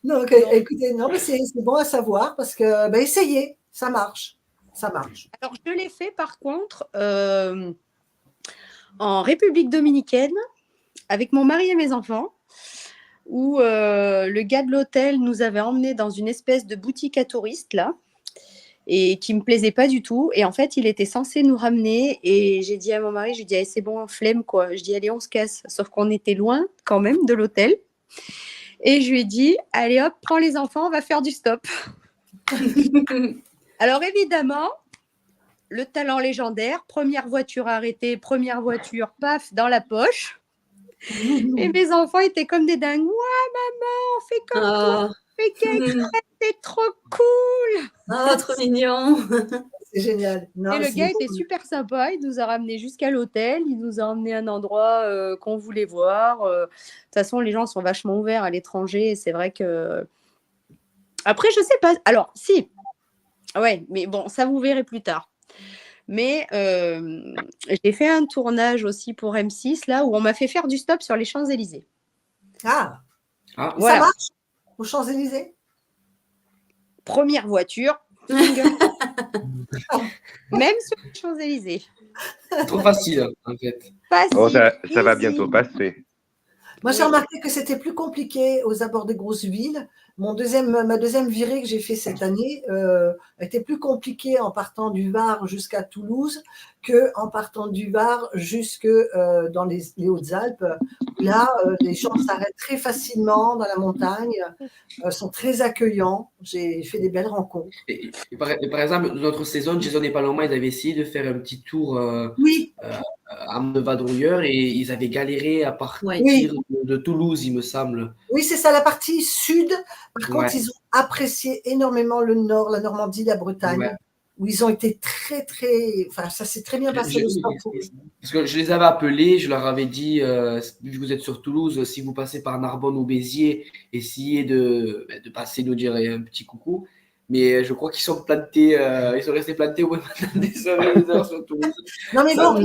Donc, écoutez, non, mais c'est bon à savoir parce que, ben, essayez, ça marche. Ça marche. Alors, je l'ai fait par contre en République dominicaine avec mon mari et mes enfants, où le gars de l'hôtel nous avait emmenés dans une espèce de boutique à touristes, là, et qui ne me plaisait pas du tout. Et en fait, il était censé nous ramener. Et j'ai dit à mon mari, je lui ai dit, allez, c'est bon, flemme, quoi. Je dis, allez, on se casse. Sauf qu'on était loin quand même de l'hôtel. Et je lui ai dit, allez hop, prends les enfants, on va faire du stop. Alors évidemment, le talent légendaire, première voiture arrêtée, première voiture, paf, dans la poche. Et mes enfants étaient comme des dingues. Ouais, maman, on fait comme toi, on fait quelque c'est trop cool. Ah, trop mignon. C'est génial. Non, et le gars était super sympa, il nous a ramenés jusqu'à l'hôtel, il nous a emmené à un endroit qu'on voulait voir. De toute façon, les gens sont vachement ouverts à l'étranger et c'est vrai que... Après, je sais pas... Alors, si. Ouais, mais bon, ça vous verrez plus tard. Mais j'ai fait un tournage aussi pour M6, là, où on m'a fait faire du stop sur les Champs-Élysées. Ah, voilà. Ça marche aux Champs-Élysées? Première voiture, single. Même sur les Champs-Élysées. Trop facile, en fait. Facile, Oh, ça va bientôt passer. Moi, j'ai remarqué que c'était plus compliqué aux abords des grosses villes. Ma deuxième virée que j'ai fait cette année était plus compliquée en partant du Var jusqu'à Toulouse qu'en partant du Var jusque dans les Hautes-Alpes. Là, les gens s'arrêtent très facilement dans la montagne, sont très accueillants. J'ai fait des belles rencontres. Et par exemple, notre saison, Jason et Paloma, ils avaient essayé de faire un petit tour à Vadrouilleur et ils avaient galéré à partir de Toulouse, il me semble. Oui, c'est ça, la partie sud. Par contre, ils ont apprécié énormément le nord, la Normandie, la Bretagne, où ils ont été très, très... Enfin, ça s'est très bien passé. Parce que je les avais appelés, je leur avais dit, vu que vous êtes sur Toulouse, si vous passez par Narbonne ou Béziers, essayez de passer nous dire un petit coucou. Mais je crois qu'ils sont plantés, ils sont restés plantés au moins des heures sur Toulouse. Non, mais bon,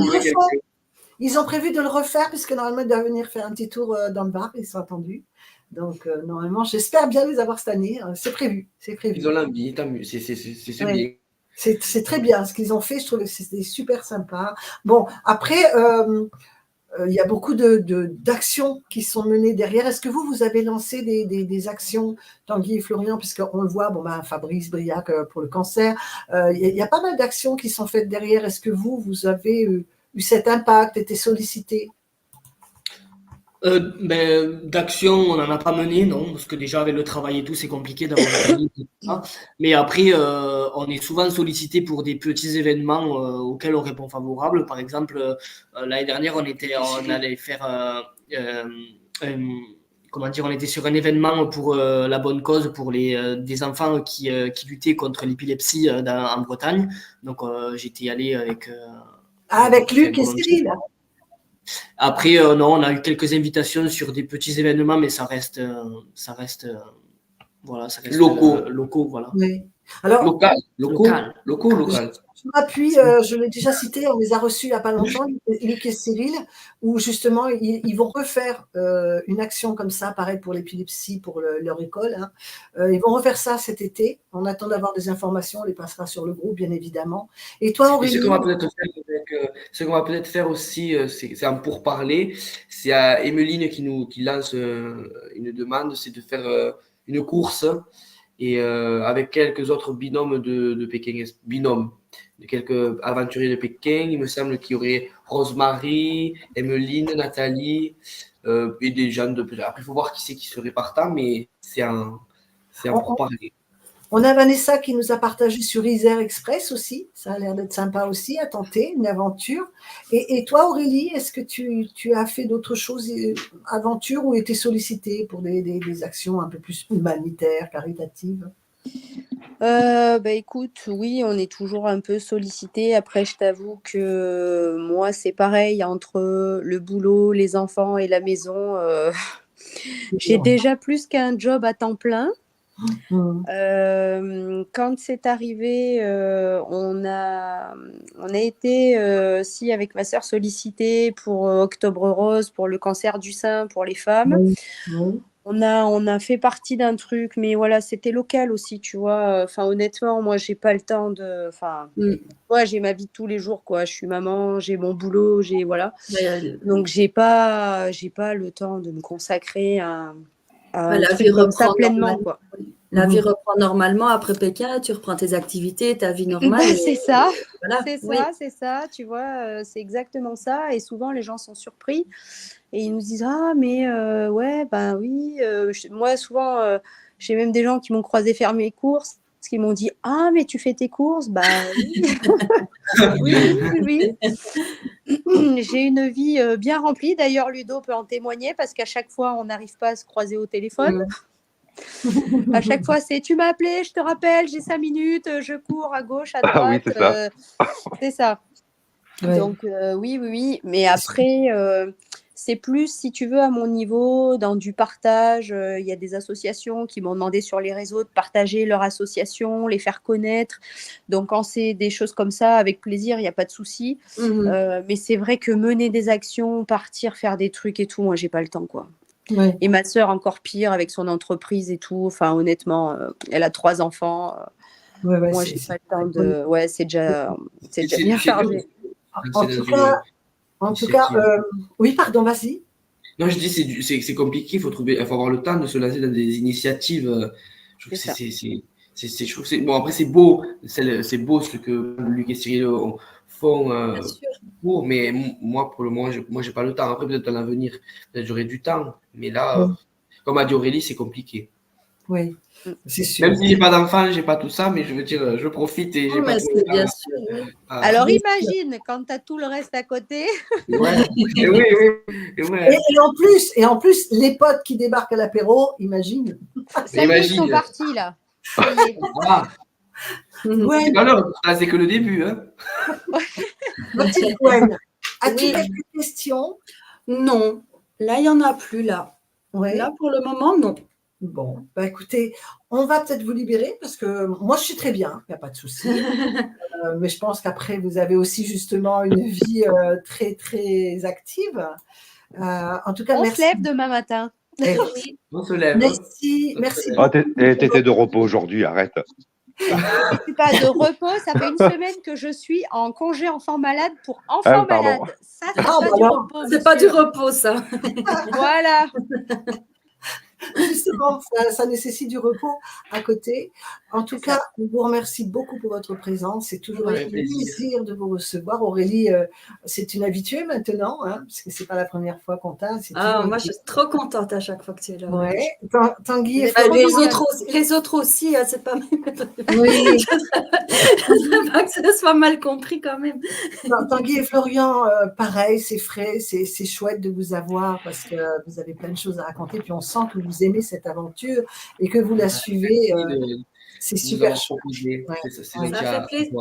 ils ont prévu de le refaire, puisque normalement, ils doivent venir faire un petit tour dans le Var, ils sont attendus. Donc, normalement, j'espère bien les avoir cette année. C'est prévu. Ils ont l'envie, tant mieux, c'est bien. C'est très bien ce qu'ils ont fait. Je trouve que c'était super sympa. Bon, après, il y a beaucoup d'actions qui sont menées derrière. Est-ce que vous avez lancé des actions, Tanguy et Florian, puisqu'on le voit, Fabrice Briac pour le cancer, il y a pas mal d'actions qui sont faites derrière. Est-ce que vous avez eu cet impact, été sollicité? D'action, on n'en a pas mené, non, parce que déjà avec le travail et tout, c'est compliqué d'avoir ça. Mais après, on est souvent sollicité pour des petits événements auxquels on répond favorable. Par exemple, l'année dernière, on allait faire, on était sur un événement pour la bonne cause pour des enfants qui luttaient contre l'épilepsie en Bretagne. Donc, j'étais allé avec. Avec Luc et Cyril. Après, non, on a eu quelques invitations sur des petits événements, mais ça reste locaux, voilà. Oui. Alors, local. Je m'appuie, je l'ai déjà cité, on les a reçus il n'y a pas longtemps, Luc et Cyril, où justement ils vont refaire une action comme ça, pareil pour l'épilepsie, pour leur école. Hein. Ils vont refaire ça cet été. On attend d'avoir des informations, on les passera sur le groupe, bien évidemment. Et toi, Aurélie? Ce qu'on va peut-être faire aussi, c'est un pourparler. C'est à Emeline qui lance une demande, c'est de faire une course et avec quelques autres binômes de Pékin, de quelques aventuriers de Pékin. Il me semble qu'il y aurait Rosemary, Emeline, Nathalie et des gens de... Après, il faut voir qui c'est qui serait partant, mais c'est un pourparler. On a Vanessa qui nous a partagé sur Isère Express aussi. Ça a l'air d'être sympa aussi à tenter, une aventure. Et toi, Aurélie, est-ce que tu as fait d'autres choses, aventures, ou été sollicitée pour des actions un peu plus humanitaires, caritatives? Écoute, oui, on est toujours un peu sollicité. Après, je t'avoue que moi, c'est pareil, entre le boulot, les enfants et la maison, j'ai déjà plus qu'un job à temps plein. Quand c'est arrivé, on a été avec ma sœur sollicité pour Octobre Rose, pour le cancer du sein pour les femmes. on a fait partie d'un truc, mais voilà, c'était local aussi, tu vois. Enfin, honnêtement, moi, j'ai pas le temps de. Enfin, ouais, j'ai ma vie de tous les jours, quoi. Je suis maman, j'ai mon boulot, voilà. Donc, j'ai pas le temps de me consacrer à un la truc vie comme ça reprend pleinement, quoi. La vie reprend normalement après Pékin, tu reprends tes activités, ta vie normale. C'est ça, voilà. c'est ça, tu vois, c'est exactement ça. Et souvent, les gens sont surpris et ils nous disent ah mais ouais ben oui. Moi, souvent, j'ai même des gens qui m'ont croisé faire mes courses, qui m'ont dit ah mais tu fais tes courses, bah oui, oui. J'ai une vie bien remplie. D'ailleurs, Ludo peut en témoigner parce qu'à chaque fois, on n'arrive pas à se croiser au téléphone. À chaque fois, c'est tu m'as appelé, je te rappelle, j'ai 5 minutes, je cours à gauche, à droite. Ah oui, c'est ça. C'est ça. Ouais. Donc, oui. Mais après, c'est plus, si tu veux, à mon niveau, dans du partage. Il y a des associations qui m'ont demandé sur les réseaux de partager leur association, les faire connaître. Donc, quand c'est des choses comme ça, avec plaisir, il n'y a pas de souci. Mais c'est vrai que mener des actions, partir, faire des trucs et tout, moi, j'ai pas le temps, quoi. Ouais. Et ma sœur, encore pire, avec son entreprise et tout. Enfin, honnêtement, elle a 3 enfants. Moi, j'ai pas le temps de. Ouais, c'est déjà bien chargé. En tout cas, oui, pardon, vas-y. Non, je dis c'est compliqué. Il faut avoir le temps de se lancer dans des initiatives. Je trouve que c'est bon. Après, c'est beau ce que Luc et Cyril font. Mais moi, pour le moment, moi, j'ai pas le temps. Après, peut-être dans l'avenir, peut-être j'aurai du temps. Mais là, comme a dit Aurélie, c'est compliqué. Oui, c'est sûr. Même si j'ai pas d'enfant, j'ai pas tout ça, mais je veux dire, je profite et j'ai pas tout ça. Bien sûr. Alors imagine quand tu as tout le reste à côté. Ouais. Et en plus, les potes qui débarquent à l'apéro, imagine. Ça y est, ils sont partis là. Ouais. Alors, là, c'est que le début. Hein. Petite Gwen, as-tu quelques questions? Non, là, il n'y en a plus, là. Ouais. Là, pour le moment, non. Bon, bah écoutez, on va peut-être vous libérer parce que moi, je suis très bien, il n'y a pas de souci. Mais je pense qu'après, vous avez aussi justement une vie très, très active. En tout cas, on merci. se lève demain matin. On se lève. Merci. Oh, t'étais de repos aujourd'hui, arrête. C'est pas de repos, ça fait une semaine que je suis en congé enfant malade pour enfant malade. Ça, c'est pas du repos. C'est pas du repos, ça. Voilà. Justement, ça nécessite du repos à côté. En tout cas, on vous remercie beaucoup pour votre présence. C'est toujours un plaisir de vous recevoir. Aurélie, c'est une habituée maintenant, hein, parce que c'est pas la première fois qu'on t'a. Moi, je suis trop contente à chaque fois que tu es là. Ouais. Tanguy et les autres aussi, hein, c'est pas même. Oui. Pas que ce soit mal compris quand même. Non, Tanguy et Florian, pareil, c'est frais, c'est chouette de vous avoir parce que vous avez plein de choses à raconter. Puis on sent que vous aimez cette aventure et que vous la suivez. C'est super chouette. Ça fait plaisir.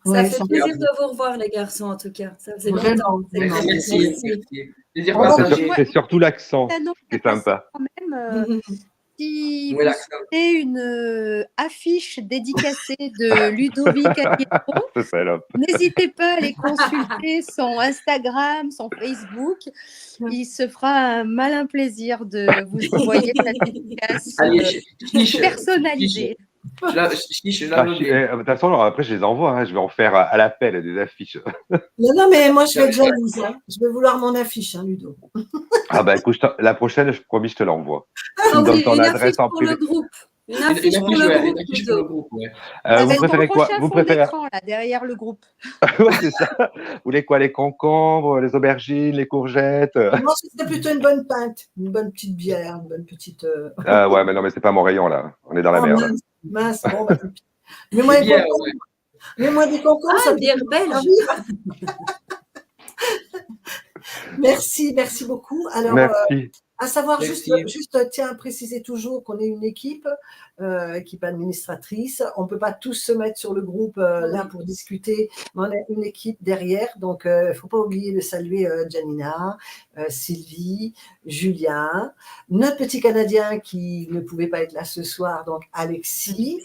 Ça fait plaisir de vous revoir, les garçons, en tout cas. Ça faisait longtemps. Merci. C'est surtout l'accent qui est sympa. Si vous avez une affiche dédicacée de Ludovic Aguirre, n'hésitez pas à aller consulter son Instagram, son Facebook. Il se fera un malin plaisir de vous envoyer cette dédicace personnalisée. De toute façon, après, je les envoie. Hein. Je vais en faire à l'appel des affiches. Non, mais moi, je vais être jalouse. Hein. Je vais vouloir mon affiche, hein, Ludo. Ah, bah écoute, la prochaine, je promis, je te l'envoie. Tu me donnes ton adresse en privé. Une affiche pour le groupe. Vous préférez quoi? Vous préférez écran, là, derrière le groupe. Oui, c'est ça. Vous voulez quoi? Les concombres, les aubergines, les courgettes? Moi, c'était plutôt une bonne pinte, une bonne petite bière, une bonne petite. Ouais, mais non, mais c'est pas mon rayon là. On est dans la merde. Mince, bon, bah, mets-moi des concombres. Ça bière belge. Merci beaucoup. Alors, merci. À savoir, juste tiens à préciser toujours qu'on est une équipe administratrice. On ne peut pas tous se mettre sur le groupe là pour discuter, mais on est une équipe derrière. Donc, il ne faut pas oublier de saluer Janina, Sylvie, Julien, notre petit Canadien qui ne pouvait pas être là ce soir, donc Alexis,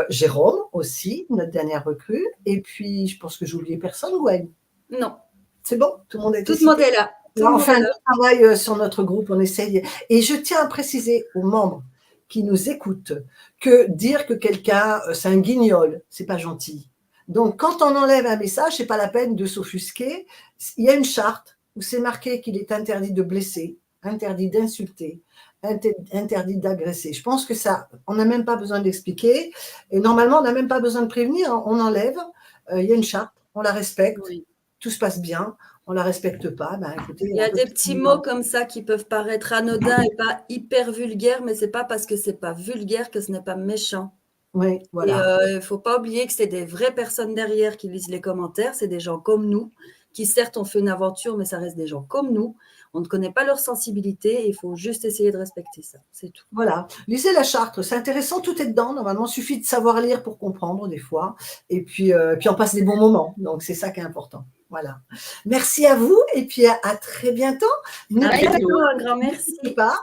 Jérôme aussi, notre dernière recrue. Et puis, je pense que j'ai oublié personne, Gwen. Non. C'est bon? Tout le monde est là. On fait un travail sur notre groupe, on essaye. Et je tiens à préciser aux membres qui nous écoutent que dire que quelqu'un, c'est un guignol, c'est pas gentil. Donc, quand on enlève un message, c'est pas la peine de s'offusquer. Il y a une charte où c'est marqué qu'il est interdit de blesser, interdit d'insulter, interdit d'agresser. Je pense que ça, on n'a même pas besoin d'expliquer. Et normalement, on n'a même pas besoin de prévenir. On enlève. Il y a une charte, on la respecte. Oui. Tout se passe bien. On la respecte pas. Ben, écoutez, il y a des petits mots comme ça qui peuvent paraître anodins et pas hyper vulgaires, mais c'est pas parce que c'est pas vulgaire que ce n'est pas méchant. Oui, voilà. Et il ne faut pas oublier que c'est des vraies personnes derrière qui lisent les commentaires. C'est des gens comme nous, qui certes ont fait une aventure, mais ça reste des gens comme nous. On ne connaît pas leur sensibilité et il faut juste essayer de respecter ça. C'est tout. Voilà. Lisez la charte, c'est intéressant, tout est dedans. Normalement, il suffit de savoir lire pour comprendre des fois. Et puis on passe des bons moments. Donc, c'est ça qui est important. Voilà. Merci à vous et puis à très bientôt. À bientôt, un grand merci. Pas.